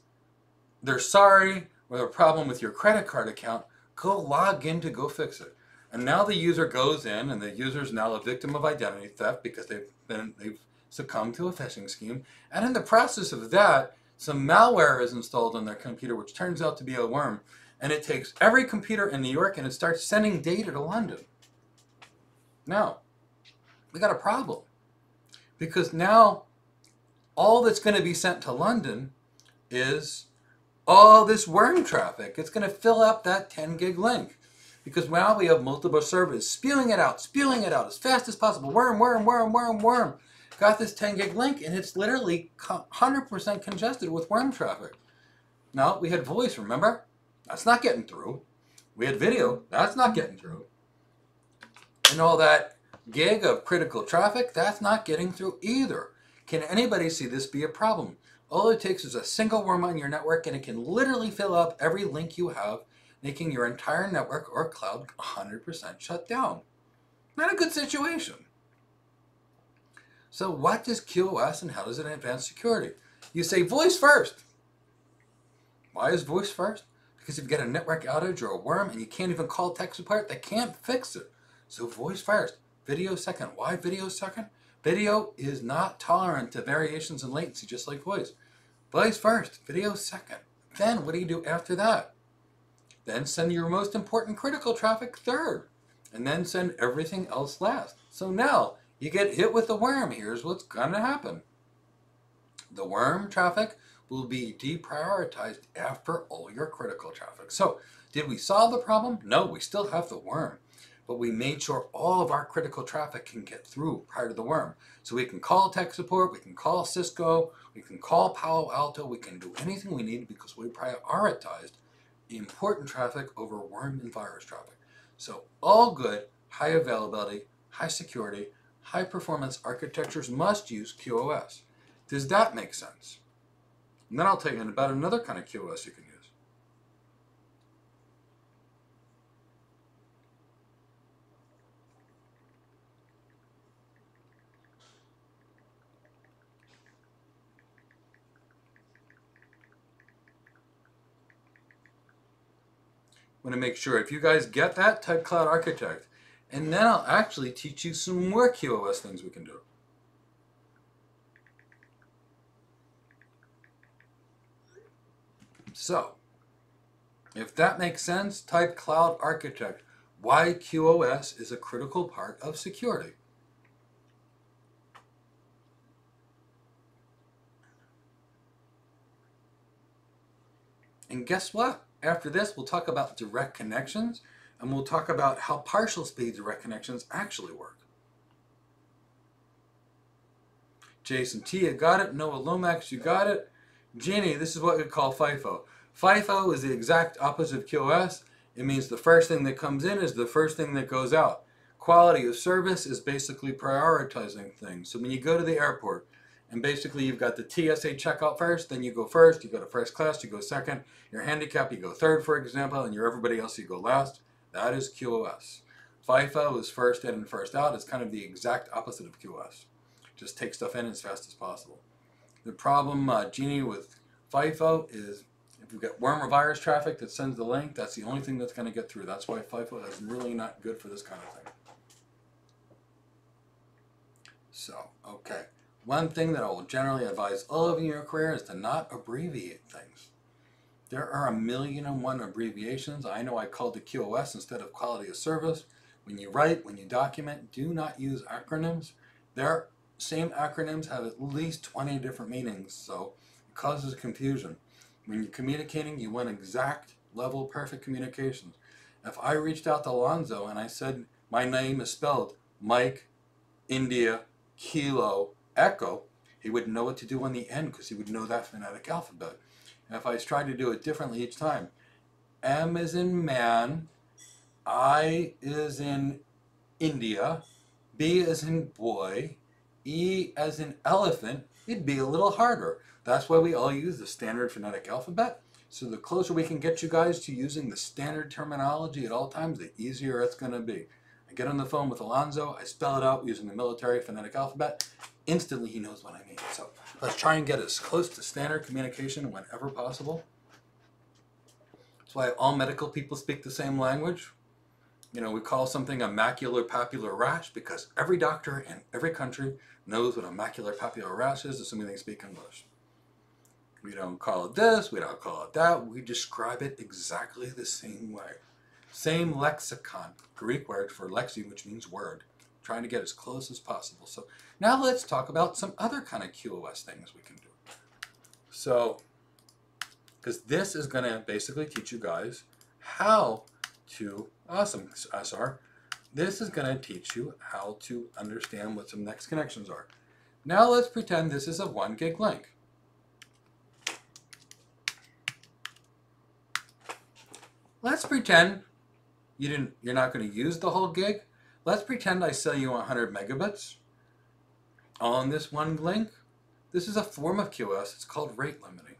they're sorry with a problem with your credit card account. Go log in to go fix it. And now the user goes in, and the user is now a victim of identity theft because they've succumbed to a phishing scheme. And in the process of that, some malware is installed on their computer, which turns out to be a worm. And it takes every computer in New York and it starts sending data to London. Now, we got a problem. Because now, all that's going to be sent to London is all this worm traffic. It's going to fill up that 10 gig link. Because now we have multiple servers spewing it out as fast as possible. Worm. Got this 10 gig link, and it's literally 100% congested with worm traffic. Now, we had voice, remember? That's not getting through. We had video. That's not getting through. And all that gig of critical traffic, that's not getting through either. Can anybody see this be a problem? All it takes is a single worm on your network, and it can literally fill up every link you have, making your entire network or cloud 100% shut down. Not a good situation. So what is QoS and how does it advance security? You say voice first. Why is voice first? Because if you get a network outage or a worm and you can't even call tech support, they can't fix it. So voice first, video second. Why video second? Video is not tolerant to variations in latency, just like voice. Voice first, video second. Then what do you do after that? Then send your most important critical traffic third. And then send everything else last. So now, you get hit with the worm. Here's what's going to happen. The worm traffic will be deprioritized after all your critical traffic. So, did we solve the problem? No, we still have the worm. But we made sure all of our critical traffic can get through prior to the worm. So we can call tech support, we can call Cisco, we can call Palo Alto, we can do anything we need because we prioritized important traffic over worm and virus traffic. So all good, high availability, high security, high performance architectures must use QoS. Does that make sense? And then I'll tell you about another kind of QoS you can use. I want to make sure if you guys get that, type Cloud Architect. And then I'll actually teach you some more QoS things we can do. So, if that makes sense, type Cloud Architect. Why QoS is a critical part of security. And guess what? After this, we'll talk about direct connections, and we'll talk about how partial speed direct connections actually work. Jason T, you got it. Noah Lomax, you got it. Jeannie, this is what we call FIFO. FIFO is the exact opposite of QoS. It means the first thing that comes in is the first thing that goes out. Quality of service is basically prioritizing things. So when you go to the airport, and basically you've got the TSA checkout first, then you go first, you go to first class, you go second, you're handicapped, you go third, for example, and you're everybody else, you go last. That is QoS. FIFO is first in and first out. It's kind of the exact opposite of QoS. Just take stuff in as fast as possible. The problem, Jeannie, with FIFO is if you get worm or virus traffic that sends the link, that's the only thing that's going to get through. That's why FIFO is really not good for this kind of thing. So, okay. One thing that I will generally advise all of you in your career is to not abbreviate things. There are 1,000,001 abbreviations. I know I called it QoS instead of quality of service. When you write, when you document, do not use acronyms. Their same acronyms have at least 20 different meanings, so it causes confusion. When you're communicating, you want exact level perfect communications. If I reached out to Alonzo and I said my name is spelled Mike, India, Kilo, Echo, he would know what to do on the end because he would know that phonetic alphabet. And if I tried to do it differently each time, M is in man, I is in India, B as in boy, E as in elephant, it'd be a little harder. That's why we all use the standard phonetic alphabet. So the closer we can get you guys to using the standard terminology at all times, the easier it's going to be. I get on the phone with Alonzo, I spell it out using the military phonetic alphabet. Instantly he knows what I mean. So let's try and get as close to standard communication whenever possible. That's why all medical people speak the same language. You know, we call something a macular papular rash because every doctor in every country knows what a macular papular rash is, assuming they speak English. We don't call it this, we don't call it that, we describe it exactly the same way. Same lexicon, Greek word for lexi, which means word. Trying to get as close as possible. So now let's talk about some other kind of QoS things we can do. So, because this is going to basically teach you guys how to, awesome, SR, this is going to teach you how to understand what some next connections are. Now let's pretend this is a 1 gig link. Let's pretend you're not going to use the whole gig. Let's pretend I sell you 100 megabits on this 1 link. This is a form of QoS. It's called rate limiting.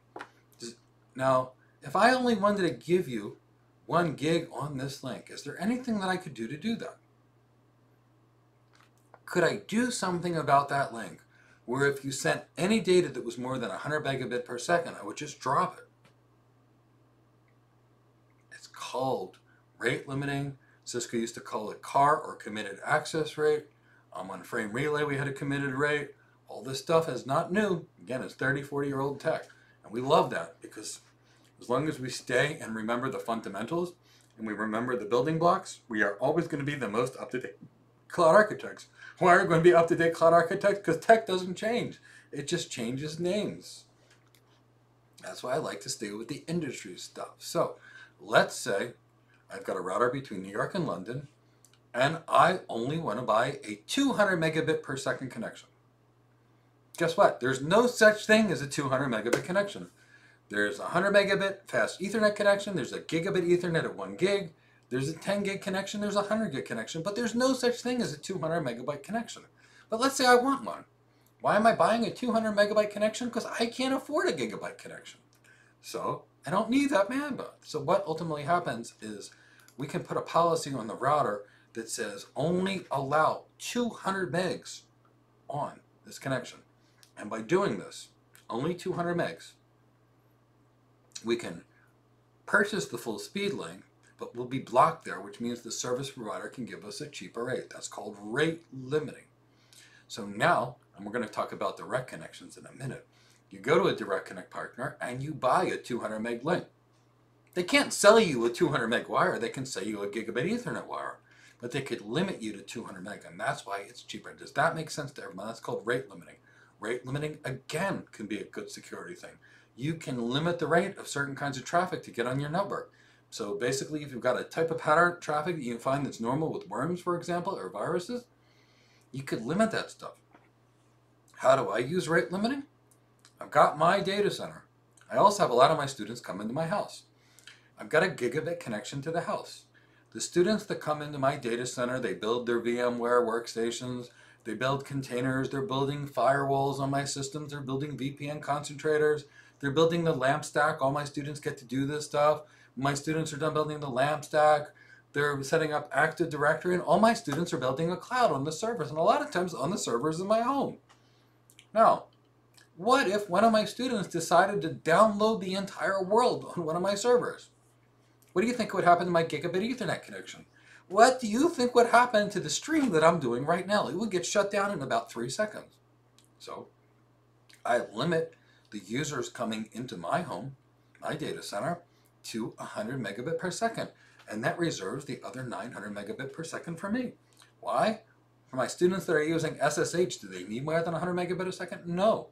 Now, if I only wanted to give you 1 gig on this link, is there anything that I could do to do that? Could I do something about that link where if you sent any data that was more than 100 megabit per second, I would just drop it? It's called rate limiting. Cisco used to call it CAR, or committed access rate. On frame relay we had a committed rate. All this stuff is not new. Again, it's 30, 40-year-old tech. And we love that because as long as we stay and remember the fundamentals and we remember the building blocks, we are always going to be the most up-to-date cloud architects. Why are we going to be up-to-date cloud architects? Because tech doesn't change. It just changes names. That's why I like to stay with the industry stuff. So let's say I've got a router between New York and London, and I only want to buy a 200 megabit per second connection. Guess what? There's no such thing as a 200 megabit connection. There's a 100 megabit fast Ethernet connection. There's a gigabit Ethernet at 1 gig. There's a 10 gig connection. There's a 100 gig connection. But there's no such thing as a 200 megabyte connection. But let's say I want one. Why am I buying a 200 megabyte connection? Because I can't afford a gigabyte connection. So I don't need that bandwidth. So what ultimately happens is we can put a policy on the router that says only allow 200 megs on this connection. And by doing this, only 200 megs, we can purchase the full speed link, but we'll be blocked there, which means the service provider can give us a cheaper rate. That's called rate limiting. So now, and we're going to talk about direct connections in a minute, you go to a direct connect partner and you buy a 200 meg link. They can't sell you a 200 meg wire, they can sell you a gigabit Ethernet wire, but they could limit you to 200 meg, and that's why it's cheaper. Does that make sense to everyone? That's called rate limiting. Rate limiting, again, can be a good security thing. You can limit the rate of certain kinds of traffic to get on your network. So basically, if you've got a type of pattern traffic that you find that's normal with worms, for example, or viruses, you could limit that stuff. How do I use rate limiting? I've got my data center. I also have a lot of my students come into my house. I've got a gigabit connection to the house. The students that come into my data center, they build their VMware workstations, they build containers, they're building firewalls on my systems, they're building VPN concentrators, they're building the LAMP stack. All my students get to do this stuff. My students are done building the LAMP stack. They're setting up Active Directory, and all my students are building a cloud on the servers, and a lot of times on the servers in my home. Now, what if one of my students decided to download the entire world on one of my servers? What do you think would happen to my gigabit Ethernet connection? What do you think would happen to the stream that I'm doing right now? It would get shut down in about 3 seconds. So I limit the users coming into my home, my data center, to 100 megabit per second. And that reserves the other 900 megabit per second for me. Why? For my students that are using SSH, do they need more than 100 megabit a second? No.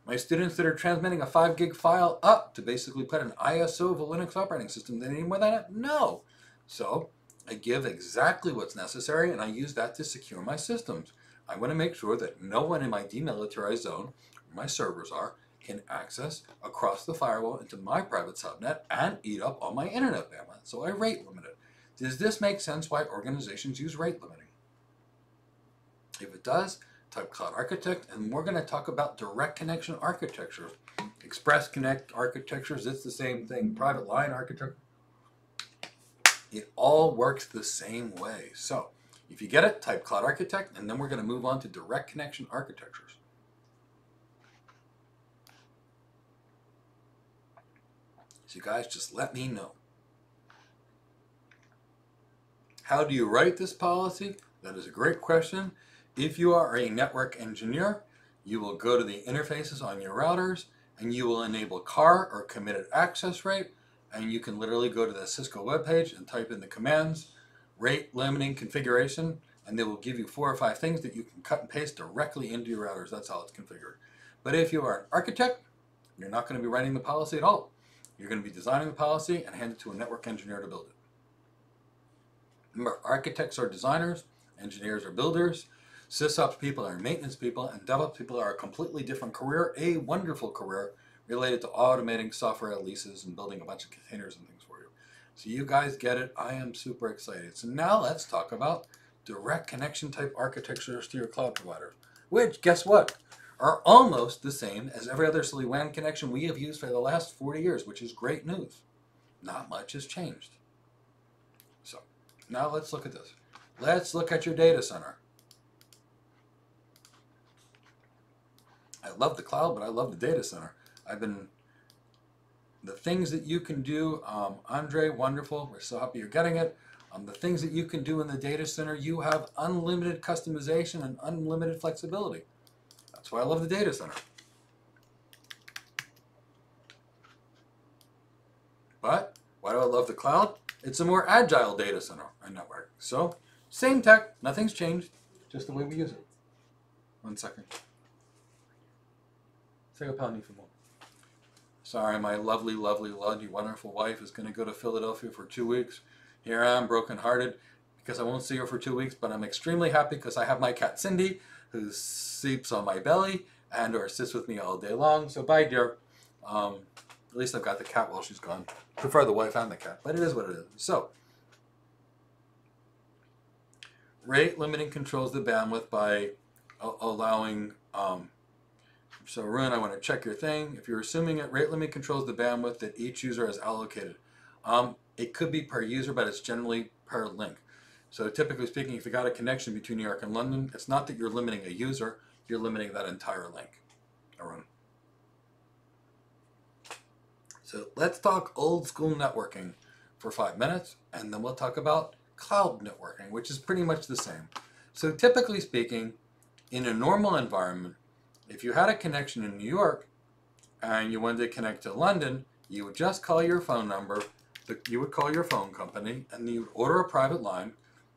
My students that are transmitting a 5 gig file up to basically put an ISO of a Linux operating system, they need more than that? No. So I give exactly what's necessary, and I use that to secure my systems. I want to make sure that no one in my demilitarized zone, where my servers are, can access across the firewall into my private subnet and eat up all my internet bandwidth. So I rate limit it. Does this make sense why organizations use rate limiting? If it does, type Cloud Architect, and we're going to talk about direct connection architecture. Express Connect architectures, it's the same thing. Private line architecture. It all works the same way. So if you get it, type Cloud Architect, and then we're going to move on to direct connection architectures. So you guys just let me know. How do you write this policy? That is a great question. If you are a network engineer, you will go to the interfaces on your routers and you will enable CAR or committed access rate, and you can literally go to the Cisco webpage and type in the commands, rate limiting configuration, and they will give you 4 or 5 things that you can cut and paste directly into your routers. That's how it's configured. But if you are an architect, you're not going to be writing the policy at all. You're going to be designing the policy and hand it to a network engineer to build it. Remember, architects are designers, engineers are builders, sysops people are maintenance people, and DevOps people are a completely different career, a wonderful career related to automating software releases and building a bunch of containers and things for you. So you guys get it. I am super excited. So now let's talk about direct connection type architectures to your cloud provider, which, guess what, are almost the same as every other silly WAN connection we have used for the last 40 years, which is great news. Not much has changed. So now let's look at this. Let's look at your data center. I love the cloud, but I love the data center. The things that you can do, Andre, wonderful. We're so happy you're getting it. The things that you can do in the data center, you have unlimited customization and unlimited flexibility. That's why I love the data center. But why do I love the cloud? It's a more agile data center and network. So same tech, nothing's changed, just the way we use it. 1 second. Say a pound for more. Sorry, my lovely, lovely, lovely, wonderful wife is going to go to Philadelphia for 2 weeks. Here I am, brokenhearted, because I won't see her for 2 weeks, but I'm extremely happy because I have my cat Cindy, who sleeps on my belly and or sits with me all day long. So bye, dear. At least I've got the cat while she's gone. Prefer the wife and the cat, but it is what it is. So, rate limiting controls the bandwidth by allowing... So Arun, I want to check your thing. If you're assuming it, rate limit controls the bandwidth that each user has allocated. It could be per user, but it's generally per link. So typically speaking, if you got a connection between New York and London, it's not that you're limiting a user, you're limiting that entire link. Arun. So let's talk old school networking for 5 minutes, and then we'll talk about cloud networking, which is pretty much the same. So typically speaking, in a normal environment, if you had a connection in New York and you wanted to connect to London, you would just call your phone number, you would call your phone company, and you would order a private line.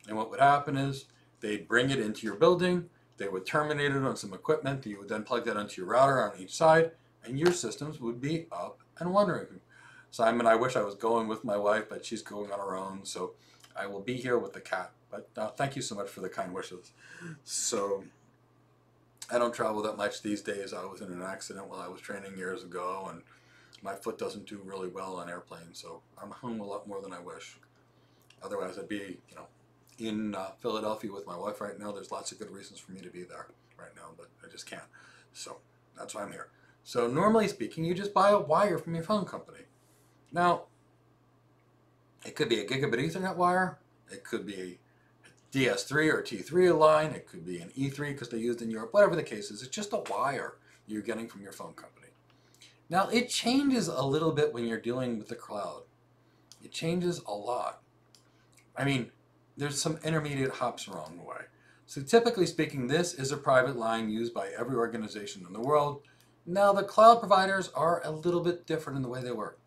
And what would happen is they'd bring it into your building, they would terminate it on some equipment, you would then plug that onto your router on each side, and your systems would be up and wandering. Simon, I wish I was going with my wife, but she's going on her own, so I will be here with the cat. But thank you so much for the kind wishes. So I don't travel that much these days. I was in an accident while I was training years ago, and my foot doesn't do really well on airplanes, so I'm home a lot more than I wish. Otherwise, I'd be, in Philadelphia with my wife right now. There's lots of good reasons for me to be there right now, but I just can't. So that's why I'm here. So normally speaking, you just buy a wire from your phone company. Now, it could be a gigabit Ethernet wire. It could be a DS3 or T3 line. It could be an E3 because they're used in Europe. Whatever the case is, it's just a wire you're getting from your phone company. Now, it changes a little bit when you're dealing with the cloud. It changes a lot. I mean, there's some intermediate hops along the way. So typically speaking, this is a private line used by every organization in the world. Now, the cloud providers are a little bit different in the way they work.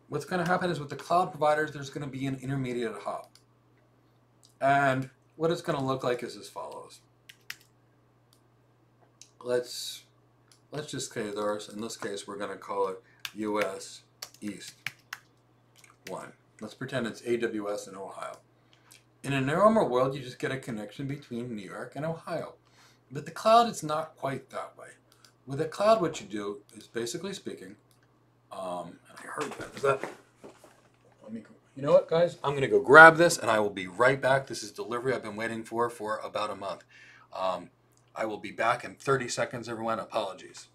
What's going to happen is with the cloud providers, there's going to be an intermediate hop. And what it's going to look like is as follows. Let's let's just say those. In this case, we're going to call it US East 1. Let's pretend it's AWS in Ohio. In a normal world, you just get a connection between New York and Ohio. But the cloud, it's not quite that way. With a cloud, what you do is, basically speaking, and I heard that. Is that? Let me go. You know what, guys? I'm going to go grab this, and I will be right back. This is delivery I've been waiting for about a month. I will be back in 30 seconds, everyone. Apologies.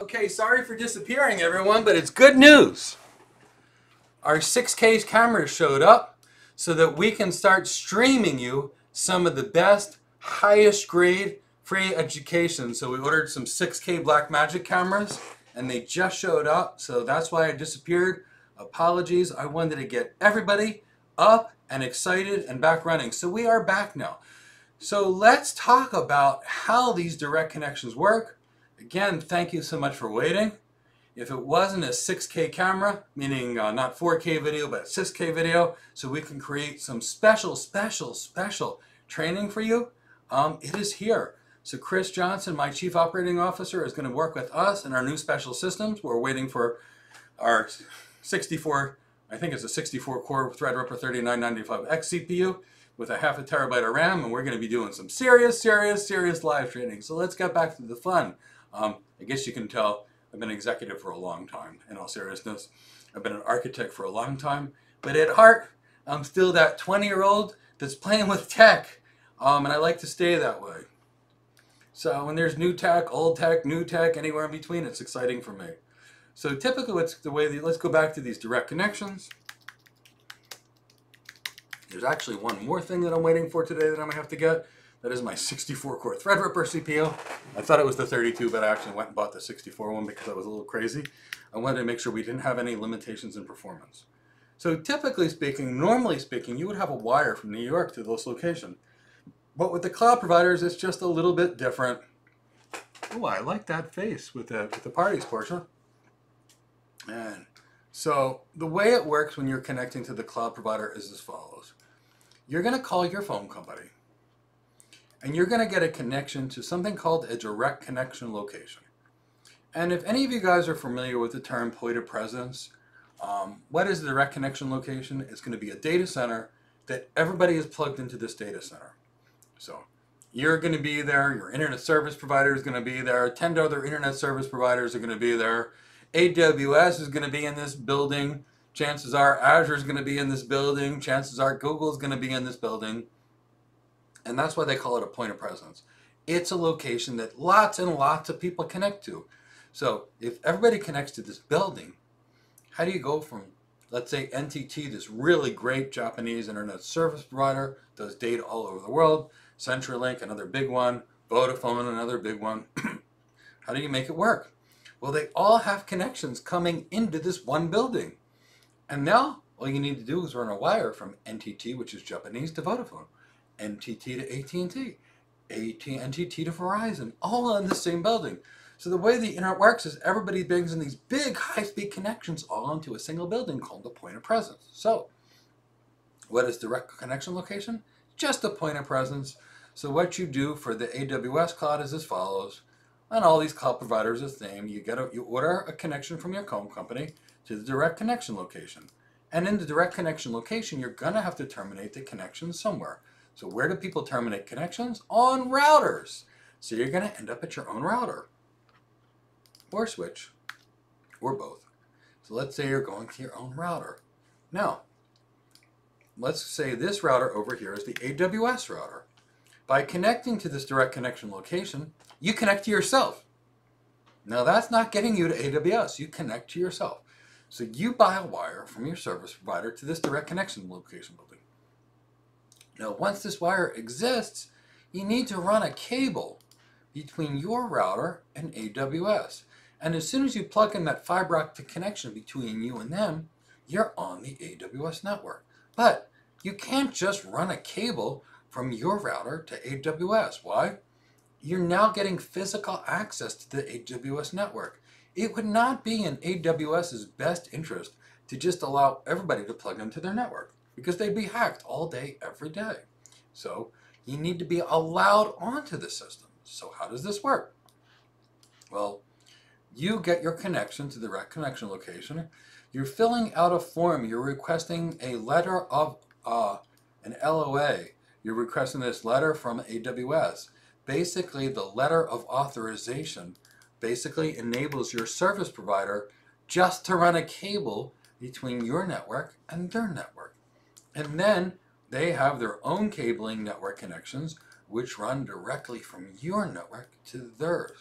Okay, sorry for disappearing, everyone, but it's good news. Our 6K cameras showed up so that we can start streaming you some of the best, highest grade free education. So we ordered some 6K Blackmagic cameras and they just showed up. So that's why I disappeared. Apologies. I wanted to get everybody up and excited and back running. So we are back now. So let's talk about how these direct connections work. Again, thank you so much for waiting. If it wasn't a 6K camera, meaning not 4K video, but 6K video, so we can create some special training for you, it is here. So Chris Johnson, my Chief Operating Officer, is going to work with us in our new special systems. We're waiting for our 64, I think it's a 64 core Threadripper 3995X CPU with a ½ terabyte of RAM, and we're going to be doing some serious live training. So let's get back to the fun. I guess you can tell I've been an executive for a long time, in all seriousness. I've been an architect for a long time, but at heart, I'm still that 20-year-old that's playing with tech, and I like to stay that way. So when there's new tech, old tech, new tech, anywhere in between, it's exciting for me. So typically what's the way, let's go back to these direct connections. There's actually one more thing that I'm waiting for today that I'm gonna have to get. That is my 64 core Threadripper CPU. I thought it was the 32, but I actually went and bought the 64 one because I was a little crazy. I wanted to make sure we didn't have any limitations in performance. So typically speaking, normally speaking, you would have a wire from New York to this location. But with the cloud providers, it's just a little bit different. Oh, I like that face with the parties portion. And so the way it works when you're connecting to the cloud provider is as follows. You're gonna call your phone company. And you're going to get a connection to something called a direct connection location. And if any of you guys are familiar with the term point of presence, what is the direct connection location? It's going to be a data center that everybody is plugged into this data center. So you're going to be there, your internet service provider is going to be there, 10 other internet service providers are going to be there, AWS is going to be in this building, chances are Azure is going to be in this building, chances are Google is going to be in this building. And that's why they call it a point of presence. It's a location that lots and lots of people connect to. So if everybody connects to this building, how do you go from, let's say, NTT, this really great Japanese internet service provider, does data all over the world, CenturyLink, another big one, Vodafone, another big one. How do you make it work? Well, they all have connections coming into this one building. And now all you need to do is run a wire from NTT, which is Japanese, to Vodafone. NTT to AT&T, NTT to Verizon, all in the same building. So the way the internet works is everybody brings in these big high-speed connections all into a single building called the point of presence. So what is direct connection location? Just a point of presence. So what you do for the AWS cloud is as follows. And all these cloud providers are the same. You order a connection from your home company to the direct connection location. And in the direct connection location, you're going to have to terminate the connection somewhere. So where do people terminate connections? On routers. So you're going to end up at your own router or switch or both. So let's say you're going to your own router. Now, let's say this router over here is the AWS router. By connecting to this direct connection location, you connect to yourself. Now that's not getting you to AWS, you connect to yourself. So you buy a wire from your service provider to this direct connection location building. Now once this wire exists, you need to run a cable between your router and AWS. And as soon as you plug in that fiber optic connection between you and them, you're on the AWS network. But you can't just run a cable from your router to AWS. Why? You're now getting physical access to the AWS network. It would not be in AWS's best interest to just allow everybody to plug into their network because they'd be hacked all day, every day. So you need to be allowed onto the system. So how does this work? Well, you get your connection to the direct connection location. You're filling out a form. You're requesting a letter of an LOA. You're requesting this letter from AWS. Basically, the letter of authorization basically enables your service provider just to run a cable between your network and their network. And then they have their own cabling network connections which run directly from your network to theirs.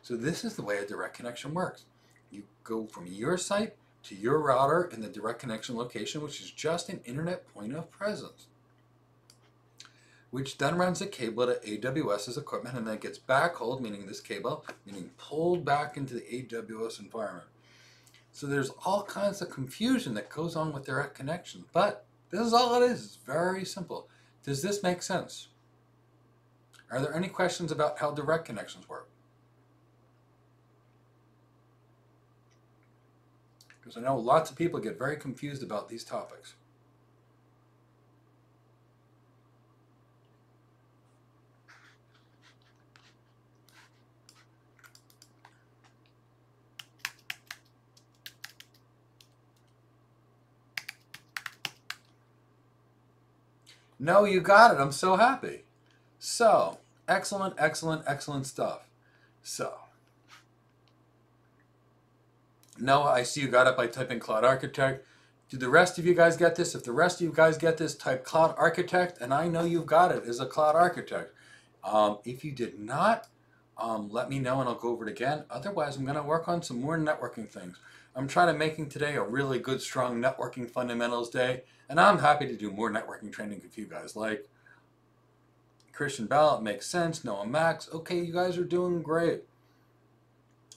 So this is the way a direct connection works. You go from your site to your router in the direct connection location, which is just an internet point of presence, which then runs a cable to AWS's equipment and then gets backhauled, meaning this cable, meaning pulled back into the AWS environment. So there's all kinds of confusion that goes on with direct connections, but this is all it is. It's very simple. Does this make sense? Are there any questions about how direct connections work? Because I know lots of people get very confused about these topics. No, you got it. I'm so happy. So, excellent, excellent, excellent stuff. So, Noah, I see you got it by typing Cloud Architect. Do the rest of you guys get this? If the rest of you guys get this, type Cloud Architect, and I know you've got it as a Cloud Architect. If you did not, let me know and I'll go over it again. Otherwise, I'm going to work on some more networking things. I'm trying to making today a really good, strong networking fundamentals day, and I'm happy to do more networking training if you guys like. Christian Ballot makes sense. Noah Max. Okay, you guys are doing great.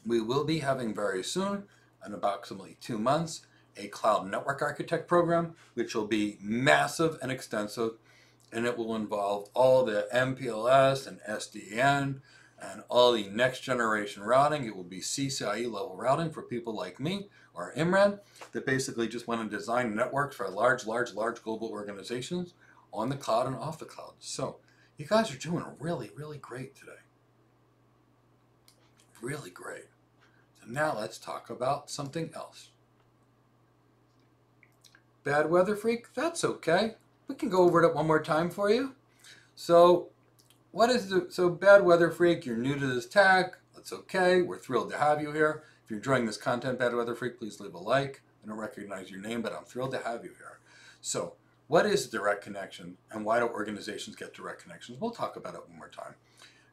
We will be having very soon, in approximately 2 months, a Cloud Network Architect program, which will be massive and extensive, and it will involve all the MPLS and SDN and all the next generation routing. It will be CCIE level routing for people like me or Imran that basically just want to design networks for large global organizations on the cloud and off the cloud. So you guys are doing really, really great today. Really great. So now let's talk about something else. Bad weather freak? That's okay. We can go over it one more time for you. So bad weather freak, you're new to this tag. That's okay. We're thrilled to have you here. If you're enjoying this content, bad weather freak, please leave a like. I don't recognize your name, but I'm thrilled to have you here. So what is direct connection and why do organizations get direct connections? We'll talk about it one more time.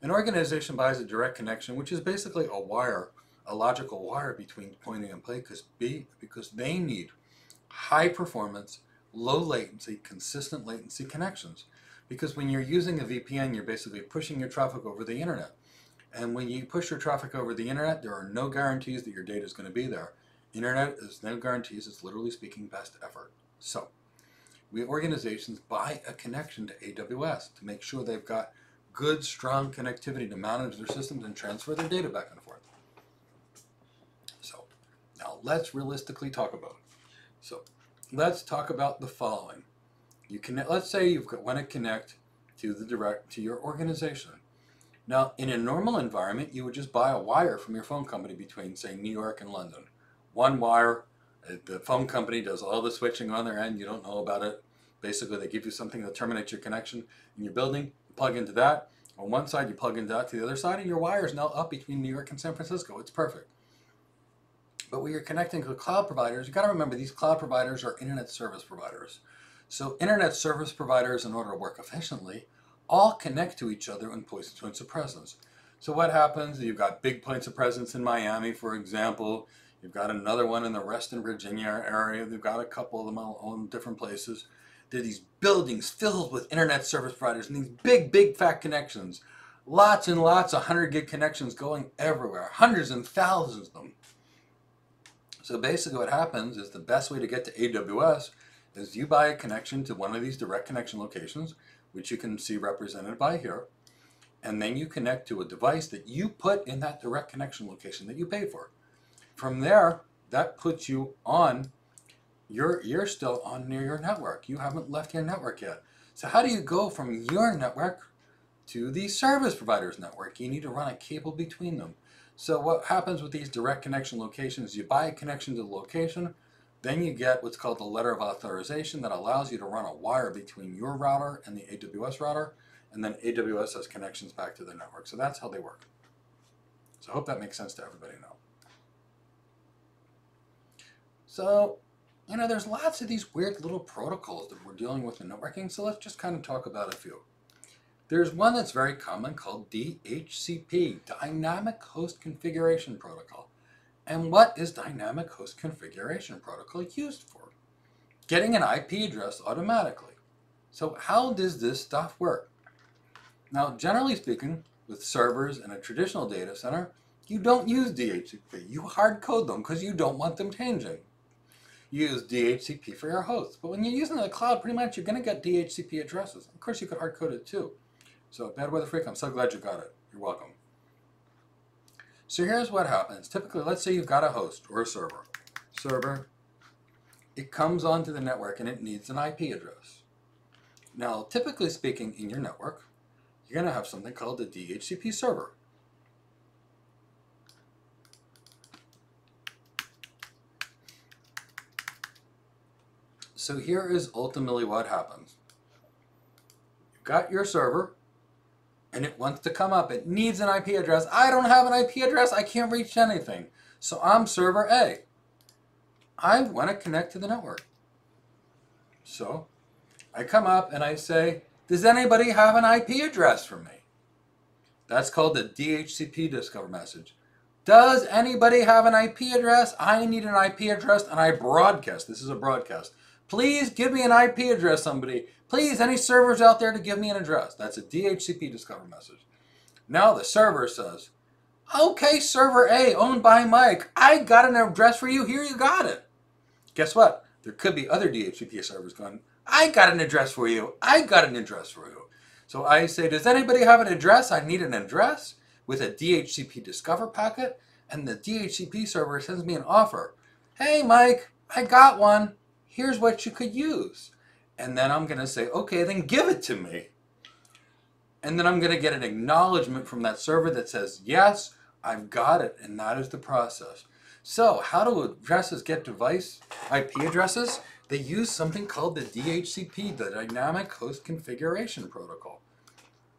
An organization buys a direct connection, which is basically a wire, a logical wire between point A and point B, because they need high performance, low latency, consistent latency connections. Because when you're using a VPN, you're basically pushing your traffic over the internet. And when you push your traffic over the internet, there are no guarantees that your data is going to be there. Internet is no guarantees, it's literally speaking best effort. So, organizations buy a connection to AWS to make sure they've got good, strong connectivity to manage their systems and transfer their data back and forth. So, now let's realistically talk about it. So, let's talk about the following. Let's say you want to connect to your organization. Now, in a normal environment, you would just buy a wire from your phone company between, say, New York and London. One wire, the phone company does all the switching on their end, you don't know about it. Basically, they give you something that terminates your connection in your building, you plug into that. On one side, you plug into that to the other side, and your wire is now up between New York and San Francisco. It's perfect. But when you're connecting to cloud providers, you got to remember these cloud providers are internet service providers. So internet service providers, in order to work efficiently, all connect to each other in points of presence. So what happens? You've got big points of presence in Miami, for example. You've got another one in the Reston, Virginia area. They've got a couple of them on different places. There are these buildings filled with internet service providers and these big, big fat connections. Lots and lots of 100 gig connections going everywhere. Hundreds and thousands of them. So basically what happens is the best way to get to AWS is you buy a connection to one of these direct connection locations, which you can see represented by here, and then you connect to a device that you put in that direct connection location that you pay for. From there, that puts you on, you're still on near your network. You haven't left your network yet. So how do you go from your network to the service provider's network? You need to run a cable between them. So what happens with these direct connection locations, you buy a connection to the location, then you get what's called the letter of authorization that allows you to run a wire between your router and the AWS router, and then AWS has connections back to the network. So that's how they work. So I hope that makes sense to everybody now. So, you know, there's lots of these weird little protocols that we're dealing with in networking, so let's just kind of talk about a few. There's one that's very common called DHCP, Dynamic Host Configuration Protocol. And what is Dynamic Host Configuration Protocol used for? Getting an IP address automatically. So how does this stuff work? Now, generally speaking, with servers in a traditional data center, you don't use DHCP. You hard code them because you don't want them changing. You use DHCP for your hosts. But when you're using the cloud, pretty much you're going to get DHCP addresses. Of course, you could hard code it too. So, Bad Weather Freak, I'm so glad you got it. You're welcome. So here's what happens. Typically, let's say you've got a host or a server. Server, it comes onto the network and it needs an IP address. Now, typically speaking, in your network, you're going to have something called the DHCP server. So here is ultimately what happens. You've got your server, and it wants to come up. It needs an IP address. I don't have an IP address. I can't reach anything. So I'm server A. I want to connect to the network. So I come up and I say, does anybody have an IP address for me? That's called the DHCP discover message. Does anybody have an IP address? I need an IP address, and I broadcast. This is a broadcast. Please give me an IP address, somebody. Please, any servers out there to give me an address. That's a DHCP discover message. Now the server says, okay, server A, owned by Mike, I got an address for you. Here, you got it. Guess what? There could be other DHCP servers going, I got an address for you. I got an address for you. So I say, does anybody have an address? I need an address with a DHCP discover packet. And the DHCP server sends me an offer. Hey, Mike, I got one. Here's what you could use. And then I'm going to say, okay, then give it to me. And then I'm going to get an acknowledgement from that server that says, yes, I've got it. And that is the process. So how do addresses get device IP addresses? They use something called the DHCP, the Dynamic Host Configuration Protocol.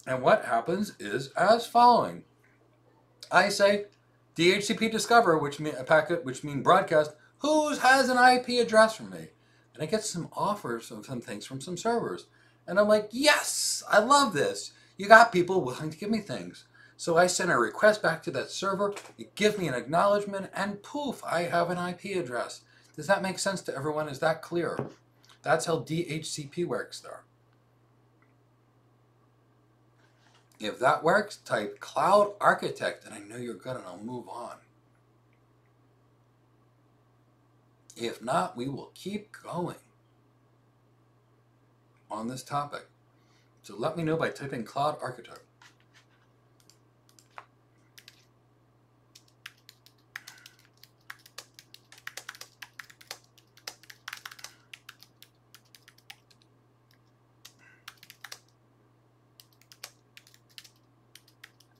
And what happens is as following. I say DHCP discover, which mean a packet, which mean broadcast, who has an IP address for me? And I get some offers of some things from some servers. And I'm like, yes, I love this. You got people willing to give me things. So I send a request back to that server, it gives me an acknowledgement, and poof, I have an IP address. Does that make sense to everyone? Is that clear? That's how DHCP works there. If that works, type Cloud Architect, and I know you're good, and I'll move on. If not, we will keep going on this topic. So let me know by typing Cloud Architect.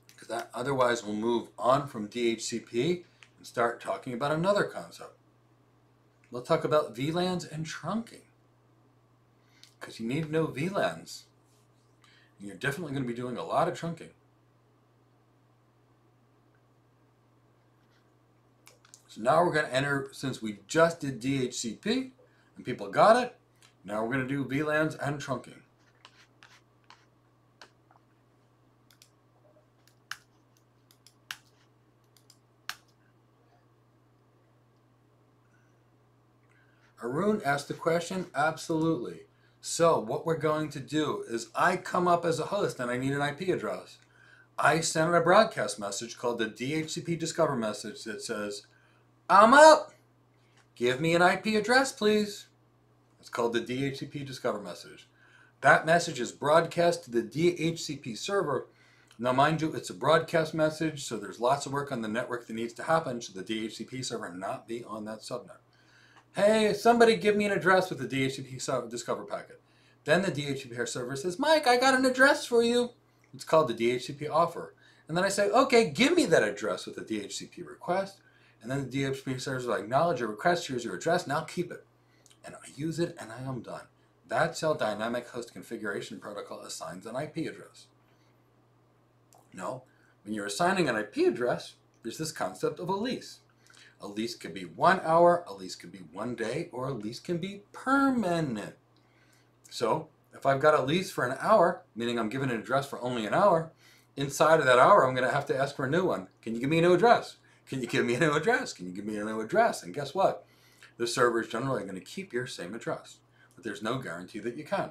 Because that otherwise we'll move on from DHCP and start talking about another concept. We'll talk about VLANs and trunking. Because you need to know VLANs. And you're definitely going to be doing a lot of trunking. So now we're going to enter, since we just did DHCP and people got it, now we're going to do VLANs and trunking. Arun asked the question, absolutely. So what we're going to do is I come up as a host and I need an IP address. I send a broadcast message called the DHCP Discover message that says, I'm up. Give me an IP address, please. It's called the DHCP Discover message. That message is broadcast to the DHCP server. Now, mind you, it's a broadcast message, so there's lots of work on the network that needs to happen so the DHCP server not be on that subnet. Hey, somebody give me an address with the DHCP Discover packet. Then the DHCP server says, Mike, I got an address for you. It's called the DHCP offer. And then I say, okay, give me that address with the DHCP request. And then the DHCP server will acknowledge your request. Here's your address. Now keep it. And I use it and I am done. That's how Dynamic Host Configuration Protocol assigns an IP address. Now, when you're assigning an IP address, there's this concept of a lease. A lease can be 1 hour, a lease can be 1 day, or a lease can be permanent. So if I've got a lease for an hour, meaning I'm given an address for only an hour, inside of that hour I'm going to have to ask for a new one. Can you give me a new address? Can you give me a new address? Can you give me a new address? And guess what? The server is generally going to keep your same address, but there's no guarantee that you can.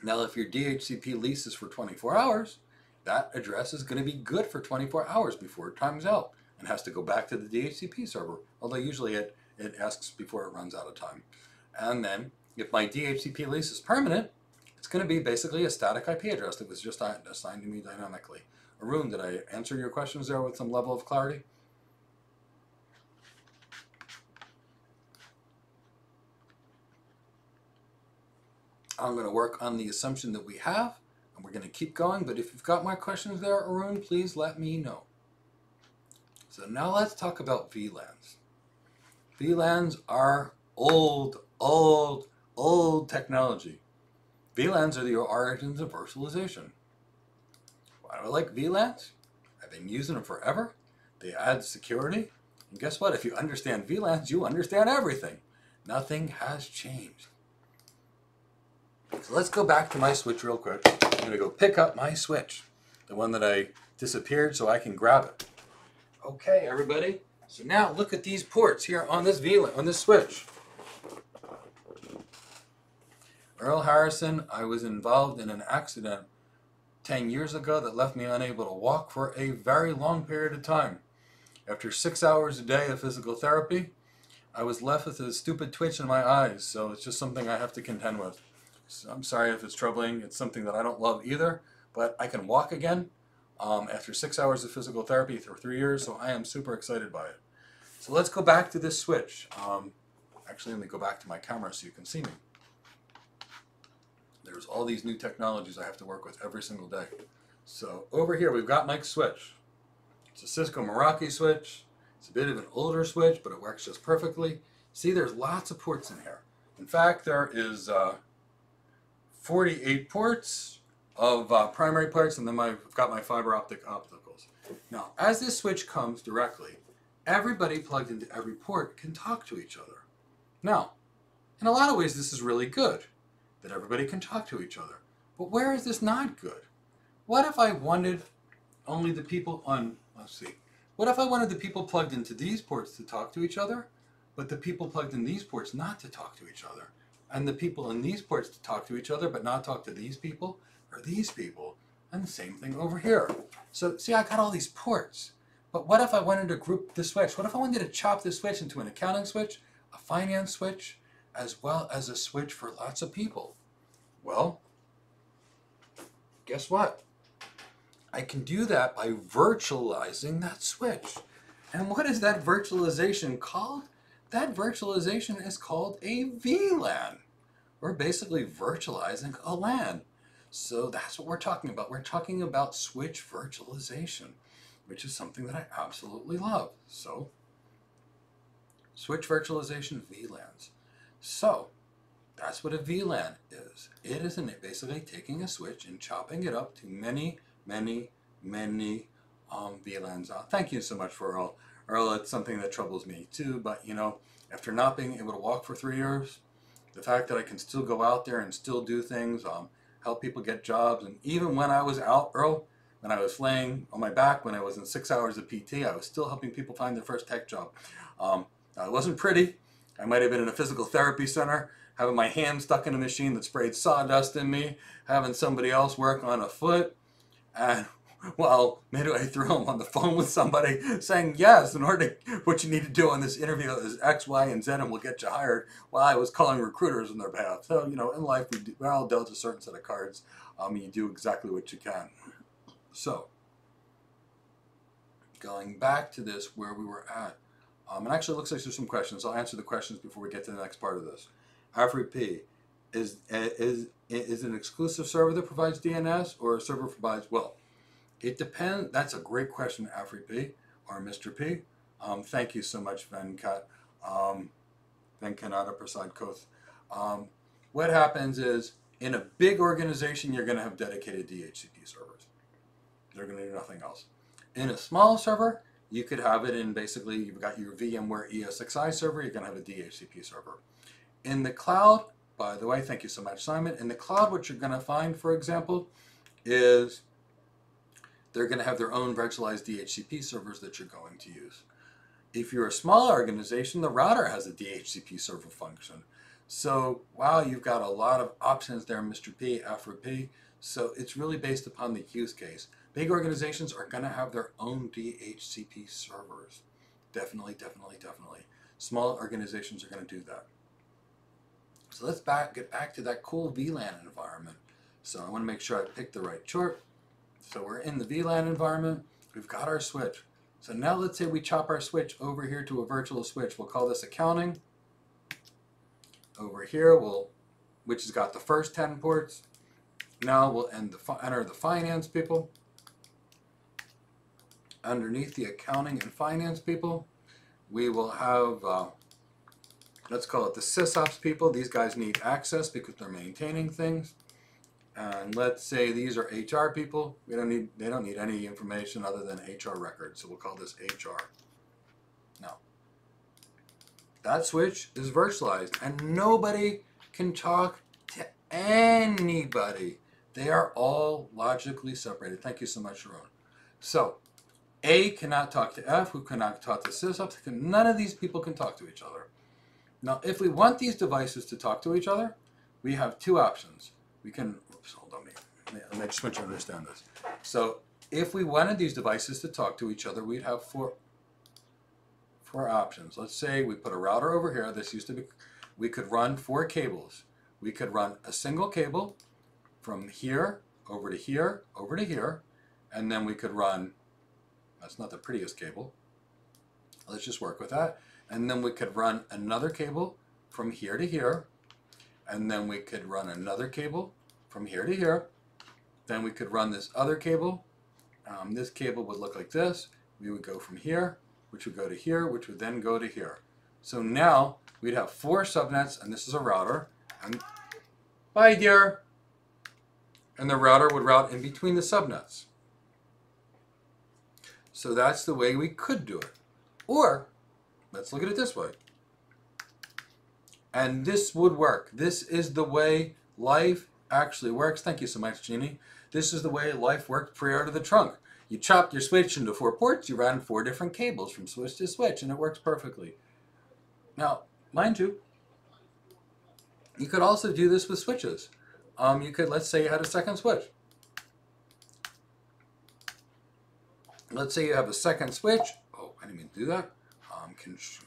Now, if your DHCP lease is for 24 hours, that address is going to be good for 24 hours before it times out and has to go back to the DHCP server, although usually it asks before it runs out of time. And then if my DHCP lease is permanent, it's going to be basically a static IP address that was just assigned to me dynamically. Arun, did I answer your questions there with some level of clarity? I'm going to work on the assumption that we have, and we're going to keep going, but if you've got more questions there, Arun, please let me know. So now let's talk about VLANs. VLANs are old technology. VLANs are the origins of virtualization. Why do I like VLANs? I've been using them forever. They add security. And guess what? If you understand VLANs, you understand everything. Nothing has changed. So let's go back to my switch real quick. I'm going to go pick up my switch, the one that I disappeared, so I can grab it. Okay, everybody. So now look at these ports here on this VLAN, on this switch. Earl Harrison, I was involved in an accident 10 years ago that left me unable to walk for a very long period of time. After 6 hours a day of physical therapy, I was left with a stupid twitch in my eyes, so it's just something I have to contend with. So I'm sorry if it's troubling. It's something that I don't love either, but I can walk again after 6 hours of physical therapy for 3 years, so I am super excited by it. So let's go back to this switch. Actually, let me go back to my camera so you can see me. There's all these new technologies I have to work with every single day. So over here, we've got Mike's switch. It's a Cisco Meraki switch. It's a bit of an older switch, but it works just perfectly. See, there's lots of ports in here. In fact, there is 48 ports of primary ports, and then I've got my fiber optic opticals. Now, as this switch comes directly, everybody plugged into every port can talk to each other. Now, in a lot of ways, this is really good, that everybody can talk to each other. But where is this not good? What if I wanted only the people on, let's see, what if I wanted the people plugged into these ports to talk to each other, but the people plugged in these ports not to talk to each other, and the people in these ports to talk to each other, but not talk to these people, or these people, and the same thing over here. So see, I got all these ports, but what if I wanted to group the switch? What if I wanted to chop this switch into an accounting switch, a finance switch, as well as a switch for lots of people? Well, guess what? I can do that by virtualizing that switch. And what is that virtualization called? That virtualization is called a VLAN. We're basically virtualizing a LAN. So that's what we're talking about. We're talking about switch virtualization, which is something that I absolutely love. So, switch virtualization VLANs. So, that's what a VLAN is. It is basically taking a switch and chopping it up to many VLANs. Thank you so much for all. Earl, it's something that troubles me too, but you know, after not being able to walk for 3 years, the fact that I can still go out there and still do things, help people get jobs, and even when I was out, Earl, when I was laying on my back, when I was in 6 hours of PT, I was still helping people find their first tech job. It wasn't pretty. I might have been in a physical therapy center, having my hand stuck in a machine that sprayed sawdust in me, having somebody else work on a foot, and well, midway through, I'm on the phone with somebody saying, yes, in order to, what you need to do on this interview is X, Y, and Z, and we'll get you hired, while I was calling recruiters on their behalf. So, you know, in life, we're all dealt a certain set of cards. You do exactly what you can. So, going back to this, where we were at, and actually it looks like there's some questions. I'll answer the questions before we get to the next part of this. AfriP, is an exclusive server that provides DNS, or a server provides, well, it depends. That's a great question, AfriP, or Mr. P. Thank you so much, Venkanata Prasad Koth. What happens is, in a big organization, you're going to have dedicated DHCP servers. They're going to do nothing else. In a small server, you could have it in, basically, you've got your VMware ESXi server, you're going to have a DHCP server. In the cloud, by the way, thank you so much, Simon. In the cloud, what you're going to find, for example, is they're going to have their own virtualized DHCP servers that you're going to use. If you're a small organization, the router has a DHCP server function. So, wow, you've got a lot of options there, Mr. P, AfriP. So it's really based upon the use case. Big organizations are going to have their own DHCP servers. Definitely, definitely, definitely. Small organizations are going to do that. So let's get back to that cool VLAN environment. So I want to make sure I pick the right chart. So we're in the VLAN environment. We've got our switch. So now let's say we chop our switch over here to a virtual switch. We'll call this accounting. Over here, which has got the first 10 ports. Now we'll enter the finance people. Underneath the accounting and finance people, we will have, let's call it the sysops people. These guys need access because they're maintaining things. And let's say these are HR people. They don't need any information other than HR records. So we'll call this HR. Now, that switch is virtualized and nobody can talk to anybody. They are all logically separated. Thank you so much, Sharon. So, A cannot talk to F, who cannot talk to sysops. None of these people can talk to each other. Now, if we want these devices to talk to each other, we have two options. We can, oops, hold on, I just want you to understand this. So if we wanted these devices to talk to each other, we'd have four options. Let's say we put a router over here. This used to be, we could run 4 cables. We could run a single cable from here, over to here, over to here, and then we could run, that's not the prettiest cable. Let's just work with that. And then we could run another cable from here to here, and then we could run another cable from here to here. Then we could run this other cable. This cable would look like this. We would go from here, which would go to here, which would then go to here. So now we'd have 4 subnets, and this is a router. And bye, dear. And the router would route in between the subnets. So that's the way we could do it. Or, let's look at it this way. And this would work. This is the way life actually works. Thank you so much, Jeannie. This is the way life worked prior to the trunk. You chopped your switch into 4 ports, you ran 4 different cables from switch to switch, and it works perfectly. Now, mind you, you could also do this with switches. You could, let's say you had a second switch. Let's say you have a second switch. Oh, I didn't mean to do that.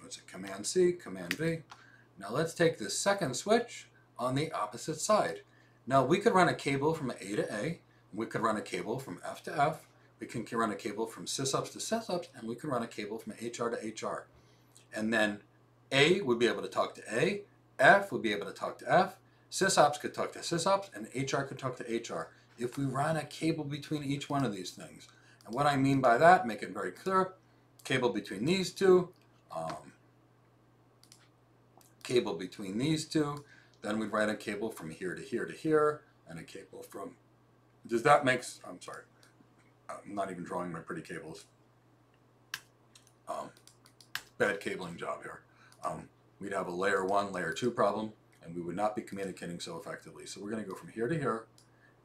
What's it? Command C, Command V. Now let's take this second switch on the opposite side. Now we could run a cable from A to A. We could run a cable from F to F. We can run a cable from sysops to sysops, and we can run a cable from HR to HR. And then A would be able to talk to A, F would be able to talk to F, sysops could talk to sysops, and HR could talk to HR if we ran a cable between each one of these things. And what I mean by that, make it very clear, cable between these two, cable between these two, then we'd write a cable from here to here to here, and a cable from, does that make, I'm sorry, I'm not even drawing my pretty cables. bad cabling job here. We'd have a layer 1, layer 2 problem, and we would not be communicating so effectively. So we're going to go from here to here,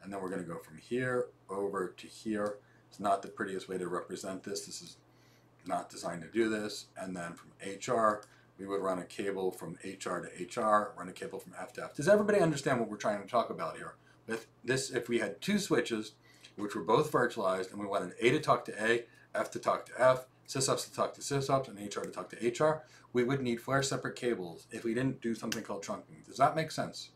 and then we're going to go from here over to here. It's not the prettiest way to represent this. This is not designed to do this. And then from HR, we would run a cable from HR to HR, run a cable from F to F. Does everybody understand what we're trying to talk about here? With this, if we had two switches, which were both virtualized, and we wanted A to talk to A, F to talk to F, sysops to talk to sysops, and HR to talk to HR, we would need 4 separate cables if we didn't do something called trunking. Does that make sense?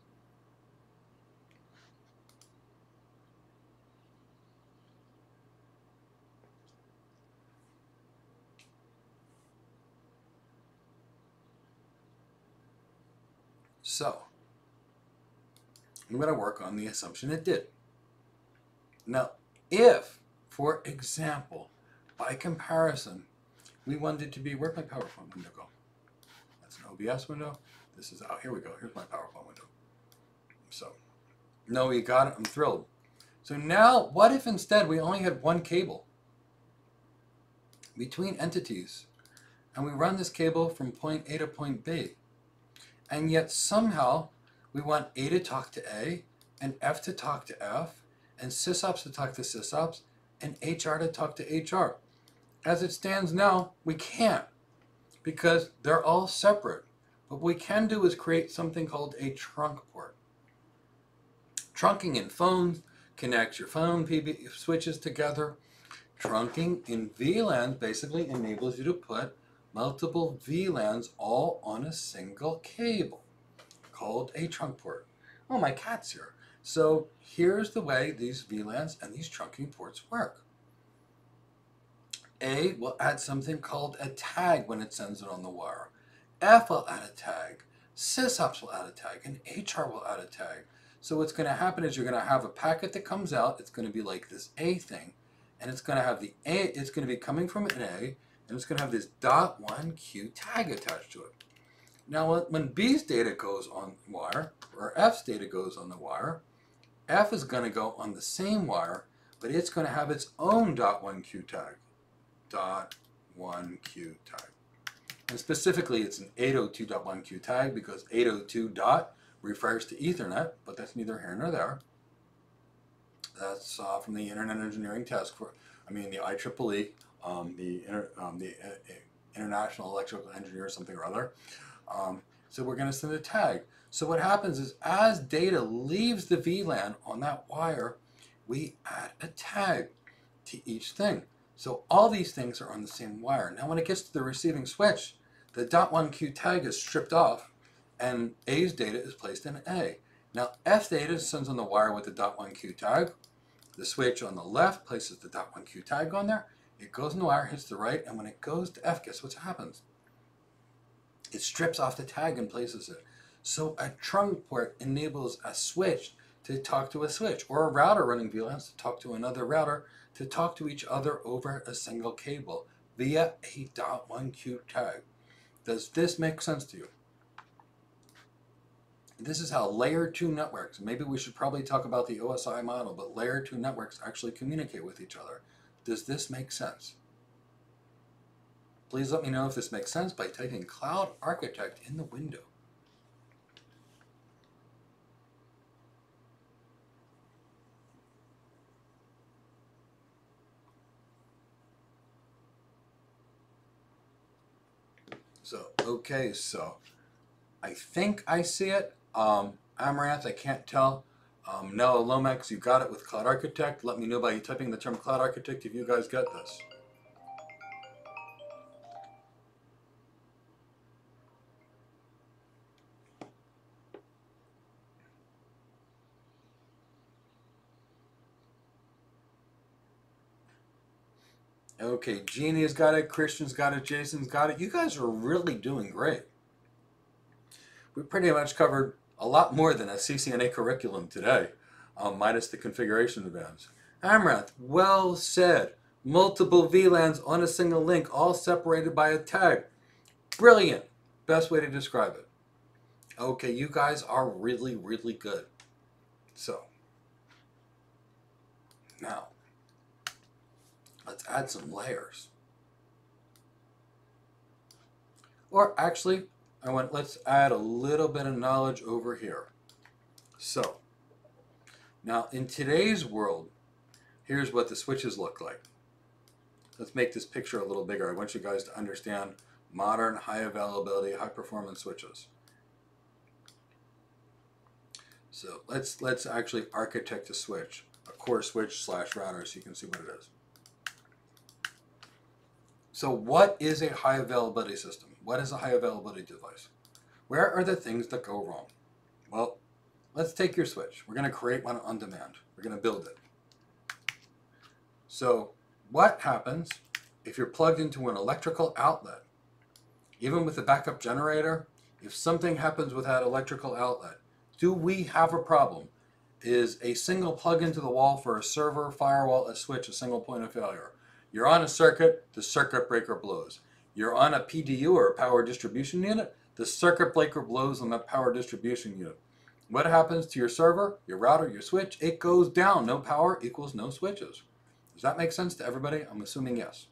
So, I'm going to work on the assumption it did. Now, if, for example, by comparison, we wanted to be, where'd my PowerPoint window go? That's an OBS window. This is out, here we go, here's my PowerPoint window. So, no, we got it, I'm thrilled. So now, what if instead we only had one cable between entities, and we run this cable from point A to point B, and yet somehow we want A to talk to A, and F to talk to F, and sysops to talk to sysops, and HR to talk to HR. As it stands now, we can't, because they're all separate. What we can do is create something called a trunk port. Trunking in phones connects your phone PB switches together. Trunking in VLANs basically enables you to put multiple VLANs all on a single cable, called a trunk port. Oh, my cat's here. So here's the way these VLANs and these trunking ports work. A will add something called a tag when it sends it on the wire. F will add a tag. Sysops will add a tag. And HR will add a tag. So what's going to happen is you're going to have a packet that comes out. It's going to be like this A thing. And it's going to have the A, it's going to be coming from an A. And it's going to have this .1Q tag attached to it. Now when B's data goes on the wire, or F's data goes on the wire, F is going to go on the same wire, but it's going to have its own .1Q tag. .1Q tag. And specifically, it's an 802.1Q tag because 802 dot refers to Ethernet, but that's neither here nor there. That's from the Internet Engineering Task Force. I mean, the IEEE, the International Electrical Engineer, something or other. So we're going to send a tag. So what happens is, as data leaves the VLAN on that wire, we add a tag to each thing. So all these things are on the same wire. Now when it gets to the receiving switch, the .1Q tag is stripped off and A's data is placed in A. Now F data sends on the wire with the .1Q tag. The switch on the left places the .1Q tag on there. It goes in the wire, hits the right, and when it goes to F, guess what happens? It strips off the tag and places it. So a trunk port enables a switch to talk to a switch, or a router running VLANs to talk to another router, to talk to each other over a single cable via a .1Q tag. Does this make sense to you? This is how layer 2 networks, maybe we should probably talk about the OSI model, but layer 2 networks actually communicate with each other. Does this make sense? Please let me know if this makes sense by typing Cloud Architect in the window. So, okay, so I think I see it. Amaranth, I can't tell. Noah Lomax, you got it with Cloud Architect. Let me know by typing the term Cloud Architect if you guys get this. Okay, Jeannie's got it, Christian's got it, Jason's got it. You guys are really doing great. We pretty much covered a lot more than a CCNA curriculum today, minus the configuration events. Amaranth, well said. Multiple VLANs on a single link, all separated by a tag. Brilliant. Best way to describe it. Okay, you guys are really, really good. So, now, let's add some layers. Or actually, let's add a little bit of knowledge over here. So, now in today's world, here's what the switches look like. Let's make this picture a little bigger. I want you guys to understand modern high availability, high performance switches. So let's actually architect a switch, a core switch / router, so you can see what it is. So what is a high availability system? What is a high availability device? Where are the things that go wrong? Well, let's take your switch. We're going to create one on demand. We're going to build it. So what happens if you're plugged into an electrical outlet? Even with a backup generator, if something happens with that electrical outlet, do we have a problem? Is a single plug into the wall for a server, firewall, a switch, a single point of failure? You're on a circuit, the circuit breaker blows. You're on a PDU or a power distribution unit, the circuit breaker blows on that power distribution unit. What happens to your server, your router, your switch? It goes down. No power equals no switches. Does that make sense to everybody? I'm assuming yes.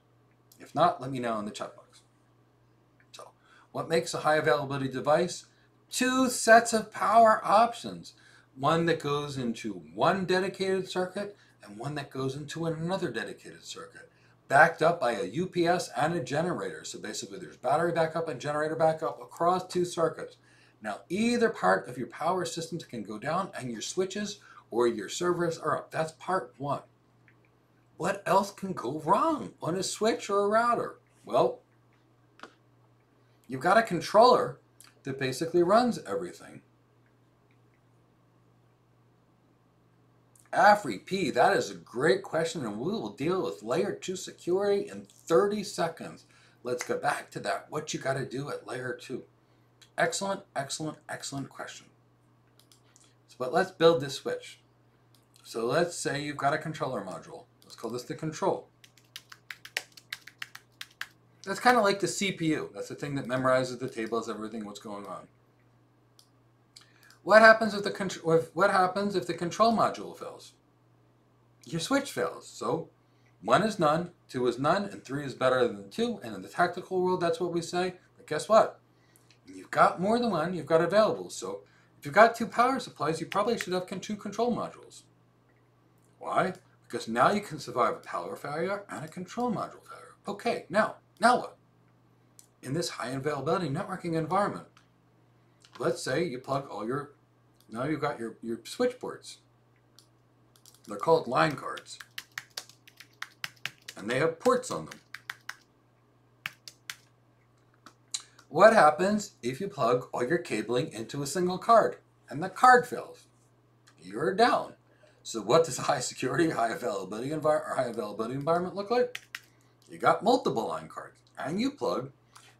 If not, let me know in the chat box. So, what makes a high availability device? 2 sets of power options. One that goes into one dedicated circuit and one that goes into another dedicated circuit, backed up by a UPS and a generator. So basically there's battery backup and generator backup across 2 circuits. Now either part of your power systems can go down and your switches or your servers are up. That's part 1. What else can go wrong on a switch or a router? Well, you've got a controller that basically runs everything. P, that is a great question, and we will deal with layer 2 security in 30 seconds. Let's get back to that. What you got to do at layer 2. Excellent, excellent, excellent question. But let's build this switch. So let's say you've got a controller module. Let's call this the control. That's kind of like the CPU. That's the thing that memorizes the tables, everything, what's going on. What happens if the control module fails? Your switch fails. So 1 is none, 2 is none, and 3 is better than 2. And in the tactical world, that's what we say. But guess what? You've got more than one. You've got available. So if you've got 2 power supplies, you probably should have 2 control modules. Why? Because now you can survive a power failure and a control module failure. Okay, now what? In this high availability networking environment, let's say you plug all your, now you've got your switchboards. They're called line cards. And they have ports on them. What happens if you plug all your cabling into a single card and the card fails? You're down. So what does a high security, high availability environment look like? You got multiple line cards and you plug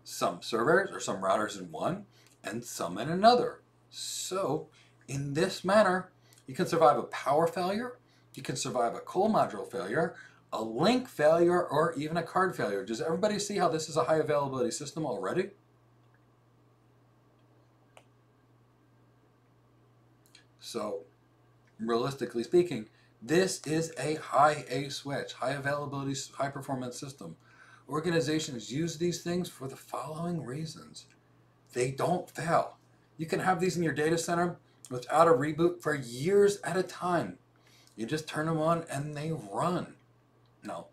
some servers or some routers in one and some in another. So in this manner, you can survive a power failure, you can survive a coal module failure, a link failure, or even a card failure. Does everybody see how this is a high availability system already? So realistically speaking, this is a high A switch, high availability, high performance system. Organizations use these things for the following reasons. They don't fail. You can have these in your data center without a reboot for years at a time. You just turn them on and they run. No.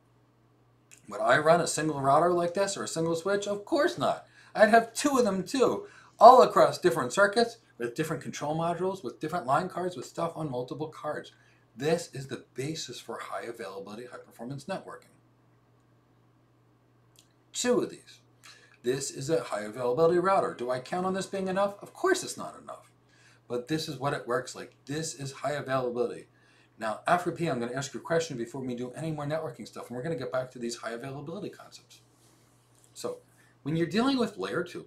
Would I run a single router like this or a single switch? Of course not. I'd have 2 of them too, all across different circuits with different control modules, with different line cards, with stuff on multiple cards. This is the basis for high availability, high performance networking. 2 of these. This is a high availability router. Do I count on this being enough? Of course it's not enough. But this is what it works like. This is high availability. Now, after P, I'm going to ask you a question before we do any more networking stuff, and we're going to get back to these high availability concepts. So, when you're dealing with layer 2,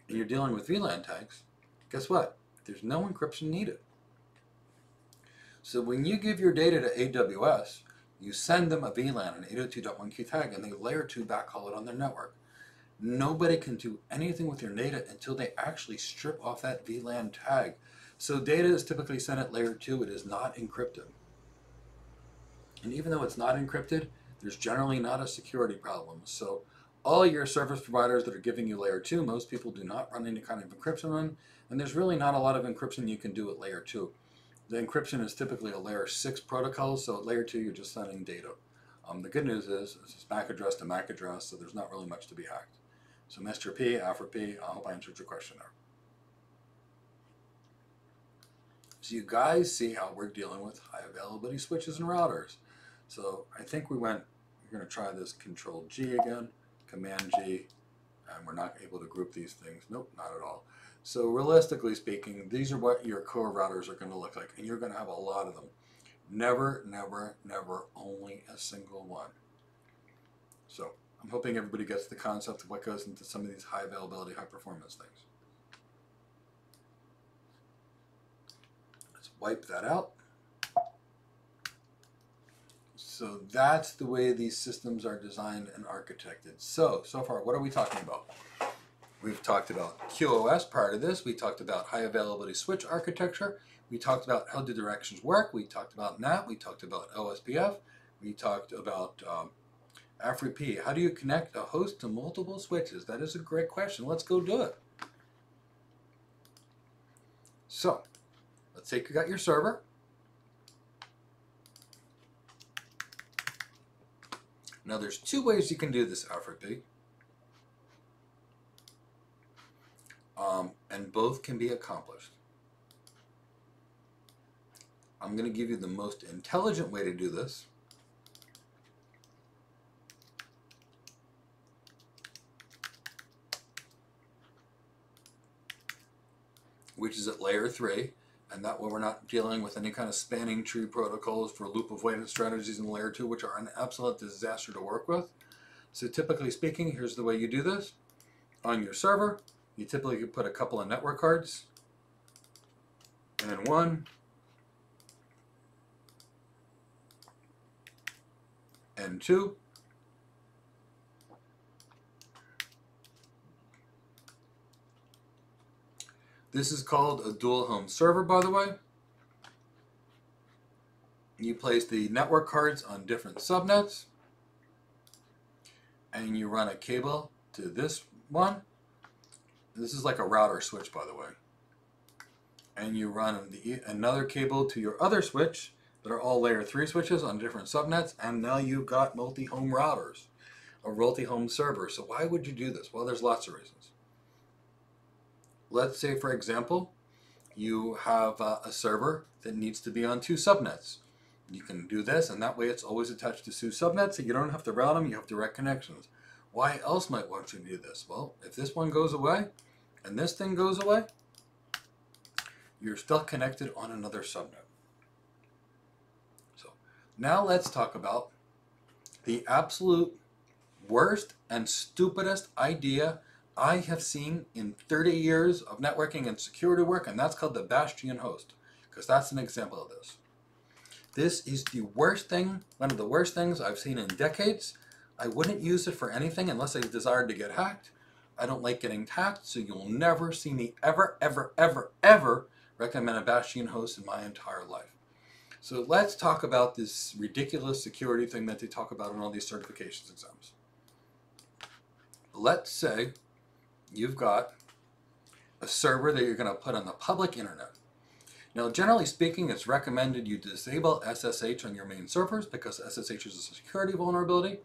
and you're dealing with VLAN tags, guess what? There's no encryption needed. So when you give your data to AWS, you send them a VLAN, an 802.1q tag, and they layer 2 backhaul it on their network. Nobody can do anything with your data until they actually strip off that VLAN tag. So data is typically sent at layer 2. It is not encrypted. And even though it's not encrypted, there's generally not a security problem. So all your service providers that are giving you layer 2, most people do not run any kind of encryption on, and there's really not a lot of encryption you can do at layer 2. The encryption is typically a layer 6 protocol, so at layer 2 you're just sending data. The good news is it's MAC address to MAC address, so there's not really much to be hacked. So Mr. P, Alpha P, I hope I answered your question there. So you guys see how we're dealing with high availability switches and routers. So I think we're going to try this Control G again, Command G, and we're not able to group these things. Nope, not at all. So realistically speaking, these are what your core routers are going to look like, and you're going to have a lot of them. Never, never, never only a single one. So I'm hoping everybody gets the concept of what goes into some of these high availability, high performance things. Let's wipe that out. So that's the way these systems are designed and architected. So far, what are we talking about? We've talked about QoS part of this. We talked about high availability switch architecture. We talked about how the directions work. We talked about NAT. We talked about OSPF. We talked about AFRIP. How do you connect a host to multiple switches? That is a great question. Let's go do it. So let's say you got your server. Now there's two ways you can do this, AFRIP. And both can be accomplished. I'm going to give you the most intelligent way to do this. Which is at layer 3, and that way we're not dealing with any kind of spanning tree protocols for loop of weighted strategies in layer 2, which are an absolute disaster to work with. So typically speaking, here's the way you do this. On your server, you typically put a couple of network cards, and 1, and 2, this is called a dual home server, by the way. You place the network cards on different subnets, and you run a cable to this one. This is like a router switch, by the way. And you run another cable to your other switch that are all layer 3 switches on different subnets, and now you've got multi-home routers, or multi-home servers. So why would you do this? Well, there's lots of reasons. Let's say, for example, you have a server that needs to be on 2 subnets. You can do this, and that way it's always attached to 2 subnets, so you don't have to route them, you have direct connections. Why else might want you to do this? Well, if this one goes away, and this thing goes away, you're still connected on another subnet. So now let's talk about the absolute worst and stupidest idea I have seen in 30 years of networking and security work, and that's called the Bastion host, because that's an example of this. This is the worst thing, one of the worst things I've seen in decades. I wouldn't use it for anything unless I desired to get hacked. I don't like getting hacked, so you'll never see me ever, ever, ever, ever recommend a Bastion host in my entire life. So let's talk about this ridiculous security thing that they talk about in all these certifications exams. Let's say you've got a server that you're going to put on the public internet. Now, generally speaking, it's recommended you disable SSH on your main servers because SSH is a security vulnerability,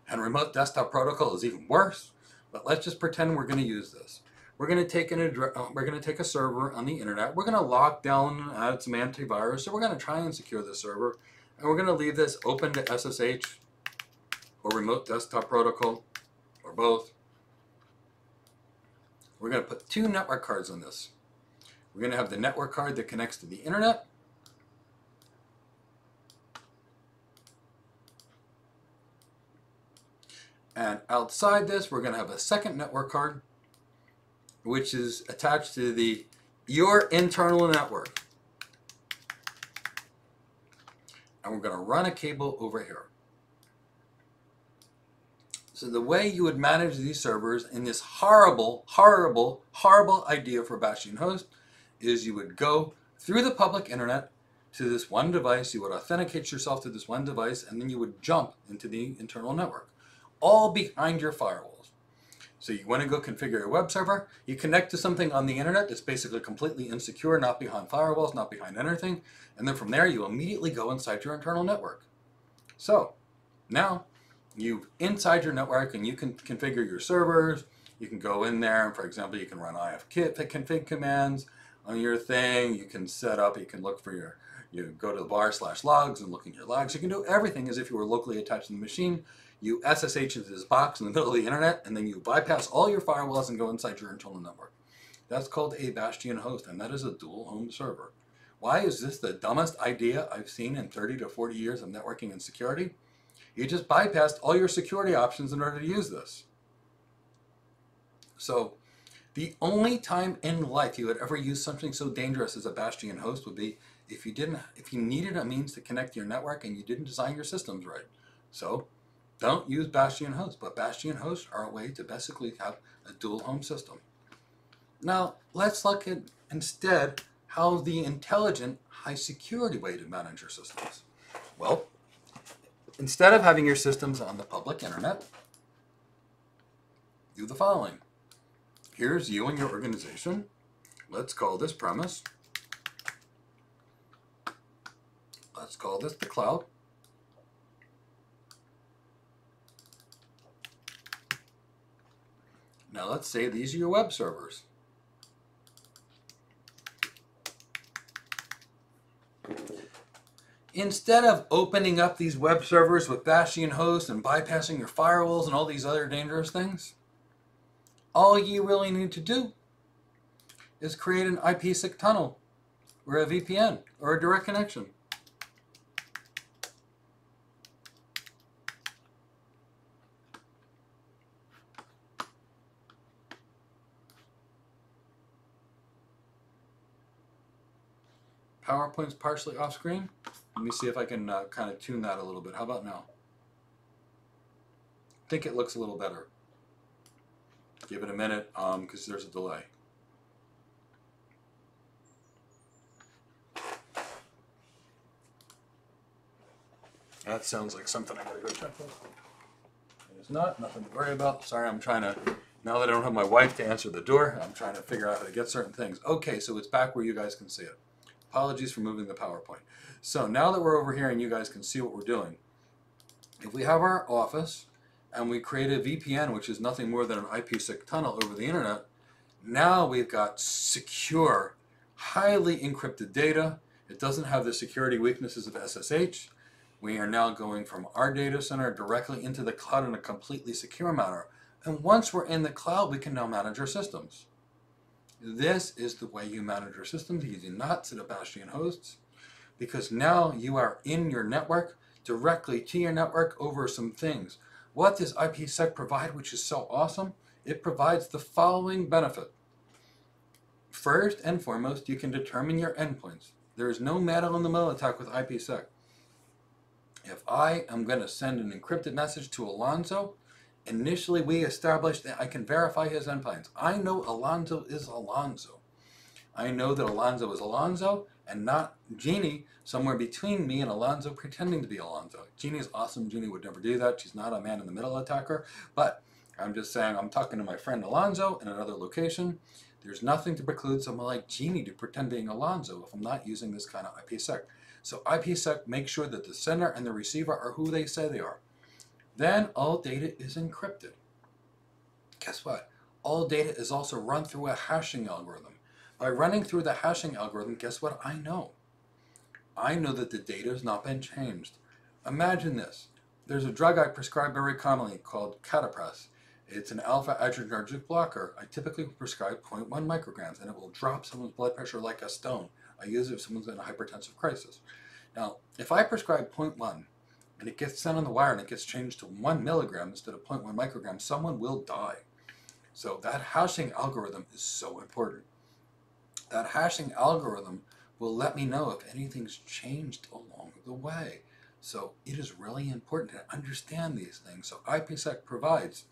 and remote desktop protocol is even worse. But let's just pretend we're going to use this. We're going to take a server on the internet. We're going to lock down and add some antivirus. So we're going to try and secure the server, and we're going to leave this open to SSH or remote desktop protocol or both. We're going to put 2 network cards on this. We're going to have the network card that connects to the internet. And outside this, we're going to have a second network card, which is attached to your internal network. And we're going to run a cable over here. So the way you would manage these servers in this horrible, horrible, horrible idea for Bastion host is you would go through the public internet to this one device, you would authenticate yourself to this one device, and then you would jump into the internal network, all behind your firewalls. So you want to go configure your web server, you connect to something on the internet that's basically completely insecure, not behind firewalls, not behind anything, and then from there you immediately go inside your internal network. So now you inside your network and you can configure your servers. You can go in there and, for example, you can run ifconfig commands on your thing. You can set up, you can look for your, you go to the /logs and look in your logs. You can do everything as if you were locally attached to the machine. You SSH into this box in the middle of the internet, and then you bypass all your firewalls and go inside your internal network. That's called a bastion host, and that is a dual home server. Why is this the dumbest idea I've seen in 30 to 40 years of networking and security? You just bypassed all your security options in order to use this. So the only time in life you would ever use something so dangerous as a bastion host would be if you needed a means to connect to your network and you didn't design your systems right. So don't use bastion hosts, but bastion hosts are a way to basically have a dual home system. Now let's look at instead how the intelligent high security way to manage your systems. Well, instead of having your systems on the public internet, do the following. Here's you and your organization. Let's call this premise. Let's call this the cloud. Now let's say these are your web servers. Instead of opening up these web servers with bastion hosts and bypassing your firewalls and all these other dangerous things, all you really need to do is create an IPsec tunnel or a VPN or a direct connection. PowerPoint's partially off screen. Let me see if I can kind of tune that a little bit. How about now? I think it looks a little better. Give it a minute because there's a delay. That sounds like something I gotta go check with. It is not, nothing to worry about. Sorry, I'm trying to, now that I don't have my wife to answer the door, I'm trying to figure out how to get certain things. Okay, so it's back where you guys can see it. Apologies for moving the PowerPoint. So now that we're over here and you guys can see what we're doing, if we have our office and we create a VPN, which is nothing more than an IPsec tunnel over the internet, now we've got secure, highly encrypted data. It doesn't have the security weaknesses of SSH. We are now going from our data center directly into the cloud in a completely secure manner. And once we're in the cloud, we can now manage our systems. This is the way you manage your systems. You do not set up bastion hosts, because now you are in your network, directly to your network over some things. What does IPsec provide, which is so awesome? It provides the following benefit. First and foremost, you can determine your endpoints. There is no man-in-the-middle attack with IPsec. If I am going to send an encrypted message to Alonzo, initially we established that I can verify his endpoints. I know Alonzo is Alonzo. I know that Alonzo is Alonzo and not Jeannie somewhere between me and Alonzo pretending to be Alonzo. Jeannie is awesome. Jeannie would never do that. She's not a man-in-the-middle attacker. But I'm just saying, I'm talking to my friend Alonzo in another location. There's nothing to preclude someone like Jeannie to pretend being Alonzo if I'm not using this kind of IPsec. So IPsec makes sure that the sender and the receiver are who they say they are. Then all data is encrypted. Guess what? All data is also run through a hashing algorithm. By running through the hashing algorithm, guess what I know? I know that the data has not been changed. Imagine this. There's a drug I prescribe very commonly called Catapres. It's an alpha-adrenergic blocker. I typically prescribe 0.1 micrograms, and it will drop someone's blood pressure like a stone. I use it if someone's in a hypertensive crisis. Now, if I prescribe 0.1, and it gets sent on the wire and it gets changed to 1 milligram instead of 0.1 micrograms, someone will die. So that hashing algorithm is so important. That hashing algorithm will let me know if anything's changed along the way. So it is really important to understand these things. So IPsec provides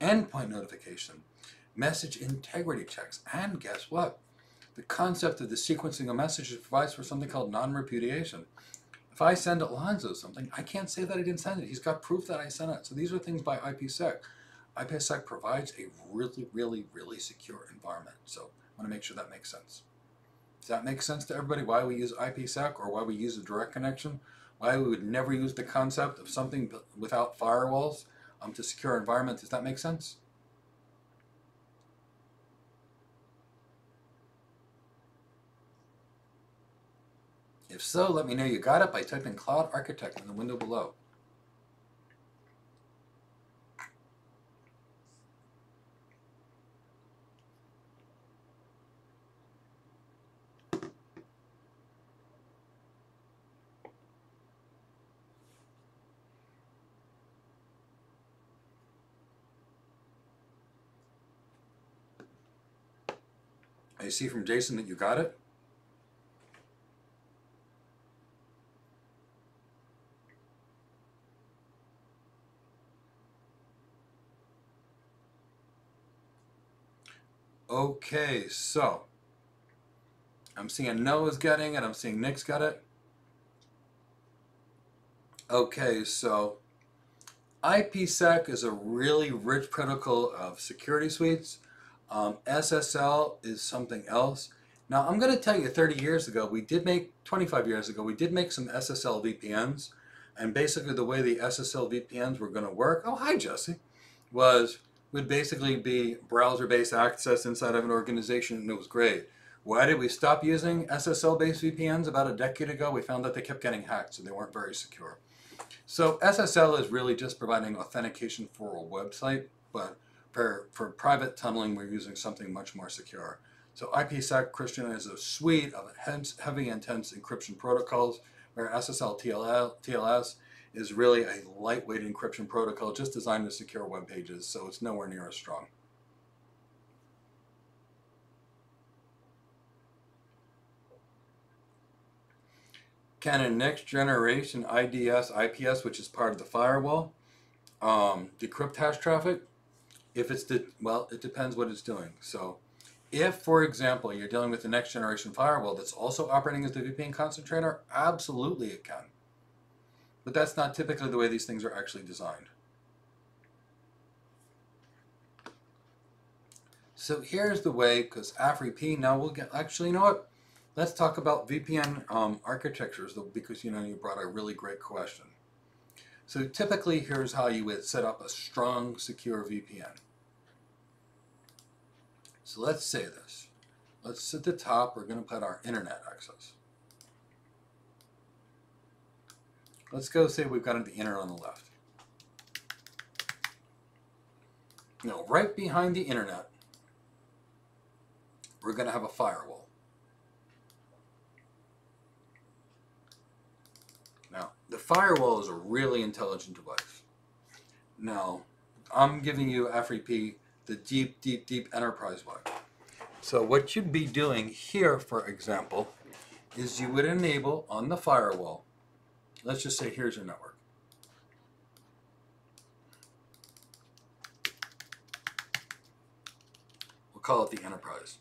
endpoint notification, message integrity checks, and guess what? The concept of the sequencing of messages provides for something called non-repudiation. If I send Alonzo something, I can't say that I didn't send it. He's got proof that I sent it. So these are things by IPsec. IPsec provides a really secure environment. So I want to make sure that makes sense. Does that make sense to everybody? Why we use IPsec, or why we use a direct connection? Why we would never use the concept of something without firewalls to secure our environment? Does that make sense? If so, let me know you got it by typing Cloud Architect in the window below. I see from Jason that you got it. Okay, so I'm seeing Noah's getting it, I'm seeing Nick's got it. Okay, so IPsec is a really rich protocol of security suites. SSL is something else. Now, I'm going to tell you 25 years ago, we did make some SSL VPNs. And basically the way the SSL VPNs were going to work, oh, hi, Jesse, would basically be browser-based access inside of an organization, and it was great. Why did we stop using SSL-based VPNs about a decade ago? We found that they kept getting hacked, so they weren't very secure. So SSL is really just providing authentication for a website, but for private tunneling, we're using something much more secure. So IPsec, Christian, is a suite of heavy, intense encryption protocols, where SSL TLS is really a lightweight encryption protocol just designed to secure web pages, so it's nowhere near as strong. Can a next generation IDS, IPS, which is part of the firewall, decrypt hash traffic? If it's well, it depends what it's doing. So if, for example, you're dealing with the next generation firewall that's also operating as the VPN concentrator, absolutely it can. But that's not typically the way these things are actually designed. So here's the way, because AfriP, now we'll get, actually, you know what? Let's talk about VPN architectures, because you brought a really great question. So typically, here's how you would set up a strong, secure VPN. So let's say this. Let's at the top, we're going to put our internet access. Let's go say we've got the internet on the left. Now, right behind the internet, we're going to have a firewall. Now, the firewall is a really intelligent device. Now, I'm giving you AfriP, the deep enterprise one. So what you'd be doing here, for example, is you would enable on the firewall, let's just say here's your network. We'll call it the enterprise.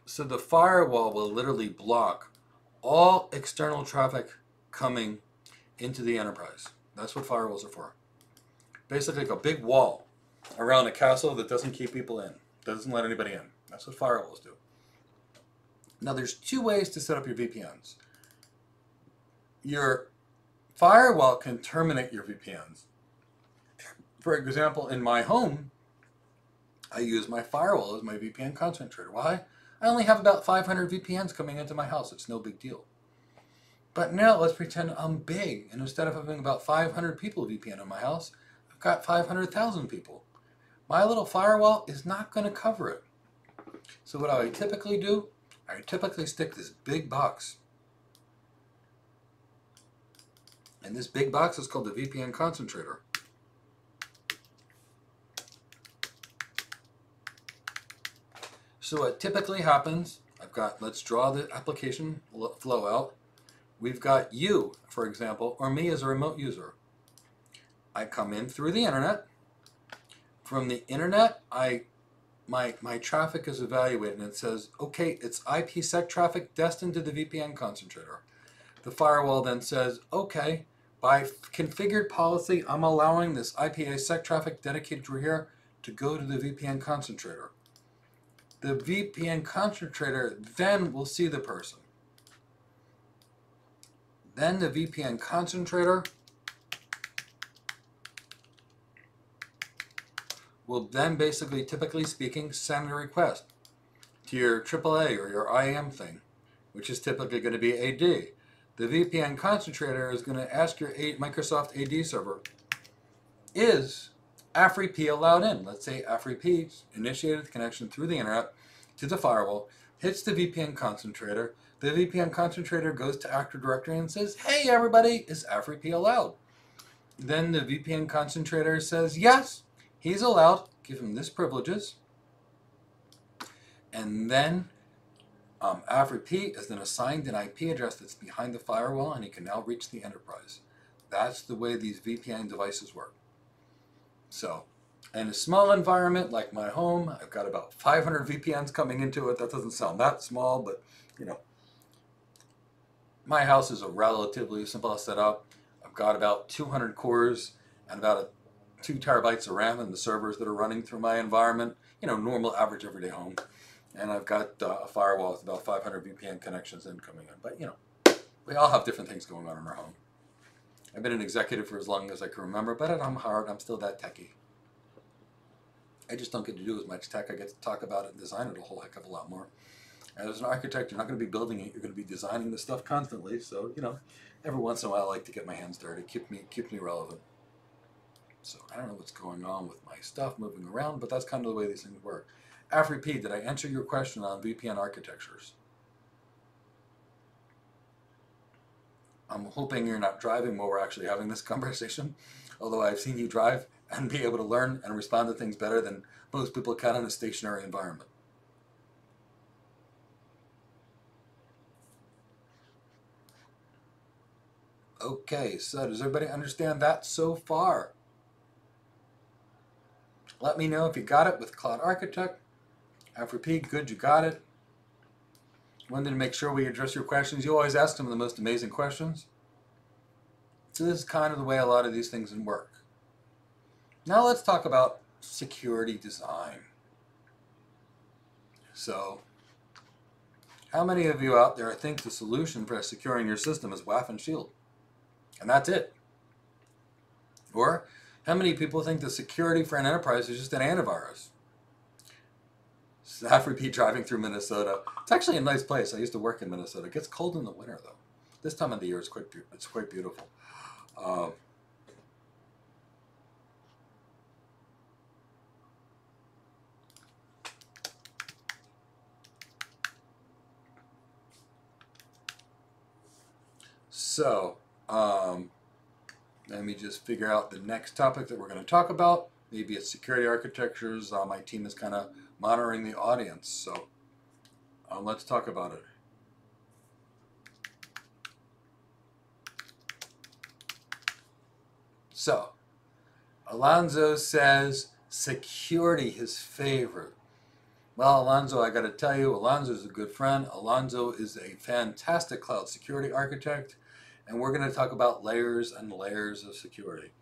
So the firewall will literally block all external traffic coming into the enterprise. That's what firewalls are for. Basically like a big wall around a castle that doesn't keep people in, doesn't let anybody in. That's what firewalls do. Now there's two ways to set up your VPNs. Your firewall can terminate your VPNs. For example, in my home, I use my firewall as my VPN concentrator. Why? I only have about 500 VPNs coming into my house. It's no big deal. But now let's pretend I'm big, and instead of having about 500 people VPN in my house, I've got 500,000 people. My little firewall is not going to cover it. So what I typically do, I typically stick this big box. And this big box is called the VPN concentrator. So what typically happens, let's draw the application flow out. We've got you, for example, or me as a remote user. I come in through the internet. From the internet, my traffic is evaluated, and it says, okay, it's IPsec traffic destined to the VPN concentrator. The firewall then says, okay, by configured policy, I'm allowing this IPA-sec traffic dedicated to here to go to the VPN concentrator. The VPN concentrator then will see the person. Then the VPN concentrator will then basically, typically speaking, send a request to your AAA or your IAM thing, which is typically going to be AD. The VPN concentrator is going to ask your Microsoft AD server, is AfriP allowed in? Let's say AfriP initiated the connection through the internet to the firewall, hits the VPN concentrator. The VPN concentrator goes to Active Directory and says, hey everybody, is AfriP allowed? Then the VPN concentrator says, yes, he's allowed, give him this privileges. And then AfriP is then assigned an IP address that's behind the firewall, and he can now reach the enterprise. That's the way these VPN devices work. So, in a small environment like my home, I've got about 500 VPNs coming into it. That doesn't sound that small, but you know, my house is a relatively simple setup. I've got about 200 cores and about 2 terabytes of RAM in the servers that are running through my environment. You know, normal, average, everyday home. And I've got a firewall with about 500 VPN connections incoming in. But you know, we all have different things going on in our home. I've been an executive for as long as I can remember, but I'm hard. I'm still that techie. I just don't get to do as much tech. I get to talk about it and design it a whole heck of a lot more. As an architect, you're not going to be building it. You're going to be designing this stuff constantly. So, you know, every once in a while, I like to get my hands dirty. Keep me relevant. So I don't know what's going on with my stuff moving around, but that's kind of the way these things work. AfriP, did I answer your question on VPN architectures? I'm hoping you're not driving while we're actually having this conversation, although I've seen you drive and be able to learn and respond to things better than most people can in a stationary environment. Okay, so does everybody understand that so far? Let me know if you got it with Cloud Architect. AfriP, good, you got it. Wanted to make sure we address your questions. You always ask some of the most amazing questions. So this is kind of the way a lot of these things work. Now let's talk about security design. So, how many of you out there think the solution for securing your system is WAF and Shield? And that's it. Or, how many people think the security for an enterprise is just an antivirus? AfriP driving through Minnesota. It's actually a nice place. I used to work in Minnesota. It gets cold in the winter, though. This time of the year, it's quite beautiful. So, let me just figure out the next topic that we're going to talk about. Maybe it's security architectures. My team is kind of monitoring the audience, so let's talk about it. So, Alonzo says security his favorite. Well, Alonzo, I got to tell you, Alonzo is a good friend. Alonzo is a fantastic cloud security architect, and we're going to talk about layers and layers of security.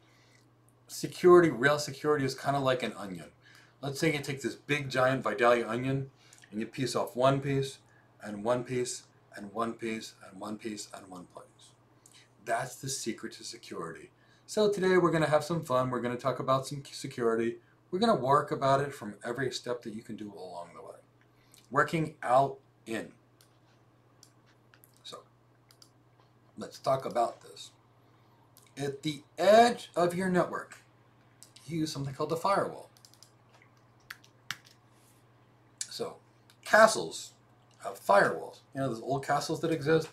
Security, real security, is kind of like an onion. Let's say you take this big giant Vidalia onion and you piece off one piece and one piece and one piece and one piece and one piece. That's the secret to security. So today we're going to have some fun. We're going to talk about some security. We're going to work about it from every step that you can do along the way. Working out in. So let's talk about this. At the edge of your network, you use something called the firewall. So, castles have firewalls. You know those old castles that exist?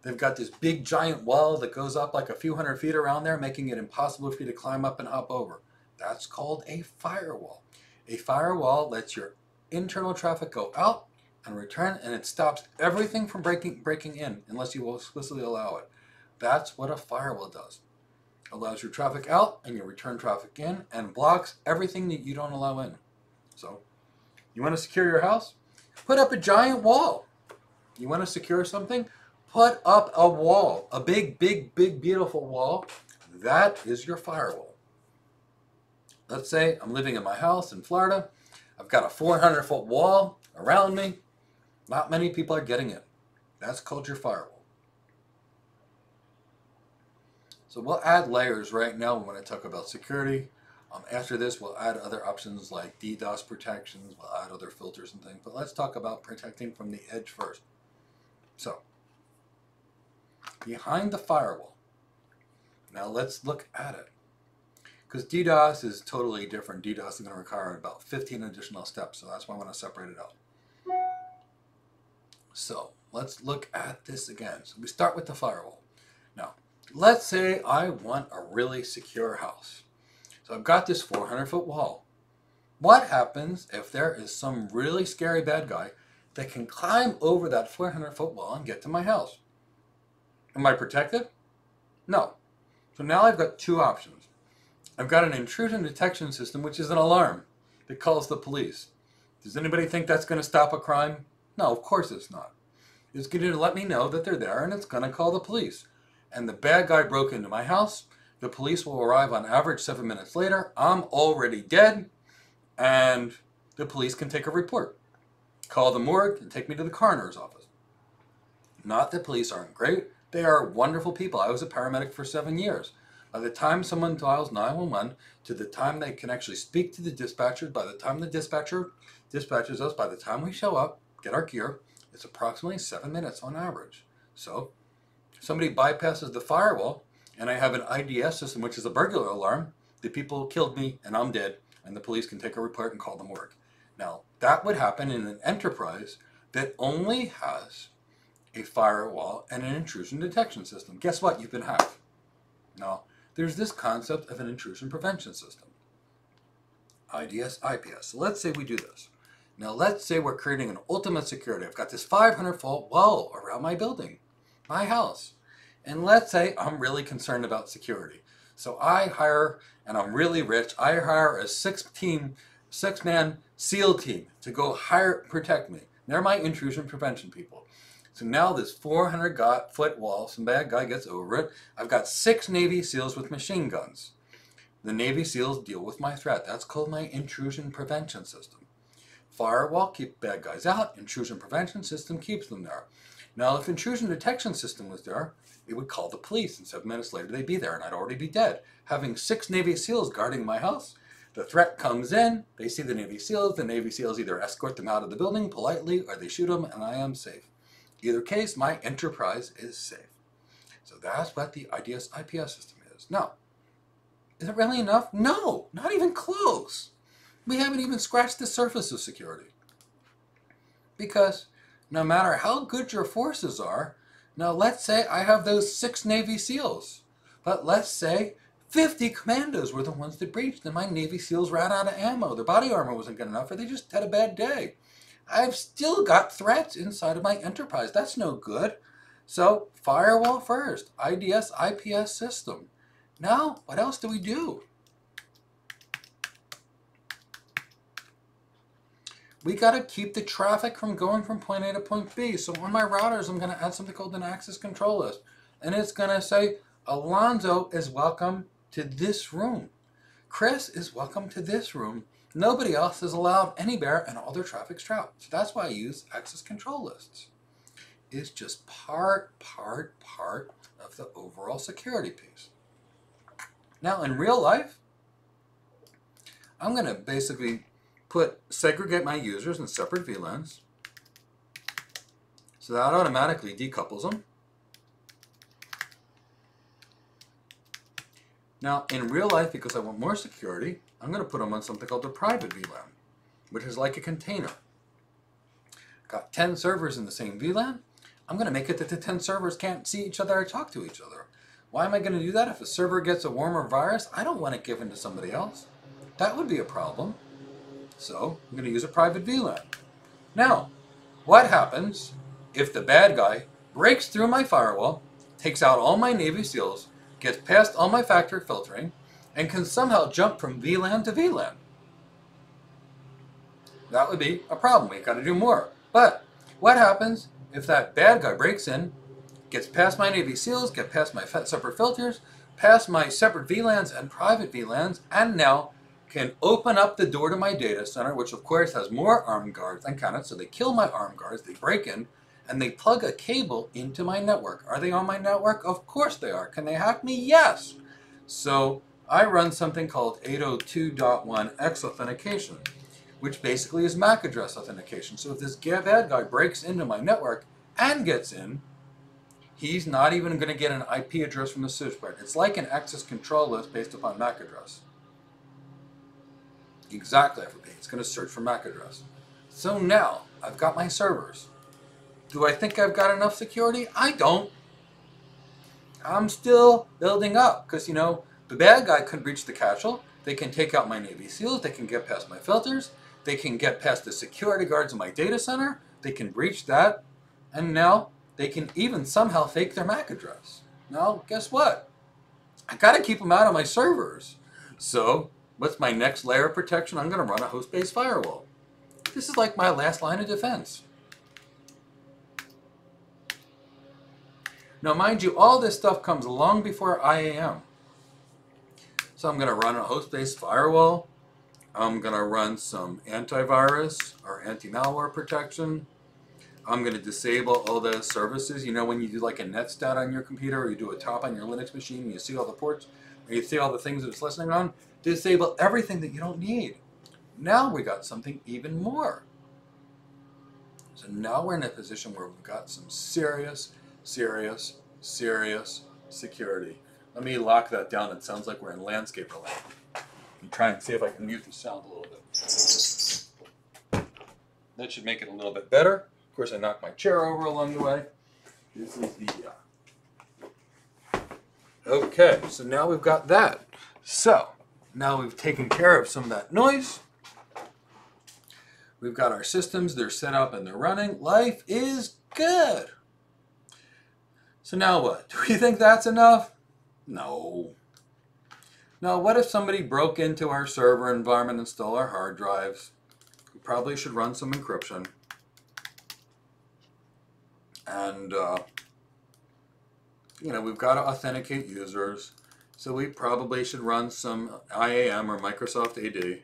They've got this big giant wall that goes up like a few hundred feet around there, making it impossible for you to climb up and hop over. That's called a firewall. A firewall lets your internal traffic go out and return, and it stops everything from breaking in unless you will explicitly allow it. That's what a firewall does. Allows your traffic out and your return traffic in, and blocks everything that you don't allow in. So, you want to secure your house? Put up a giant wall. You want to secure something? Put up a wall. A big, beautiful wall That is your firewall. Let's say I'm living in my house in Florida. I've got a 400-foot wall around me. Not many people are getting in. That's called your firewall. So we'll add layers right now when I talk about security. After this, we'll add other options like DDoS protections. We'll add other filters and things. But let's talk about protecting from the edge first. So, behind the firewall. Now let's look at it. Because DDoS is totally different. DDoS is going to require about 15 additional steps. So that's why I want to separate it out. So let's look at this again. So we start with the firewall. Now, let's say I want a really secure house. So I've got this 400-foot wall. What happens if there is some really scary bad guy that can climb over that 400-foot wall and get to my house? Am I protected? No. So now I've got two options. I've got an intrusion detection system, which is an alarm that calls the police. Does anybody think that's going to stop a crime? No, of course it's not. It's going to let me know that they're there and it's going to call the police. And the bad guy broke into my house. The police will arrive on average 7 minutes later. I'm already dead, and the police can take a report. Call the morgue and take me to the coroner's office. Not that police aren't great. They are wonderful people. I was a paramedic for 7 years. By the time someone dials 911, to the time they can actually speak to the dispatcher, by the time the dispatcher dispatches us, by the time we show up, get our gear, it's approximately 7 minutes on average. So, if somebody bypasses the firewall, and I have an IDS system, which is a burglar alarm, the people killed me and I'm dead, and the police can take a report and call the morgue. Now, that would happen in an enterprise that only has a firewall and an intrusion detection system. Guess what? You've been hacked. Now, there's this concept of an intrusion prevention system. IDS, IPS. So let's say we do this. Now, let's say we're creating an ultimate security. I've got this 500-foot wall around my building, my house. And let's say I'm really concerned about security. So I hire, and I'm really rich, I hire a six-man SEAL team to go protect me. They're my intrusion prevention people. So now this 400-foot wall, some bad guy gets over it. I've got 6 Navy SEALs with machine guns. The Navy SEALs deal with my threat. That's called my intrusion prevention system. Firewall keeps bad guys out. Intrusion prevention system keeps them there. Now, if intrusion detection system was there, it would call the police, and 7 minutes later they'd be there, and I'd already be dead. Having 6 Navy SEALs guarding my house, the threat comes in, they see the Navy SEALs either escort them out of the building politely, or they shoot them, and I am safe. Either case, my enterprise is safe. So that's what the IDS IPS system is. Now, is it really enough? No, not even close. We haven't even scratched the surface of security. Because no matter how good your forces are, now let's say I have those 6 Navy SEALs, but let's say 50 commandos were the ones that breached and my Navy SEALs ran out of ammo. Their body armor wasn't good enough, or they just had a bad day. I've still got threats inside of my enterprise. That's no good. So firewall first, IDS, IPS system. Now, what else do we do? We got to keep the traffic from going from point A to point B. So on my routers, I'm going to add something called an access control list. And it's going to say, Alonzo is welcome to this room. Chris is welcome to this room. Nobody else is allowed anywhere, and all their traffic's trapped. So that's why I use access control lists. It's just part of the overall security piece. Now, in real life, I'm going to basically segregate my users in separate VLANs. So that automatically decouples them. Now, in real life, because I want more security, I'm going to put them on something called the private VLAN, which is like a container. Got 10 servers in the same VLAN. I'm going to make it that the 10 servers can't see each other or talk to each other. Why am I going to do that? If a server gets a worm or virus, I don't want it given to somebody else. That would be a problem. So I'm going to use a private VLAN. Now, what happens if the bad guy breaks through my firewall, takes out all my Navy SEALs, gets past all my factory filtering, and can somehow jump from VLAN to VLAN? That would be a problem. We've got to do more. But what happens if that bad guy breaks in, gets past my Navy SEALs, gets past my separate filters, past my separate VLANs and private VLANs, and now can open up the door to my data center, which of course has more armed guards than counted. So they kill my armed guards, they break in, and they plug a cable into my network. Are they on my network? Of course they are. Can they hack me? Yes. So I run something called 802.1x authentication, which basically is MAC address authentication. So if this bad guy breaks into my network and gets in, he's not even going to get an IP address from the switchboard. It's like an access control list based upon MAC address. Exactly, FP. It's going to search for MAC address. So now I've got my servers. Do I think I've got enough security? I don't. I'm still building up because, you know, the bad guy couldn't breach the cache. They can take out my Navy SEALs. They can get past my filters. They can get past the security guards in my data center. They can breach that. And now they can even somehow fake their MAC address. Now, guess what? I got to keep them out of my servers. So what's my next layer of protection? I'm going to run a host-based firewall. This is like my last line of defense. Now, mind you, all this stuff comes long before IAM. So I'm going to run a host-based firewall. I'm going to run some antivirus or anti-malware protection. I'm going to disable all the services. You know, when you do like a netstat on your computer, or you do a top on your Linux machine, and you see all the ports, or you see all the things that it's listening on, disable everything that you don't need. Now we got something even more. So now we're in a position where we've got some serious security. Let me lock that down. It sounds like we're in landscaper land. I'm trying to see if I can mute the sound a little bit. That should make it a little bit better. Of course, I knocked my chair over along the way. This is the... Okay, so now we've got that. So, now we've taken care of some of that noise. We've got our systems, they're set up and they're running. Life is good. So now what? Do we think that's enough? No. Now, what if somebody broke into our server environment and stole our hard drives? We probably should run some encryption. And, you know, we've got to authenticate users. So we probably should run some IAM or Microsoft AD.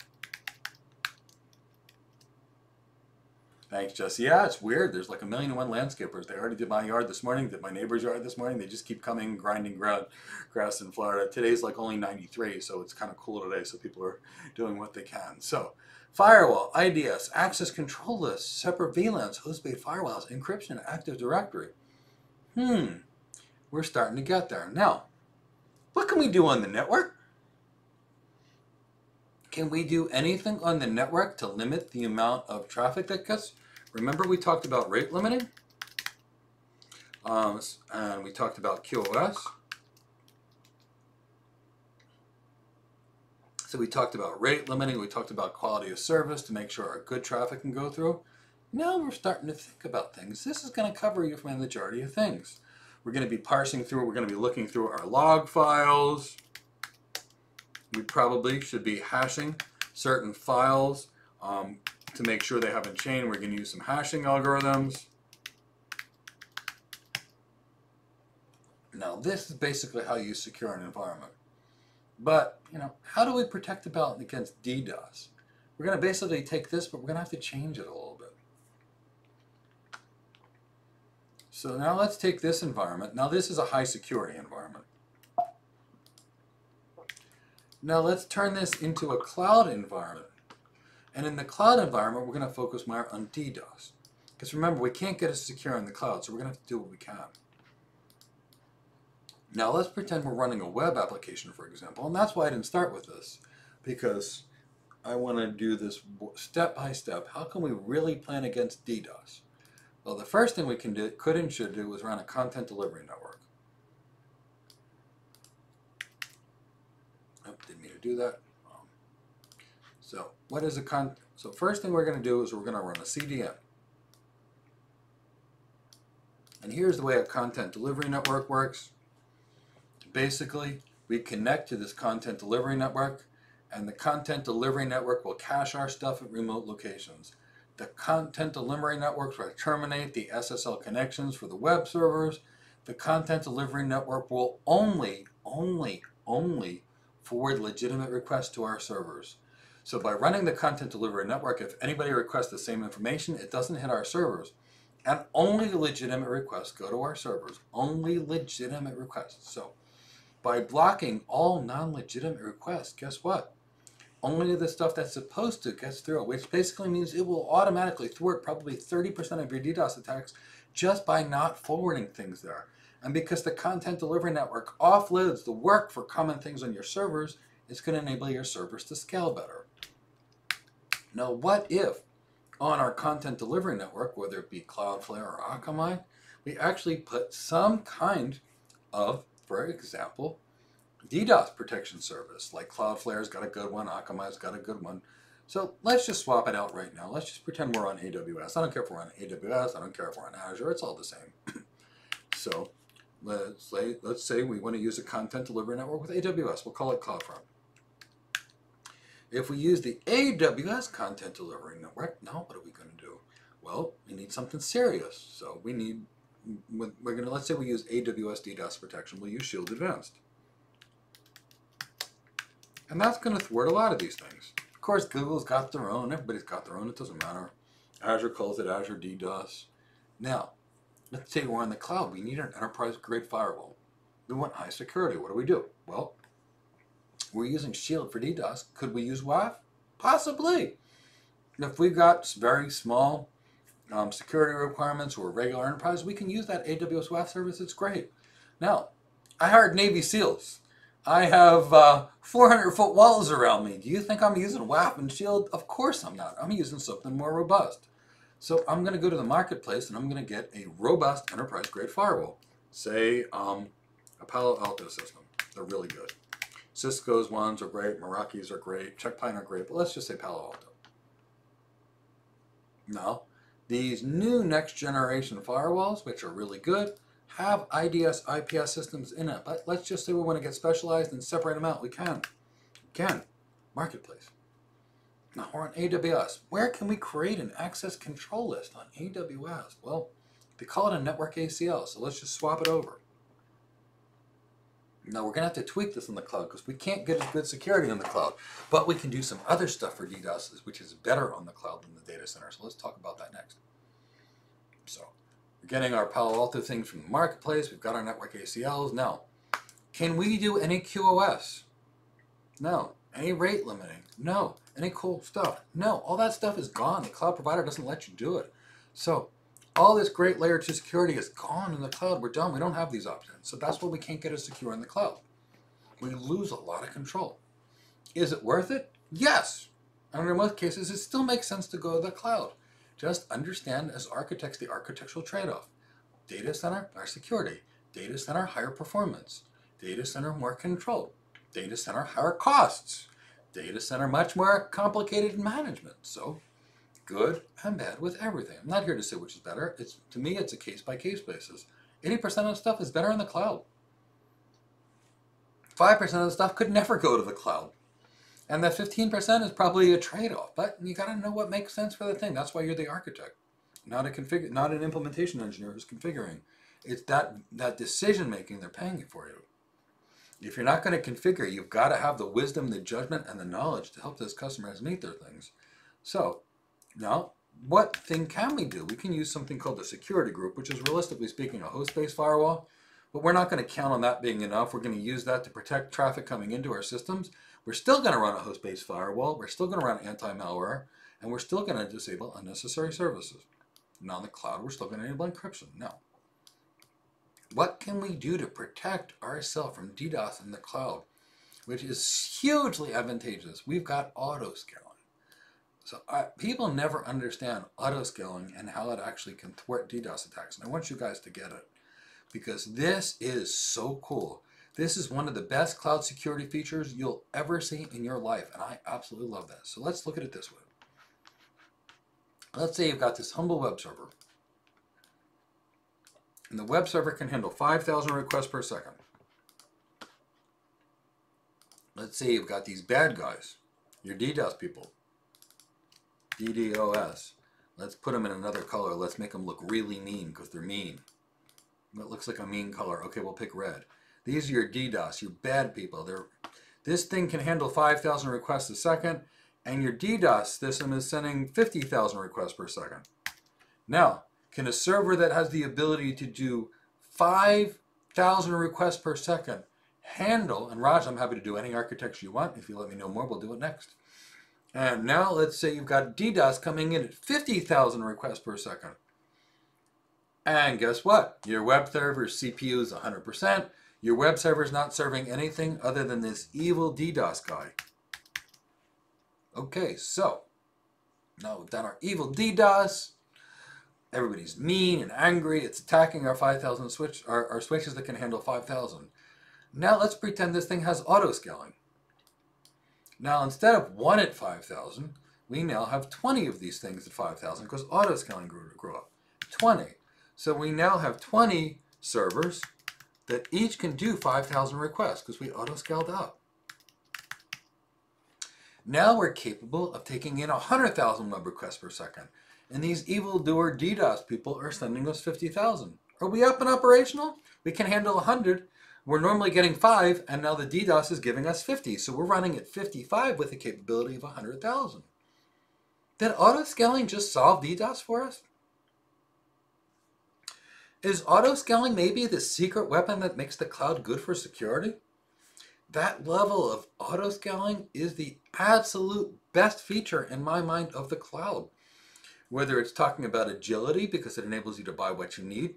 Thanks, Jesse. Yeah, it's weird. There's like 1,000,001 landscapers. They already did my yard this morning, did my neighbor's yard this morning. They just keep coming, grinding grass in Florida. Today's like only 93, so it's kind of cool today, so people are doing what they can. So, firewall, IDS, access control lists, separate VLANs, host-based firewalls, encryption, Active Directory. We're starting to get there. Now, what can we do on the network? Can we do anything on the network to limit the amount of traffic that gets? Remember we talked about rate limiting? And we talked about QoS. So we talked about rate limiting, we talked about quality of service to make sure our good traffic can go through. Now we're starting to think about things. This is going to cover you from a majority of things. We're going to be parsing through, we're going to be looking through our log files. We probably should be hashing certain files to make sure they haven't changed. We're going to use some hashing algorithms. Now, this is basically how you secure an environment. But, you know, how do we protect against DDoS? We're going to basically take this, but we're going to have to change it a little bit. So now let's take this environment. Now, this is a high security environment. Now let's turn this into a cloud environment. And in the cloud environment, we're going to focus more on DDoS. Because remember, we can't get it secure in the cloud, so we're going to have to do what we can. Now let's pretend we're running a web application, for example. And that's why I didn't start with this. Because I want to do this step by step. How can we really plan against DDoS? Well, the first thing we can do, could and should do, is run a content delivery network. Didn't mean to do that. So what is a So first thing we're going to do is we're going to run a CDN. And here's the way a content delivery network works. Basically, we connect to this content delivery network, and the content delivery network will cache our stuff at remote locations. The content delivery networks will terminate the SSL connections for the web servers. the content delivery network will only forward legitimate requests to our servers. So by running the content delivery network, if anybody requests the same information, it doesn't hit our servers. And only legitimate requests go to our servers. Only legitimate requests. So by blocking all non-legitimate requests, guess what? Only the stuff that's supposed to gets through, which basically means it will automatically thwart probably 30% of your DDoS attacks just by not forwarding things there. And because the content delivery network offloads the work for common things on your servers, it's going to enable your servers to scale better. Now, what if on our content delivery network, whether it be Cloudflare or Akamai, we actually put some kind of, for example, DDoS protection service, like Cloudflare's got a good one, Akamai's got a good one. So let's just swap it out right now. Let's just pretend we're on AWS. I don't care if we're on AWS, I don't care if we're on Azure, it's all the same. So let's say we want to use a content delivery network with AWS. We'll call it CloudFront. If we use the AWS content delivery network, now what are we going to do? Well, we need something serious. So let's say we use AWS DDoS protection. We'll use Shield Advanced. And that's going to thwart a lot of these things. Of course, Google's got their own. Everybody's got their own. It doesn't matter. Azure calls it Azure DDoS. Now, let's say we're on the cloud. We need an enterprise-grade firewall. We want high security. What do we do? Well, we're using Shield for DDoS. Could we use WAF? Possibly. If we've got very small security requirements or regular enterprise, we can use that AWS WAF service. It's great. Now, I hired Navy SEALs. I have 400-foot walls around me. Do you think I'm using WAF and Shield? Of course I'm not. I'm using something more robust. So I'm going to go to the marketplace and I'm going to get a robust enterprise-grade firewall. Say a Palo Alto system. They're really good. Cisco's ones are great. Meraki's are great. Checkpoint are great. But let's just say Palo Alto. Now, these new next-generation firewalls, which are really good, have IDS, IPS systems in it. But let's just say we want to get specialized and separate them out. We can. Marketplace. Now we're on AWS. Where can we create an access control list on AWS? Well, they call it a network ACL, so let's just swap it over. Now we're going to have to tweak this in the cloud because we can't get as good security in the cloud. But we can do some other stuff for DDoS, which is better on the cloud than the data center. So let's talk about that next. So we're getting our Palo Alto things from the marketplace. We've got our network ACLs. Now, can we do any QoS? No. Any rate limiting? No. Any cool stuff? No. All that stuff is gone. The cloud provider doesn't let you do it. So all this great layer 2 security is gone in the cloud. We're done. We don't have these options. So that's why we can't get as secure in the cloud. We lose a lot of control. Is it worth it? Yes. And in most cases, it still makes sense to go to the cloud. Just understand as architects the architectural trade-off. Data center, higher security. Data center, higher performance. Data center, more control. Data center, higher costs. Data center, much more complicated management. So good and bad with everything. I'm not here to say which is better. To me, it's a case-by-case basis. 80% of stuff is better in the cloud. 5% of the stuff could never go to the cloud. And that 15% is probably a trade-off. But you got to know what makes sense for the thing. That's why you're the architect, not an implementation engineer who's configuring. It's that decision-making they're paying for you. If you're not going to configure, you've got to have the wisdom, the judgment, and the knowledge to help those customers meet their things. So now, what thing can we do? We can use something called the security group, which is realistically speaking a host-based firewall. But we're not going to count on that being enough. We're going to use that to protect traffic coming into our systems. We're still going to run a host-based firewall. We're still going to run anti-malware. And we're still going to disable unnecessary services. Now in the cloud, we're still going to enable encryption. Now, what can we do to protect ourselves from DDoS in the cloud, which is hugely advantageous? We've got auto-scaling. So people never understand auto-scaling and how it actually can thwart DDoS attacks. And I want you guys to get it because this is so cool. This is one of the best cloud security features you'll ever see in your life. And I absolutely love that. So let's look at it this way. Let's say you've got this humble web server. And the web server can handle 5,000 requests per second. Let's say you've got these bad guys, your DDoS people. DDoS. Let's put them in another color. Let's make them look really mean because they're mean. That looks like a mean color. Okay, we'll pick red. These are your DDoS, your bad people. This thing can handle 5,000 requests a second, and your DDoS system is sending 50,000 requests per second. Now, can a server that has the ability to do 5,000 requests per second handle, and Raj, I'm happy to do any architecture you want. If you let me know more, we'll do it next. And now let's say you've got DDoS coming in at 50,000 requests per second. And guess what? Your web server's CPU is 100%. Your web server is not serving anything other than this evil DDoS guy. Okay, so now we've done our evil DDoS. Everybody's mean and angry. It's attacking our 5,000 our switches that can handle 5,000. Now let's pretend this thing has auto-scaling. Now instead of 1 at 5,000, we now have 20 of these things at 5,000 because auto-scaling grew up. 20. So we now have 20 servers that each can do 5,000 requests because we auto-scaled up. Now we're capable of taking in 100,000 web requests per second. And these evildoer DDoS people are sending us 50,000. Are we up and operational? We can handle 100. We're normally getting 5, and now the DDoS is giving us 50. So we're running at 55 with a capability of 100,000. Did auto-scaling just solve DDoS for us? Is auto-scaling maybe the secret weapon that makes the cloud good for security? That level of auto-scaling is the absolute best feature in my mind of the cloud. Whether it's talking about agility because it enables you to buy what you need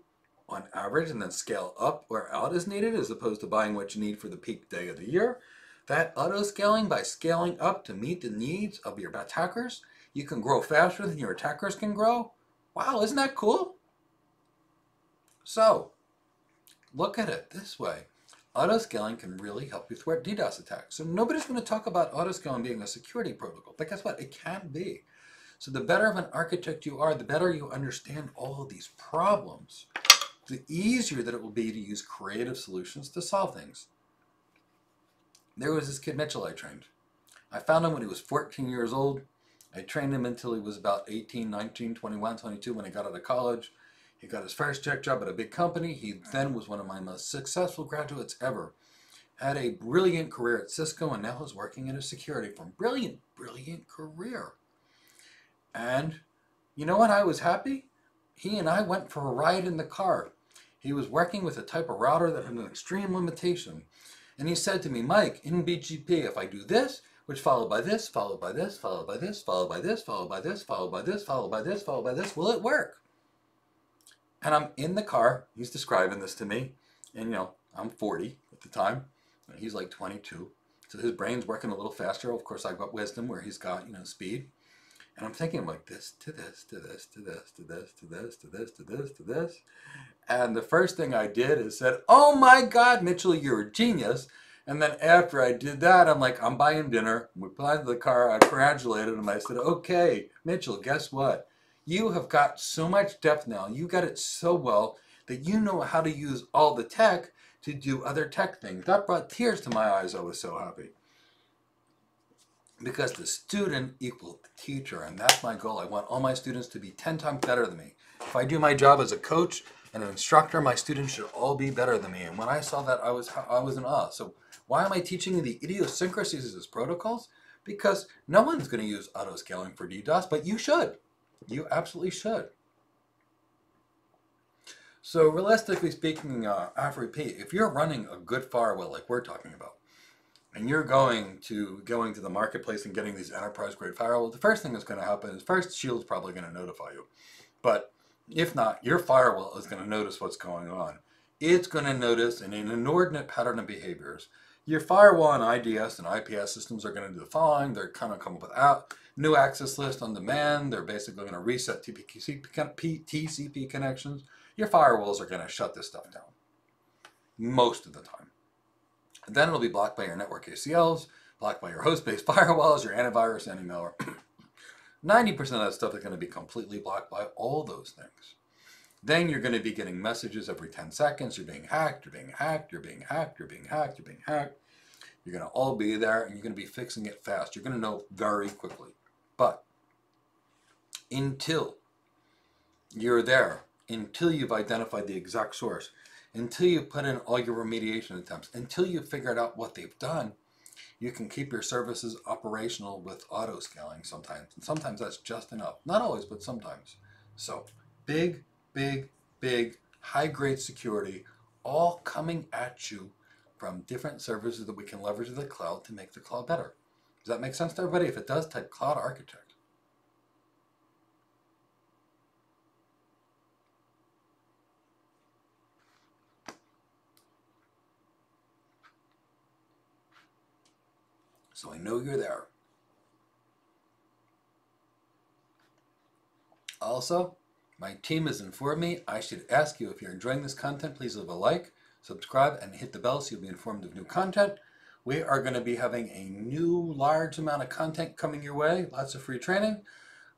on average and then scale up or out as needed as opposed to buying what you need for the peak day of the year. That auto-scaling by scaling up to meet the needs of your attackers, you can grow faster than your attackers can grow. Wow, isn't that cool? So, look at it this way. Auto-scaling can really help you thwart DDoS attacks. So nobody's going to talk about auto-scaling being a security protocol, but guess what? It can be. So the better of an architect you are, the better you understand all of these problems, the easier that it will be to use creative solutions to solve things. There was this kid Mitchell I trained. I found him when he was 14 years old. I trained him until he was about 18, 19, 21, 22 when he got out of college. He got his first tech job at a big company. He then was one of my most successful graduates ever. Had a brilliant career at Cisco and now is working in a security firm. Brilliant, brilliant career. And you know what? I was happy. He and I went for a ride in the car. He was working with a type of router that had an extreme limitation. And he said to me, Mike, in BGP, if I do this, which followed by this, followed by this, followed by this, followed by this, followed by this, followed by this, followed by this, followed by this, will it work? And I'm in the car. He's describing this to me. And, you know, I'm 40 at the time. And he's like 22. So his brain's working a little faster. Of course, I've got wisdom where he's got, speed. And I'm thinking like this, to this, to this, to this, to this, to this, to this, to this, to this. And the first thing I did is said, oh my God, Mitchell, you're a genius. And then after I did that, I'm like, I'm buying dinner. We put into the car. I congratulated him. I said, okay, Mitchell, guess what? You have got so much depth now. You got it so well that you know how to use all the tech to do other tech things. That brought tears to my eyes. I was so happy. Because the student equaled the teacher, and that's my goal. I want all my students to be 10 times better than me. If I do my job as a coach and an instructor, my students should all be better than me. And when I saw that, I was in awe. So why am I teaching the idiosyncrasies of these protocols? Because no one's going to use auto-scaling for DDoS, but you should. You absolutely should. So realistically speaking, I have to repeat, if you're running a good firewall like we're talking about, and you're going to the marketplace and getting these enterprise-grade firewalls, the first thing that's going to happen is first, Shield's probably going to notify you. But if not, your firewall is going to notice what's going on. It's going to notice an inordinate pattern of behaviors. Your firewall and IDS and IPS systems are going to do the following. They're kind of come up with new access list on demand. They're basically going to reset TCP connections. Your firewalls are going to shut this stuff down most of the time. Then it'll be blocked by your network ACLs, blocked by your host-based firewalls, your antivirus, anti-malware. 90% of that stuff is going to be completely blocked by all those things. Then you're going to be getting messages every 10 seconds. You're being hacked, you're being hacked, you're being hacked, you're being hacked, you're being hacked. You're going to all be there, and you're going to be fixing it fast. You're going to know very quickly. But until you're there, until you've identified the exact source, until you put in all your remediation attempts, until you figured out what they've done, you can keep your services operational with auto scaling sometimes. And sometimes that's just enough. Not always, but sometimes. So big, big, big, high-grade security, all coming at you from different services that we can leverage in the cloud to make the cloud better. Does that make sense to everybody? If it does, type cloud architect. So I know you're there. Also, my team has informed me I should ask you, if you're enjoying this content, please leave a like, subscribe, and hit the bell so you'll be informed of new content. We are going to be having a new large amount of content coming your way, lots of free training.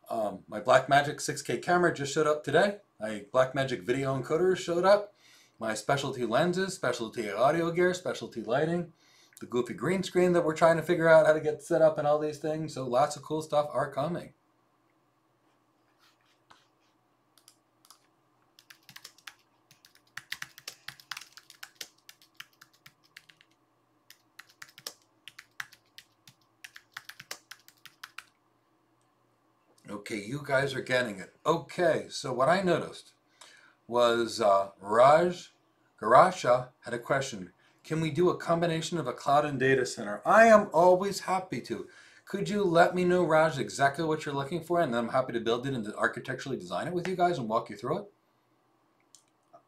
My Blackmagic 6K camera just showed up today. My Blackmagic video encoder showed up. My specialty lenses, specialty audio gear, specialty lighting, the goofy green screen that we're trying to figure out how to get set up and all these things. So lots of cool stuff are coming. Okay, you guys are getting it. Okay, so what I noticed was Raj Garasha had a question. Can we do a combination of a cloud and data center? I am always happy to. Could you let me know, Raj, exactly what you're looking for, and then I'm happy to build it and architecturally design it with you guys and walk you through it?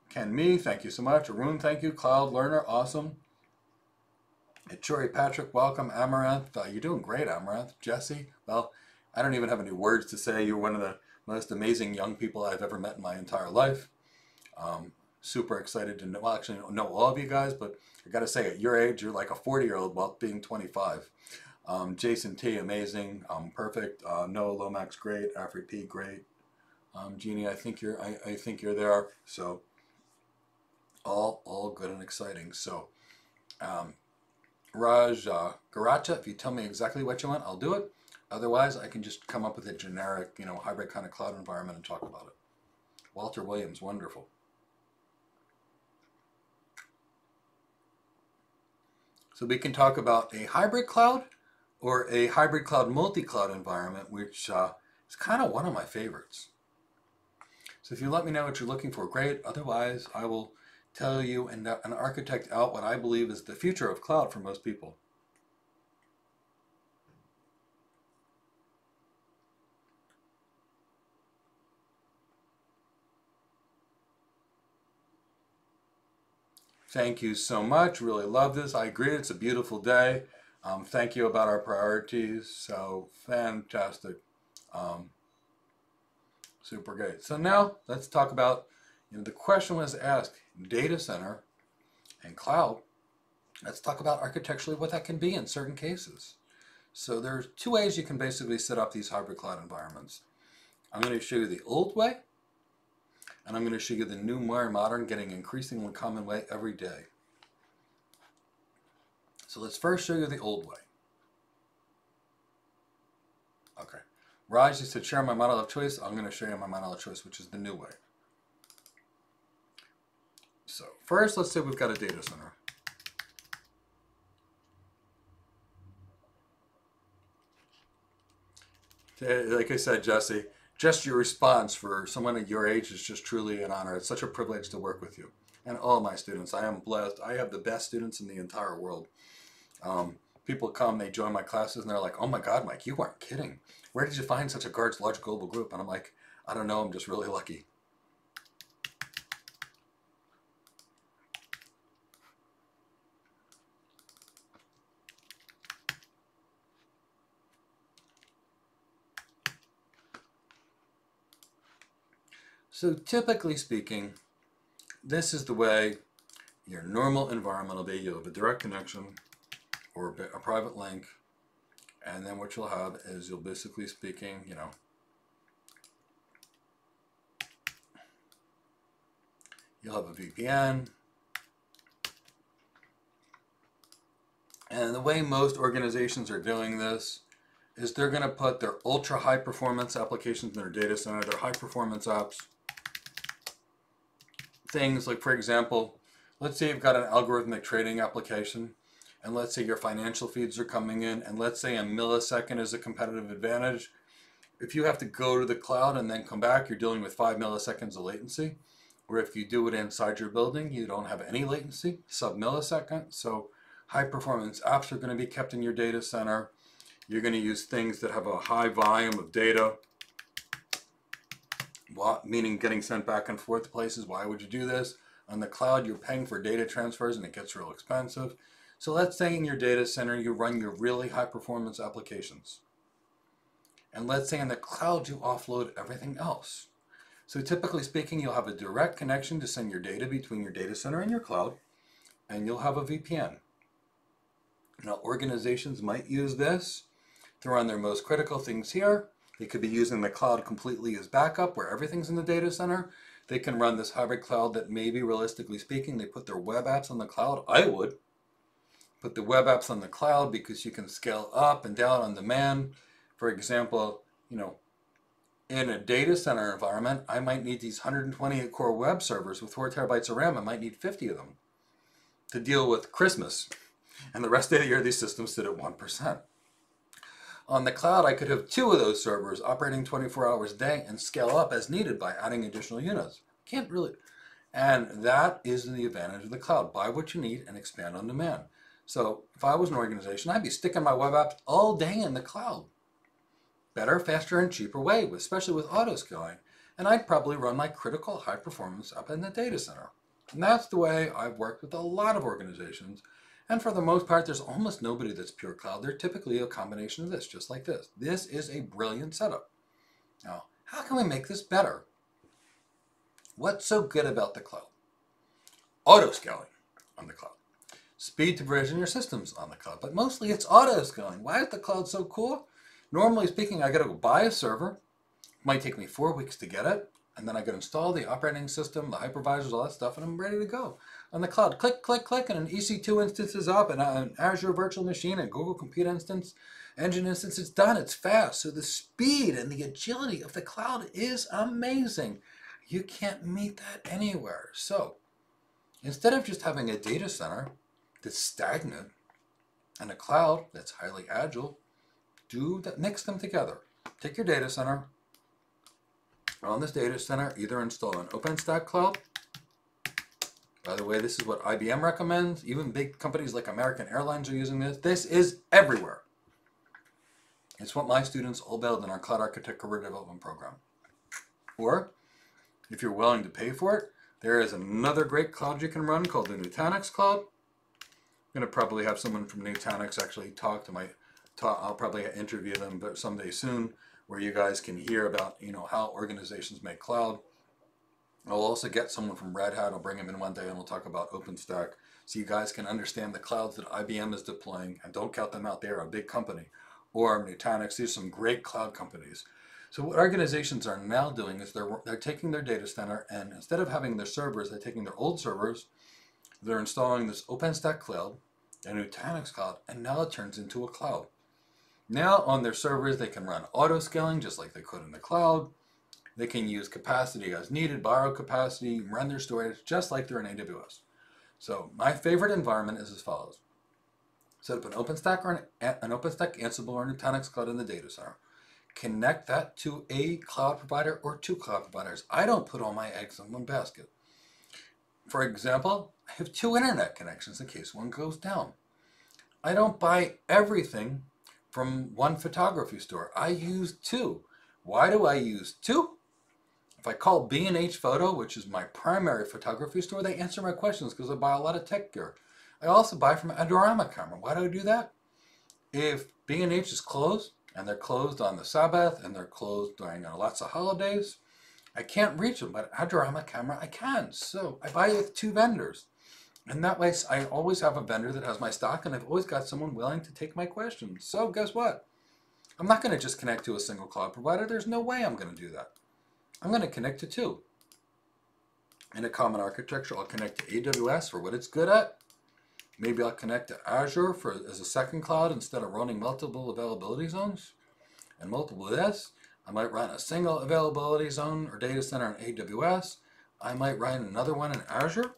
Ken Me, thank you so much. Arun, thank you. Cloud Learner, awesome. Chori Patrick, welcome. Amaranth, you're doing great, Amaranth. Jesse, well, I don't even have any words to say. You're one of the most amazing young people I've ever met in my entire life. Super excited to know, well, actually know all of you guys, but I gotta say, at your age, you're like a 40-year-old while being 25. Jason T, amazing. Perfect. Noah Lomax, great. Afri P, great. Jeannie, I think you're there. So all good and exciting. So Raj Garacha, if you tell me exactly what you want, I'll do it. Otherwise, I can just come up with a generic, hybrid kind of cloud environment and talk about it. Walter Williams, wonderful. So we can talk about a hybrid cloud or a hybrid cloud multi-cloud environment, which is kind of one of my favorites. So if you let me know what you're looking for, great. Otherwise, I will tell you and architect out what I believe is the future of cloud for most people. Thank you so much. Really love this. I agree. It's a beautiful day. Thank you about our priorities. So fantastic. Super great. So now let's talk about, the question was asked, data center and cloud. Let's talk about architecturally what that can be in certain cases. So there's two ways you can basically set up these hybrid cloud environments. I'm going to show you the old way, and I'm going to show you the new, more modern, getting increasingly common way every day. So let's first show you the old way. Okay. Raj, you said share my model of choice. I'm going to show you my model of choice, which is the new way. So first, let's say we've got a data center. Like I said, Jesse, just your response for someone at your age is just truly an honor. It's such a privilege to work with you. And all my students, I am blessed. I have the best students in the entire world. People come, they join my classes, and they're like, oh my God, Mike, you weren't kidding. Where did you find such a large global group? And I'm like, I don't know, I'm just really lucky. So typically speaking, this is the way your normal environment will be. You'll have a direct connection or a private link, and then what you'll have is you'll basically speaking, you'll have a VPN. And the way most organizations are doing this is they're going to put their ultra high performance applications in their data center, their high performance apps. Things like, for example, Let's say you've got an algorithmic trading application, and let's say your financial feeds are coming in, and let's say a millisecond is a competitive advantage. If you have to go to the cloud and then come back, you're dealing with 5 milliseconds of latency. Or if you do it inside your building, you don't have any latency, sub-millisecond. So high performance apps are going to be kept in your data center. You're going to use things that have a high volume of data, meaning getting sent back and forth to places. Why would you do this? On the cloud, you're paying for data transfers and it gets real expensive. So let's say in your data center, you run your really high performance applications. And let's say in the cloud, you offload everything else. So typically speaking, you'll have a direct connection to send your data between your data center and your cloud, and you'll have a VPN. Now, organizations might use this to run their most critical things here. They could be using the cloud completely as backup where everything's in the data center. They can run this hybrid cloud that maybe realistically speaking, they put their web apps on the cloud. I would put the web apps on the cloud because you can scale up and down on demand. For example, in a data center environment, I might need these 128 core web servers with 4 terabytes of RAM. I might need 50 of them to deal with Christmas. And the rest of the year, these systems sit at 1%. On the cloud, I could have 2 of those servers operating 24 hours a day and scale up as needed by adding additional units. Can't really. And that is the advantage of the cloud. Buy what you need and expand on demand. So if I was an organization, I'd be sticking my web apps all day in the cloud. Better, faster, and cheaper way, especially with auto scaling. And I'd probably run my critical high performance up in the data center. And that's the way I've worked with a lot of organizations. And for the most part, there's almost nobody that's pure cloud. They're typically a combination of this, just like this. This is a brilliant setup. Now, how can we make this better? What's so good about the cloud? Auto scaling on the cloud. Speed to provision your systems on the cloud. But mostly it's auto scaling. Why is the cloud so cool? Normally speaking, I got to go buy a server. It might take me 4 weeks to get it. And then I got to install the operating system, the hypervisors, all that stuff, and I'm ready to go. On the cloud, click, click, click, and an EC2 instance is up, and an Azure virtual machine, a Google Compute instance, Engine instance, it's done, it's fast. So the speed and the agility of the cloud is amazing. You can't meet that anywhere. So instead of just having a data center that's stagnant and a cloud that's highly agile, mix them together. Take your data center. On this data center, either install an OpenStack cloud. By the way, this is what IBM recommends. Even big companies like American Airlines are using this. This is everywhere. It's what my students all build in our Cloud Architect Career Development Program. Or, if you're willing to pay for it, there is another great cloud you can run called the Nutanix Cloud. I'm going to probably have someone from Nutanix actually talk to I'll probably interview them someday soon, where you guys can hear about how organizations make cloud. I'll also get someone from Red Hat. I'll bring him in one day and we'll talk about OpenStack so you guys can understand the clouds that IBM is deploying, and don't count them out. They're a big company. Or Nutanix. These are some great cloud companies. So what organizations are now doing is they're taking their data center, and instead of having their servers, they're taking their old servers, they're installing this OpenStack cloud, a Nutanix cloud, and now it turns into a cloud. Now on their servers, they can run auto scaling just like they could in the cloud. They can use capacity as needed, borrow capacity, run their storage just like they're in AWS. So my favorite environment is as follows. Set up an OpenStack or an OpenStack Ansible or Nutanix cloud in the data center. Connect that to a cloud provider or 2 cloud providers. I don't put all my eggs in one basket. For example, I have 2 internet connections in case one goes down. I don't buy everything from one photography store. I use 2. Why do I use 2? If I call B&H Photo, which is my primary photography store, they answer my questions because I buy a lot of tech gear. I also buy from Adorama Camera. Why do I do that? If B&H is closed, and they're closed on the Sabbath, and they're closed during lots of holidays, I can't reach them, but Adorama Camera I can. So I buy with 2 vendors. And that way I always have a vendor that has my stock, and I've always got someone willing to take my questions. So guess what? I'm not going to just connect to a single cloud provider. There's no way I'm going to do that. I'm going to connect to 2. In a common architecture, I'll connect to AWS for what it's good at. Maybe I'll connect to Azure as a second cloud instead of running multiple availability zones. And multiple of this, I might run a single availability zone or data center in AWS. I might run another one in Azure.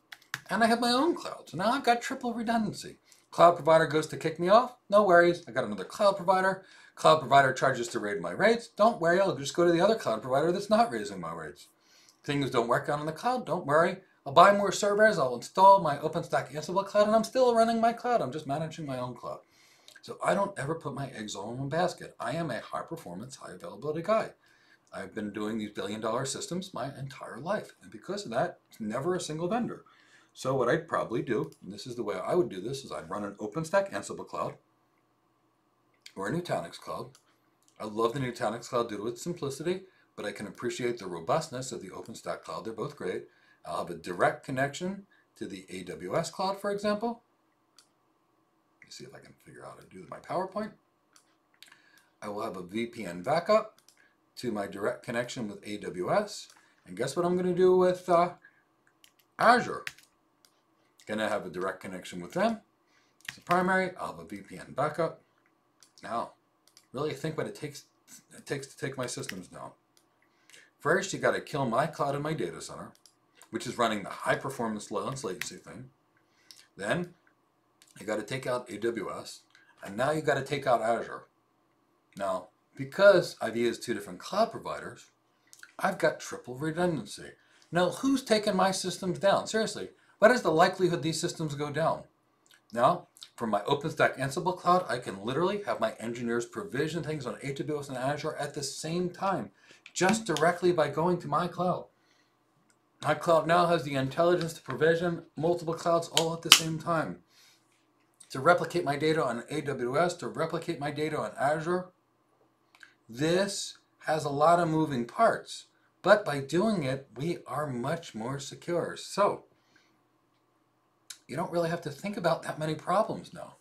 and I have my own cloud. So now I've got triple redundancy. Cloud provider goes to kick me off. No worries. I got another cloud provider. Cloud provider charges to raise my rates. Don't worry. I'll just go to the other cloud provider that's not raising my rates. Things don't work out on the cloud. Don't worry. I'll buy more servers. I'll install my OpenStack Ansible cloud, and I'm still running my cloud. I'm just managing my own cloud. So I don't ever put my eggs all in one basket. I am a high performance, high availability guy. I've been doing these billion-dollar systems my entire life. And because of that, it's never a single vendor. So what I'd probably do, and this is the way I would do this, is I'd run an OpenStack Ansible cloud or a Nutanix cloud. I love the Nutanix cloud due to its simplicity, but I can appreciate the robustness of the OpenStack cloud. They're both great. I'll have a direct connection to the AWS cloud, for example. Let me see if I can figure out how to do my PowerPoint. I will have a VPN backup to my direct connection with AWS. And guess what I'm going to do with Azure? Going to have a direct connection with them. As a primary, I'll have a VPN backup. Now, really think what it takes to take my systems down. First, you got to kill my cloud in my data center, which is running the high performance, low latency thing. Then, you got to take out AWS, and now you got to take out Azure. Now, because I've used two different cloud providers, I've got triple redundancy. Now, who's taking my systems down? Seriously, what is the likelihood these systems go down? Now, for my OpenStack Ansible cloud, I can literally have my engineers provision things on AWS and Azure at the same time, just directly by going to my cloud. My cloud now has the intelligence to provision multiple clouds all at the same time. To replicate my data on AWS, to replicate my data on Azure. This has a lot of moving parts, but by doing it, we are much more secure. So, you don't really have to think about that many problems now,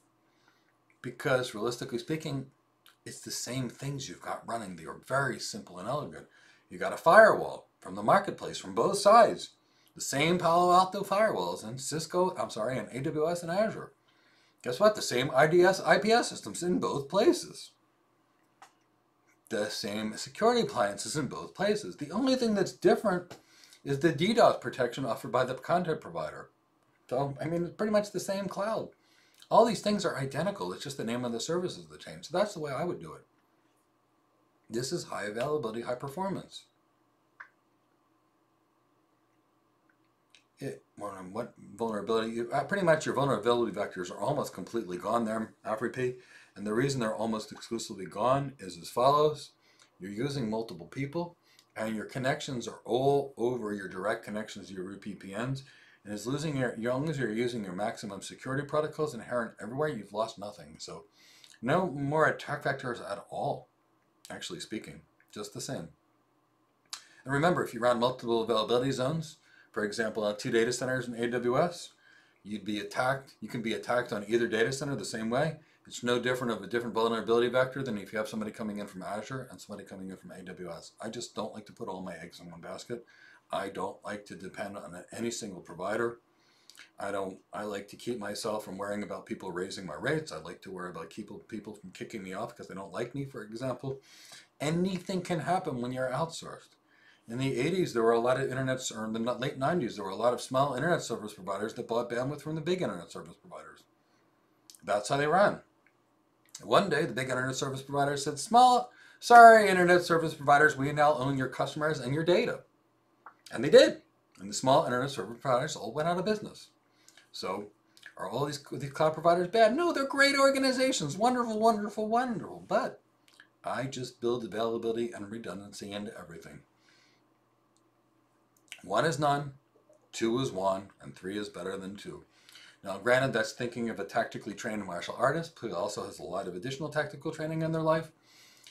because realistically speaking, it's the same things you've got running. They are very simple and elegant. You got a firewall from the marketplace from both sides. The same Palo Alto firewalls in Cisco, and AWS and Azure. Guess what? The same IDS, IPS systems in both places. The same security appliances in both places. The only thing that's different is the DDoS protection offered by the content provider. So, I mean, it's pretty much the same cloud. All these things are identical. It's just the name of the services that change. So that's the way I would do it. This is high availability, high performance. What vulnerability? Pretty much your vulnerability vectors are almost completely gone there, FRP. And the reason they're almost exclusively gone is as follows. You're using multiple people, and your connections are all over your direct connections to your VPNs. And as long as you're using your maximum security protocols inherent everywhere, you've lost nothing. So no more attack vectors at all, actually speaking, just the same. And remember, if you run multiple availability zones, for example, on 2 data centers in AWS, you'd be attacked. You can be attacked on either data center the same way. It's no different of a different vulnerability vector than if you have somebody coming in from Azure and somebody coming in from AWS. I just don't like to put all my eggs in one basket. I don't like to depend on any single provider. I like to keep myself from worrying about people raising my rates. I like to worry about people from kicking me off because they don't like me, for example. Anything can happen when you're outsourced. In the 80s, there were a lot of or in the late 90s, there were a lot of small internet service providers that bought bandwidth from the big internet service providers. That's how they ran. One day, the big internet service providers said, sorry, internet service providers, we now own your customers and your data. And they did. And the small internet service providers all went out of business. So, are all these cloud providers bad? No, they're great organizations. Wonderful, wonderful, wonderful. But I just build availability and redundancy into everything. 1 is none, 2 is 1, and 3 is better than 2. Now, granted, that's thinking of a tactically trained martial artist who also has a lot of additional tactical training in their life.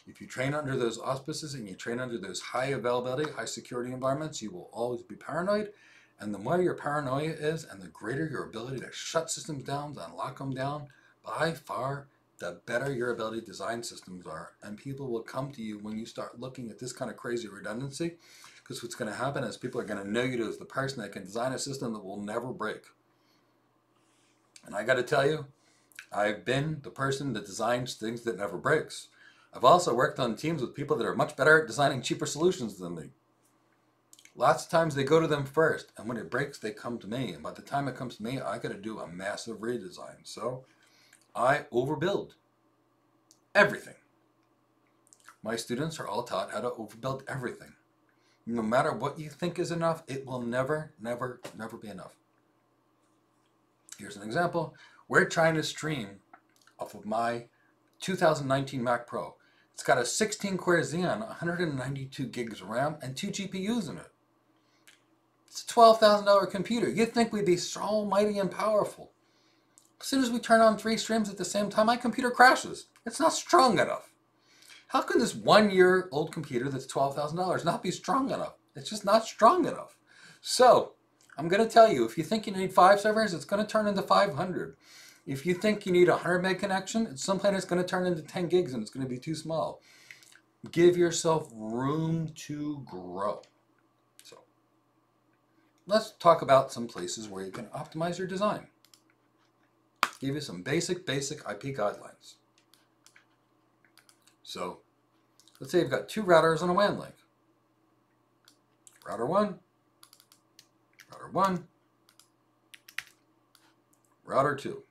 If you train under those auspices and you train under those high availability, high security environments, you will always be paranoid. And the more your paranoia is and the greater your ability to shut systems down and lock them down, by far, the better your ability to design systems are. And people will come to you when you start looking at this kind of crazy redundancy. Because what's going to happen is people are going to know you as the person that can design a system that will never break. And I got to tell you, I've been the person that designs things that never breaks. I've also worked on teams with people that are much better at designing cheaper solutions than me. Lots of times they go to them first, and when it breaks, they come to me. And by the time it comes to me, I got to do a massive redesign. So I overbuild everything. My students are all taught how to overbuild everything. No matter what you think is enough, it will never, never, never be enough. Here's an example. We're trying to stream off of my 2019 Mac Pro. It's got a 16-core Xeon, 192 gigs of RAM, and 2 GPUs in it. It's a $12,000 computer. You'd think we'd be so mighty and powerful. As soon as we turn on 3 streams at the same time, my computer crashes. It's not strong enough. How can this 1-year-old computer that's $12,000 not be strong enough? It's just not strong enough. So, I'm going to tell you, if you think you need 5 servers, it's going to turn into 500. If you think you need a 100 meg connection, at some point it's going to turn into 10 gigs and it's going to be too small. Give yourself room to grow. So, let's talk about some places where you can optimize your design. Give you some basic IP guidelines. So, let's say you've got 2 routers on a WAN link. Router 1, router 1, router 2.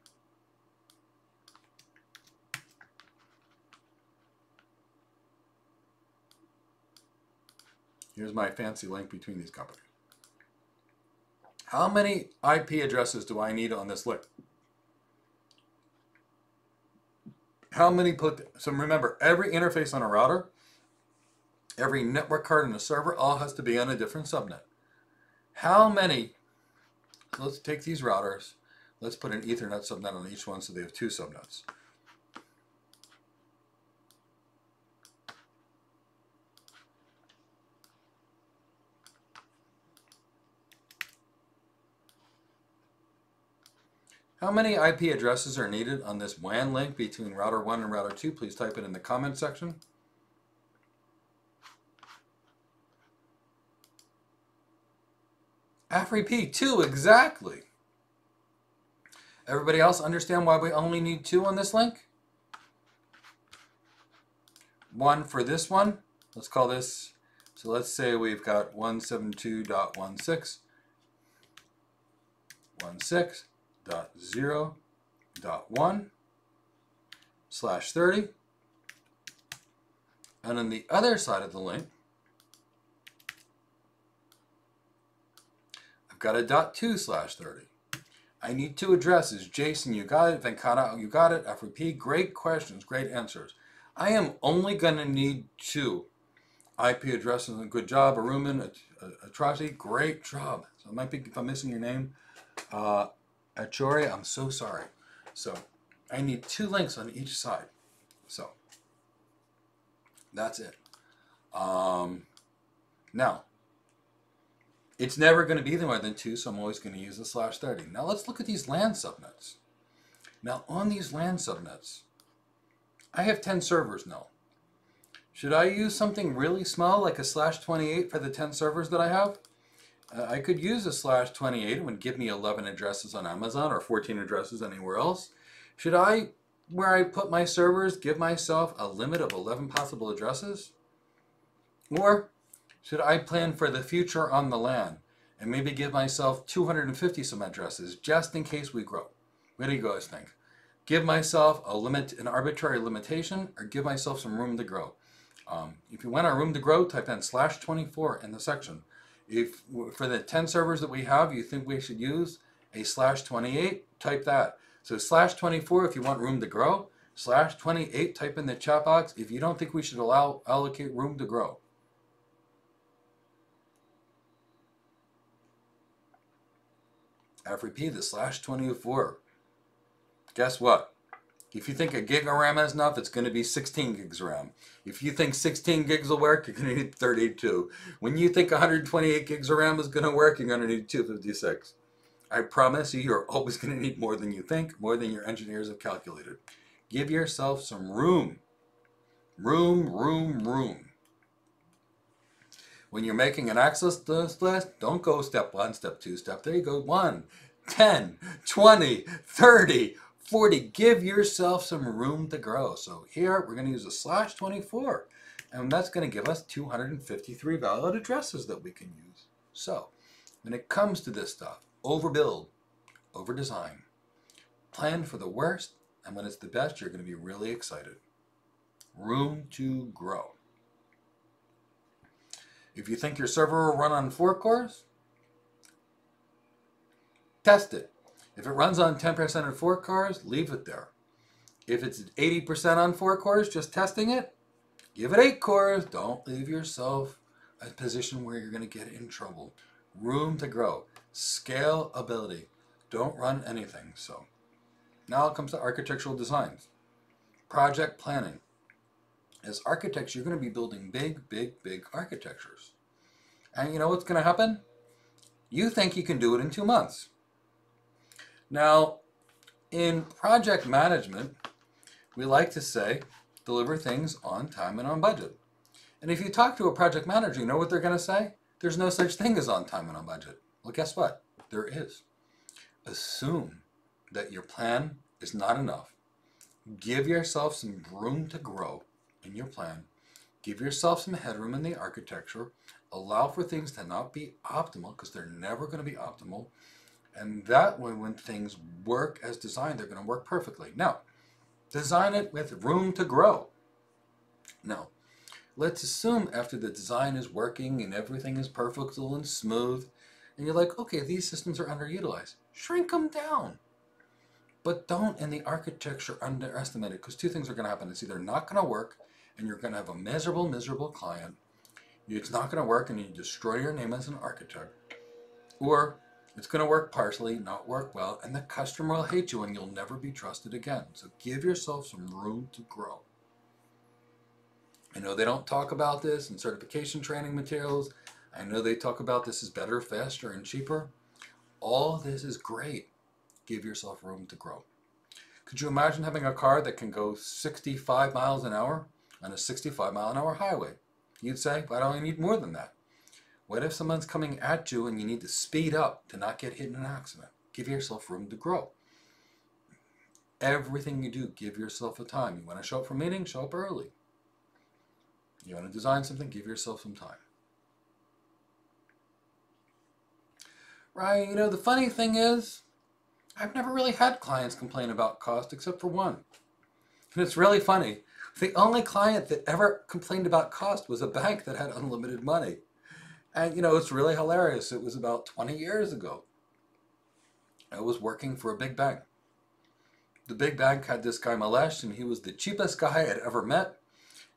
Here's my fancy link between these companies. How many IP addresses do I need on this link? How many so remember, every interface on a router, every network card in a server, all has to be on a different subnet. How many, so let's take these routers, let's put an Ethernet subnet on each one so they have 2 subnets. How many IP addresses are needed on this WAN link between router 1 and router 2? Please type it in the comment section. FRP 2, exactly. Everybody else understand why we only need 2 on this link? 1 for this one. Let's call this, so let's say we've got 172.16, 16.0.1/30. And on the other side of the link, I've got a .2/30. I need 2 addresses. Jason, you got it. Venkata, you got it. FRP, great questions, great answers. I am only going to need 2 IP addresses. Good job, Aruman, Atrati, great job. So it might be, if I'm missing your name, Achori, I'm so sorry. So I need 2 links on each side. So that's it. Now, it's never going to be more than 2, so I'm always going to use the /30. Now let's look at these LAN subnets. Now on these LAN subnets, I have 10 servers now. Should I use something really small like a /28 for the 10 servers that I have? I could use a /28, it would give me 11 addresses on Amazon or 14 addresses anywhere else. Should I, where I put my servers, give myself a limit of 11 possible addresses? Or should I plan for the future on the LAN and maybe give myself 250 some addresses just in case we grow? What do you guys think? Give myself a limit, an arbitrary limitation, or give myself some room to grow? If you want a room to grow, type in /24 in the section. If for the 10 servers that we have, you think we should use a /28, type that. So /24 if you want room to grow, /28 type in the chat box if you don't think we should allocate room to grow. FRP, the /24. Guess what? If you think a gig of RAM is enough, it's going to be 16 gigs of RAM. If you think 16 gigs will work, you're going to need 32. When you think 128 gigs of RAM is going to work, you're going to need 256. I promise you, you're always going to need more than you think, more than your engineers have calculated. Give yourself some room. Room. When you're making an access list, don't go step 1, step 2, step 3. Go 1, 10, 20, 30, 40. Give yourself some room to grow. So here we're going to use a /24, and that's going to give us 253 valid addresses that we can use. So when it comes to this stuff, overbuild, overdesign, plan for the worst, and when it's the best, you're going to be really excited. Room to grow. If you think your server will run on 4 cores, test it. If it runs on 10% of 4 cores, leave it there. If it's 80% on 4 cores, just testing it, give it 8 cores. Don't leave yourself a position where you're going to get in trouble. Room to grow. Scalability. Don't run anything. So now it comes to architectural designs. Project planning. As architects, you're going to be building big architectures. And you know what's going to happen? You think you can do it in 2 months. Now, in project management, we like to say, deliver things on time and on budget. And if you talk to a project manager, you know what they're going to say? There's no such thing as on time and on budget. Well, guess what? There is. Assume that your plan is not enough. Give yourself some room to grow in your plan. Give yourself some headroom in the architecture. Allow for things to not be optimal, because they're never going to be optimal. And that way, when things work as designed, they're going to work perfectly. Now, design it with room to grow. Now, let's assume after the design is working and everything is perfect and smooth, and you're like, okay, these systems are underutilized. Shrink them down. But don't in the architecture underestimate it, because 2 things are going to happen. It's either not going to work and you're going to have a miserable client. It's not going to work and you destroy your name as an architect. Or it's going to work partially, not work well, and the customer will hate you and you'll never be trusted again. So give yourself some room to grow. I know they don't talk about this in certification training materials. I know they talk about this as better, faster, and cheaper. All this is great. Give yourself room to grow. Could you imagine having a car that can go 65 miles an hour on a 65 mile an hour highway? You'd say, why don't I need more than that? What if someone's coming at you and you need to speed up to not get hit in an accident? Give yourself room to grow. Everything you do, give yourself a time. You want to show up for a meeting? Show up early. You want to design something? Give yourself some time. Right, you know, the funny thing is, I've never really had clients complain about cost except for one. And it's really funny. The only client that ever complained about cost was a bank that had unlimited money. And you know, it's really hilarious. It was about 20 years ago. I was working for a big bank. The big bank had this guy Malesh, and he was the cheapest guy I'd ever met.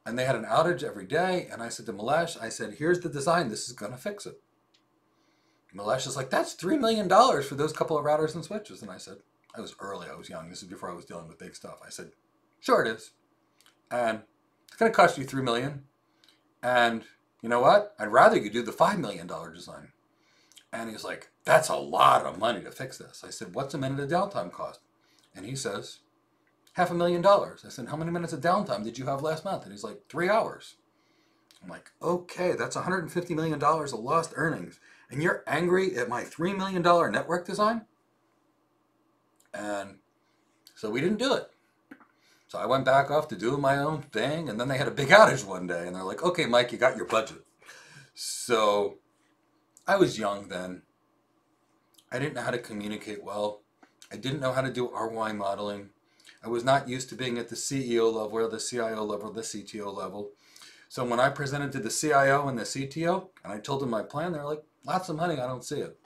And they had an outage every day. And I said to Malesh, I said, here's the design. This is going to fix it. Malesh is like, that's $3 million for those couple of routers and switches. And I said, I was early. I was young. This is before I was dealing with big stuff. I said, sure it is. And it's going to cost you $3 million. And you know what? I'd rather you do the $5 million design. And he's like, that's a lot of money to fix this. I said, what's a minute of downtime cost? And he says, $500,000. I said, how many minutes of downtime did you have last month? And he's like, 3 hours. I'm like, okay, that's $150 million of lost earnings. And you're angry at my $3 million network design? And so we didn't do it. So I went back off to do my own thing, and then they had a big outage one day, and they're like, okay, Mike, you got your budget. So I was young then. I didn't know how to communicate well. I didn't know how to do ROI modeling. I was not used to being at the CEO level or the CIO level or the CTO level. So when I presented to the CIO and the CTO, and I told them my plan, they're like, lots of money, I don't see it.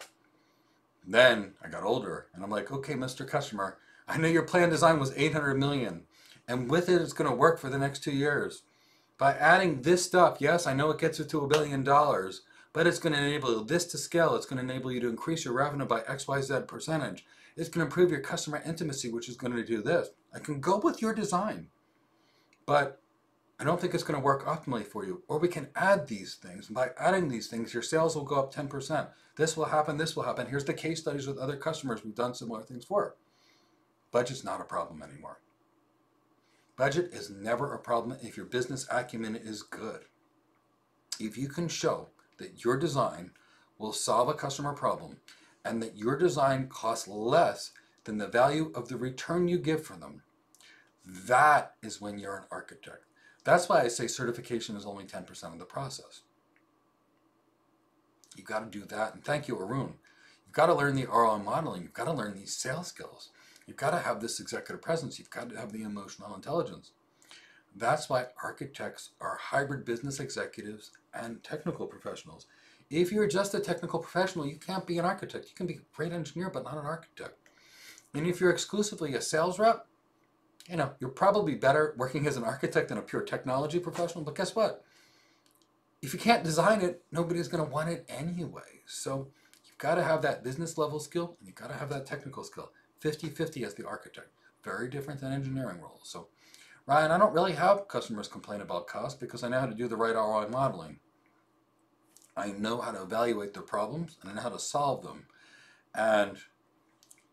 Then I got older, and I'm like, okay, Mr. Customer, I know your plan design was $800 million. And with it, it's going to work for the next 2 years. By adding this stuff, yes, I know it gets it to $1 billion, but it's going to enable this to scale. It's going to enable you to increase your revenue by XYZ percentage. It's going to improve your customer intimacy, which is going to do this. I can go with your design, but I don't think it's going to work optimally for you. Or we can add these things. And by adding these things, your sales will go up 10%. This will happen. This will happen. Here's the case studies with other customers we've done similar things for. Budget's not a problem anymore. Budget is never a problem if your business acumen is good. If you can show that your design will solve a customer problem and that your design costs less than the value of the return you give for them, that is when you're an architect. That's why I say certification is only 10% of the process. You've got to do that. And thank you, Arun. You've got to learn the ROI modeling. You've got to learn these sales skills. You've got to have this executive presence. You've got to have the emotional intelligence. That's why architects are hybrid business executives and technical professionals. If you're just a technical professional, you can't be an architect. You can be a great engineer, but not an architect. And if you're exclusively a sales rep, you're probably better working as an architect than a pure technology professional. But guess what? If you can't design it, nobody's going to want it anyway. So you've got to have that business level skill, and you've got to have that technical skill. 50-50 as the architect. Very different than engineering roles. So Ryan, I don't really have customers complain about cost because I know how to do the right ROI modeling. I know how to evaluate their problems and I know how to solve them. And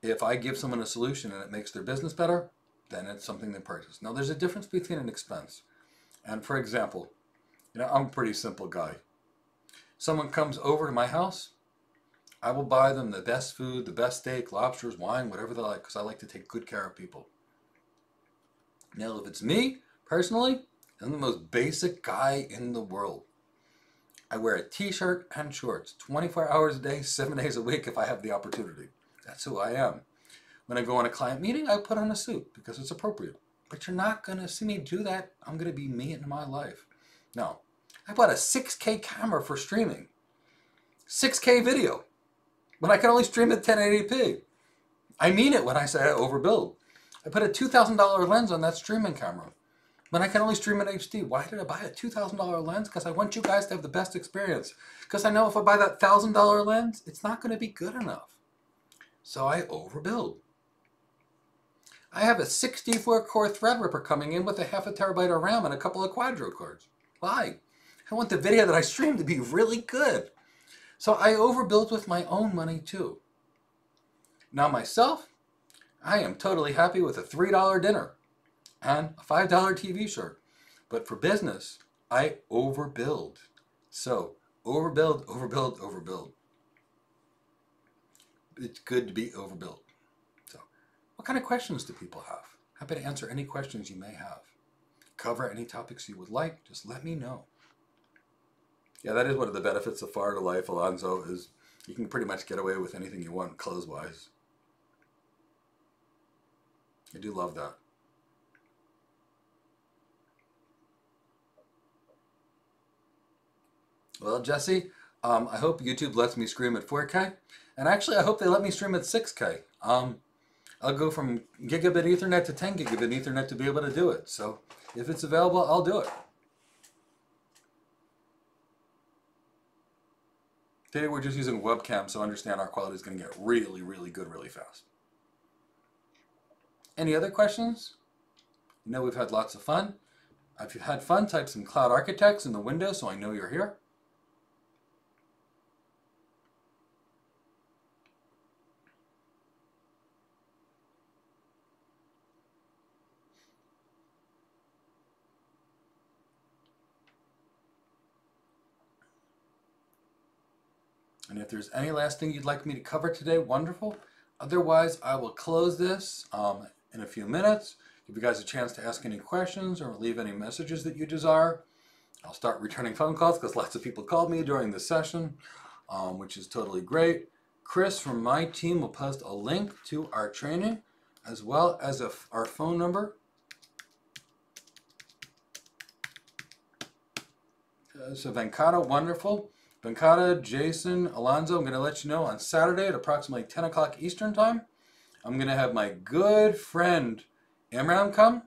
if I give someone a solution and it makes their business better, then it's something they purchase. Now, there's a difference between an expense. And for example, I'm a pretty simple guy. Someone comes over to my house, I will buy them the best food, the best steak, lobsters, wine, whatever they like, because I like to take good care of people. Now, if it's me, personally, I'm the most basic guy in the world. I wear a t-shirt and shorts 24 hours a day, 7 days a week if I have the opportunity. That's who I am. When I go on a client meeting, I put on a suit because it's appropriate. But you're not going to see me do that. I'm going to be me in my life. No. I bought a 6K camera for streaming. 6K video. When I can only stream at 1080p. I mean it when I say I overbuild. I put a $2,000 lens on that streaming camera. When I can only stream in HD. Why did I buy a $2,000 lens? Because I want you guys to have the best experience. Because I know if I buy that $1,000 lens, it's not going to be good enough. So I overbuild. I have a 64-core Threadripper coming in with a 0.5 terabyte of RAM and a couple of Quadro cards. Why? I want the video that I stream to be really good. So I overbuild with my own money too. Now myself, I am totally happy with a $3 dinner and a $5 TV shirt. But for business, I overbuild. So overbuild, overbuild, overbuild. It's good to be overbuilt. So what kind of questions do people have? Happy to answer any questions you may have. Cover any topics you would like, just let me know. Yeah, that is one of the benefits of Florida life, Alonzo, is you can pretty much get away with anything you want clothes-wise. I do love that. Well, Jesse, I hope YouTube lets me stream at 4K. And actually, I hope they let me stream at 6K. I'll go from gigabit Ethernet to 10 gigabit Ethernet to be able to do it. So if it's available, I'll do it. Today we're just using webcam, so understand our quality is going to get really, really good really fast. Any other questions? We've had lots of fun. If you've had fun, type some Cloud Architects in the window so I know you're here. And if there's any last thing you'd like me to cover today, wonderful. Otherwise, I will close this in a few minutes. Give you guys a chance to ask any questions or leave any messages that you desire. I'll start returning phone calls because lots of people called me during the session, which is totally great. Chris from my team will post a link to our training as well as our phone number. So Venkata, wonderful. Venkata, Jason, Alonzo, I'm going to let you know on Saturday at approximately 10 o'clock Eastern Time, I'm going to have my good friend Imran come.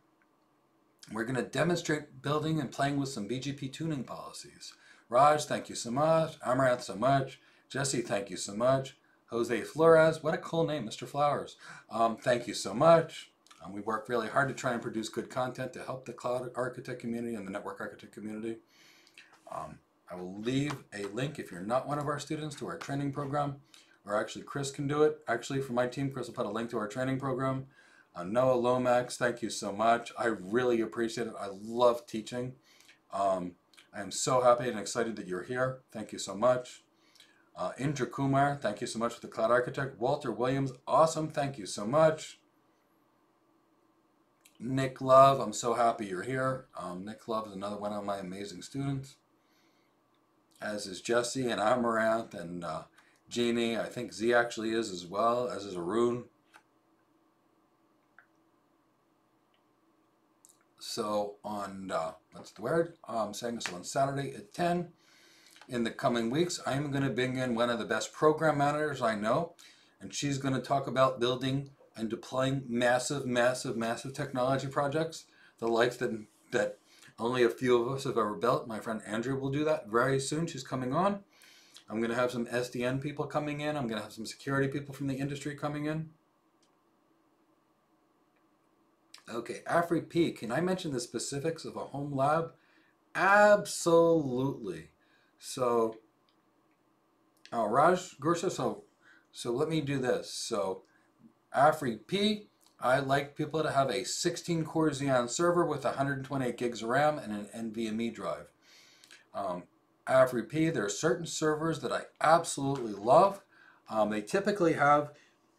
We're going to demonstrate building and playing with some BGP tuning policies. Raj, thank you so much. Amrath, so much. Jesse, thank you so much. Jose Flores, what a cool name, Mr. Flowers. Thank you so much. We work really hard to try and produce good content to help the cloud architect community and the network architect community. I will leave a link if you're not one of our students to our training program, or actually Chris can do it. Actually, for my team, Chris will put a link to our training program. Noah Lomax, thank you so much. I really appreciate it. I love teaching. I am so happy and excited that you're here. Thank you so much. Indra Kumar, thank you so much for the Cloud Architect. Walter Williams, awesome. Thank you so much. Nick Love, I'm so happy you're here. Nick Love is another one of my amazing students. as is Jesse and Amaranth and Jeannie. I think Z actually is as well, as is Arun. So on, what's the word? I'm saying this on Saturday at 10. In the coming weeks, I'm going to bring in one of the best program managers I know, and she's going to talk about building and deploying massive, massive, massive technology projects, the likes that only a few of us have ever built. My friend Andrew will do that very soon. She's coming on. I'm going to have some SDN people coming in. I'm going to have some security people from the industry coming in. Okay, AfriP, can I mention the specifics of a home lab? Absolutely. So, Raj Gursa, so let me do this. So, AfriP, I like people to have a 16-core Xeon server with 128 gigs of RAM and an NVMe drive. AfriP, there are certain servers that I absolutely love. They typically have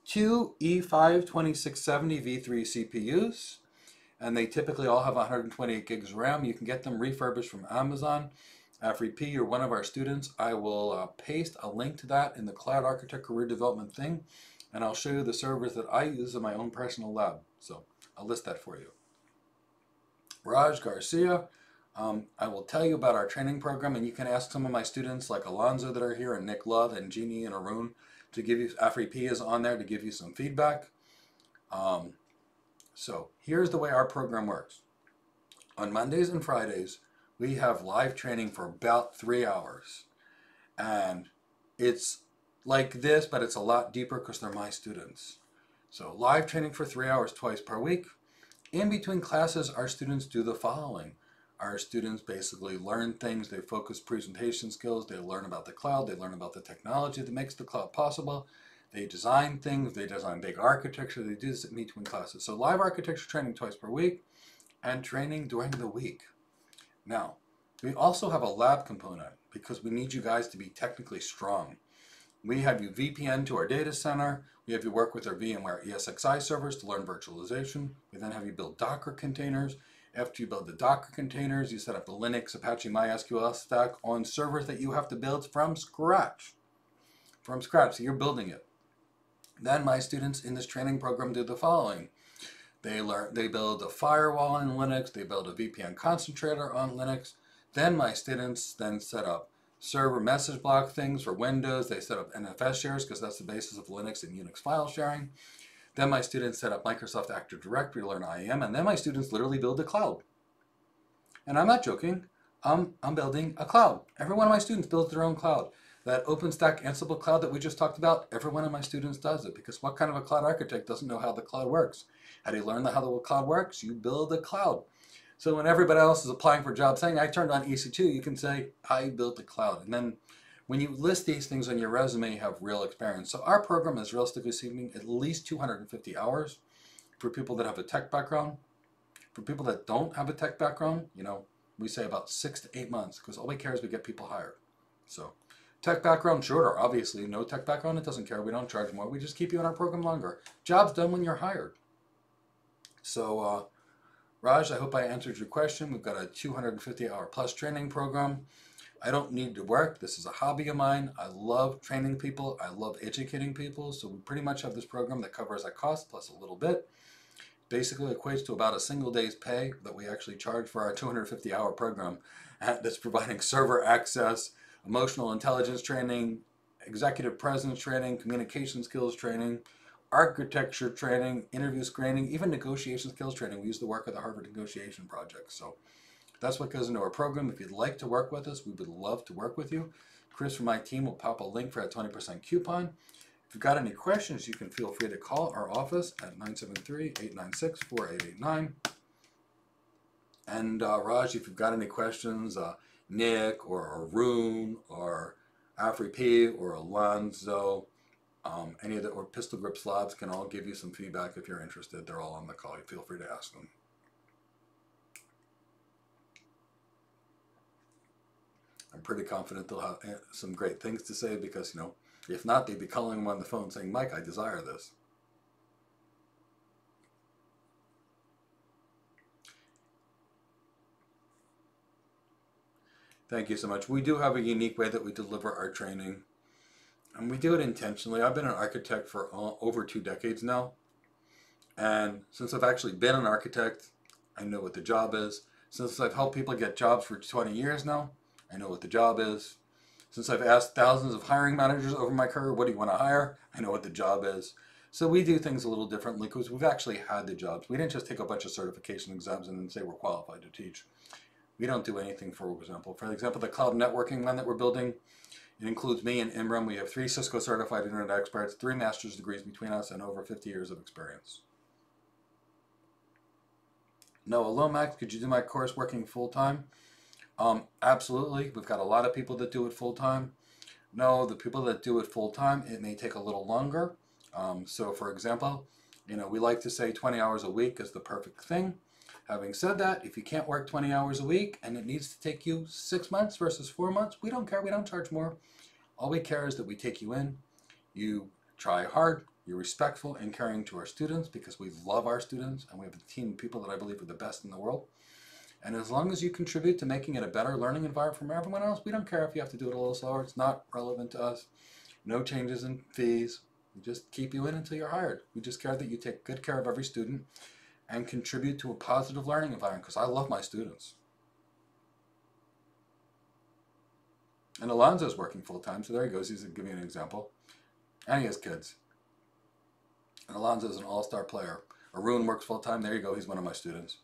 two E5-2670 V3 CPUs, and they typically all have 128 gigs of RAM. You can get them refurbished from Amazon. AfriP, you're one of our students. I will paste a link to that in the Cloud Architect Career Development thing, and I'll show you the servers that I use in my own personal lab. So I'll list that for you. Raj Garcia, I will tell you about our training program, and you can ask some of my students like Alonzo that are here, and Nick Love, and Jeannie and Arun to give you, AfriP is on there to give you some feedback. So here's the way our program works. On Mondays and Fridays, we have live training for about 3 hours. And it's like this, but it's a lot deeper because they're my students. So live training for 3 hours twice per week. In between classes, our students do the following. Our students basically learn things. They focus presentation skills. They learn about the cloud. They learn about the technology that makes the cloud possible. They design things. They design big architecture. They do this in between classes. So live architecture training twice per week and training during the week. Now, we also have a lab component because we need you guys to be technically strong. We have you VPN to our data center. We have you work with our VMware ESXi servers to learn virtualization. We then have you build Docker containers. After you build the Docker containers, you set up the Linux, Apache, MySQL stack on servers that you have to build from scratch. So you're building it. Then my students in this training program do the following. They build a firewall on Linux. They build a VPN concentrator on Linux. Then my students then set up server message block things for Windows. They set up NFS shares because that's the basis of Linux and Unix file sharing. Then my students set up Microsoft Active Directory to learn IAM. And then my students literally build a cloud. And I'm not joking. I'm building a cloud. Every one of my students builds their own cloud. That OpenStack Ansible cloud that we just talked about, every one of my students does it, because what kind of a cloud architect doesn't know how the cloud works? How do you learn how the cloud works? You build a cloud. So when everybody else is applying for jobs saying, I turned on EC2, you can say, I built a cloud. And then when you list these things on your resume, you have real experience. So our program is realistically speaking at least 250 hours for people that have a tech background. For people that don't have a tech background, we say about 6 to 8 months, because all we care is we get people hired. So tech background, shorter. Obviously, no tech background, it doesn't care. We don't charge more. We just keep you in our program longer. Job's done when you're hired. So, Raj, I hope I answered your question. We've got a 250-hour plus training program. I don't need to work. This is a hobby of mine. I love training people. I love educating people. So we pretty much have this program that covers our cost plus a little bit. Basically equates to about a single day's pay that we actually charge for our 250-hour program that's providing server access, emotional intelligence training, executive presence training, communication skills training, architecture training, interview screening, even negotiation skills training. We use the work of the Harvard Negotiation Project. So that's what goes into our program. If you'd like to work with us, we would love to work with you. Chris from my team will pop a link for a 20% coupon. If you've got any questions, you can feel free to call our office at 973-896-4889. And Raj, if you've got any questions, Nick or Arun or AfriP or Alonzo, any of the, or Pistol Grip Labs can all give you some feedback if you're interested. They're all on the call. You feel free to ask them. I'm pretty confident they'll have some great things to say because, if not, they'd be calling them on the phone saying, Mike, I desire this. Thank you so much. We do have a unique way that we deliver our training, and we do it intentionally. I've been an architect for over 2 decades now, and since I've actually been an architect, I know what the job is. Since I've helped people get jobs for 20 years now, I know what the job is. Since I've asked thousands of hiring managers over my career, what do you want to hire? I know what the job is. So we do things a little differently because we've actually had the jobs. We didn't just take a bunch of certification exams and then say we're qualified to teach. We don't do anything, for example, the cloud networking one that we're building. It includes me and Imran. We have 3 Cisco certified internet experts, 3 master's degrees between us, and over 50 years of experience. Noah Lomax, could you do my course working full-time? Absolutely. We've got a lot of people that do it full-time. No, the people that do it full-time, it may take a little longer. So for example, we like to say 20 hours a week is the perfect thing. Having said that, if you can't work 20 hours a week and it needs to take you 6 months versus 4 months, we don't care. We don't charge more. All we care is that we take you in, you try hard, you're respectful and caring to our students because we love our students and we have a team of people that I believe are the best in the world. And as long as you contribute to making it a better learning environment for everyone else, we don't care if you have to do it a little slower. It's not relevant to us. No changes in fees. We just keep you in until you're hired. We just care that you take good care of every student and contribute to a positive learning environment because I love my students. And Alonzo's working full-time, so there he goes. He's giving me an example. And he has kids. And Alonzo's an all-star player. Arun works full-time. There you go. He's one of my students.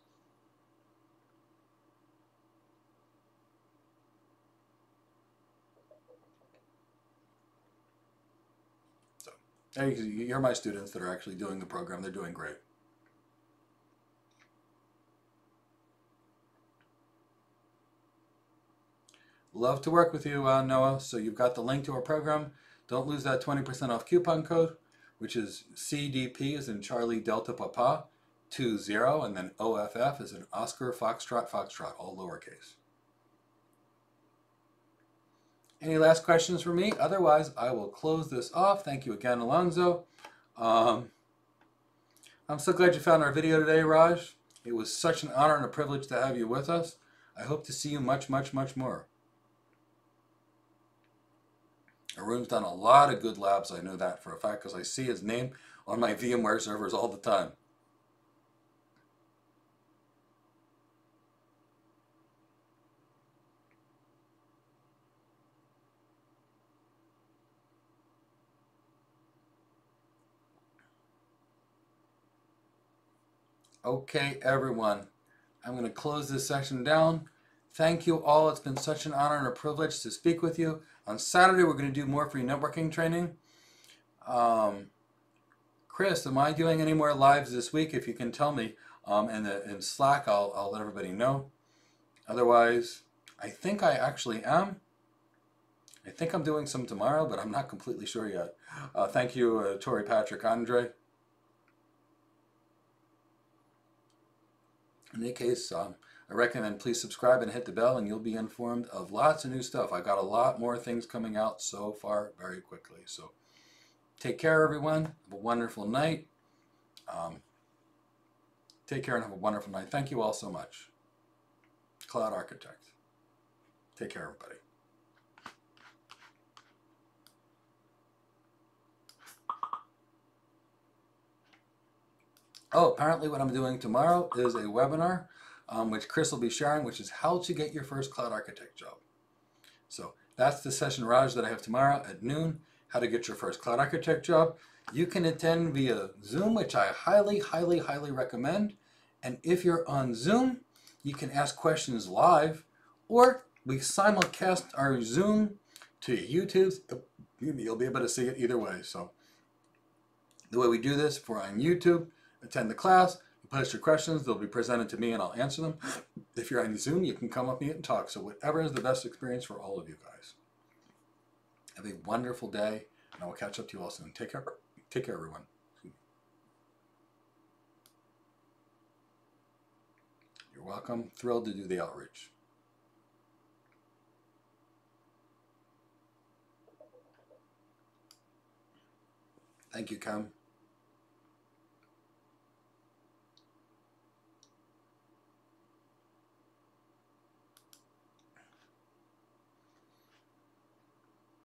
So there you're my students that are actually doing the program. They're doing great. Love to work with you, Noah. So you've got the link to our program. Don't lose that 20% off coupon code, which is CDP as in Charlie Delta Papa 20, and then OFF as in Oscar Foxtrot Foxtrot, all lowercase. Any last questions for me? Otherwise, I will close this off. Thank you again, Alonzo. I'm so glad you found our video today, Raj. It was such an honor and a privilege to have you with us. I hope to see you much, much, much more. Arun's done a lot of good labs. I know that for a fact because I see his name on my VMware servers all the time. Okay, everyone. I'm going to close this session down. Thank you all. It's been such an honor and a privilege to speak with you. On Saturday, we're going to do more free networking training. Chris, am I doing any more lives this week? If you can tell me in Slack, I'll let everybody know. Otherwise, I think I actually am. I think I'm doing some tomorrow, but I'm not completely sure yet. Thank you, Tori, Patrick, Andre. In any case, I recommend please subscribe and hit the bell and you'll be informed of lots of new stuff. I got a lot more things coming out so far very quickly. So take care, everyone. Have a wonderful night. Take care and have a wonderful night. Thank you all so much. Cloud Architect. Take care, everybody. Oh, apparently what I'm doing tomorrow is a webinar which Chris will be sharing, which is how to get your first cloud architect job. So that's the session, Raj, that I have tomorrow at noon, how to get your first cloud architect job. You can attend via Zoom, which I highly, highly, highly recommend. And if you're on Zoom, you can ask questions live, or we simulcast our Zoom to YouTube. You'll be able to see it either way. So the way we do this, if we're on YouTube, attend the class, you post your questions, they'll be presented to me and I'll answer them. If you're on Zoom, you can come up and talk. So whatever is the best experience for all of you guys. Have a wonderful day, and I will catch up to you all soon. Take care. Take care, everyone. You're welcome. Thrilled to do the outreach. Thank you, Cam.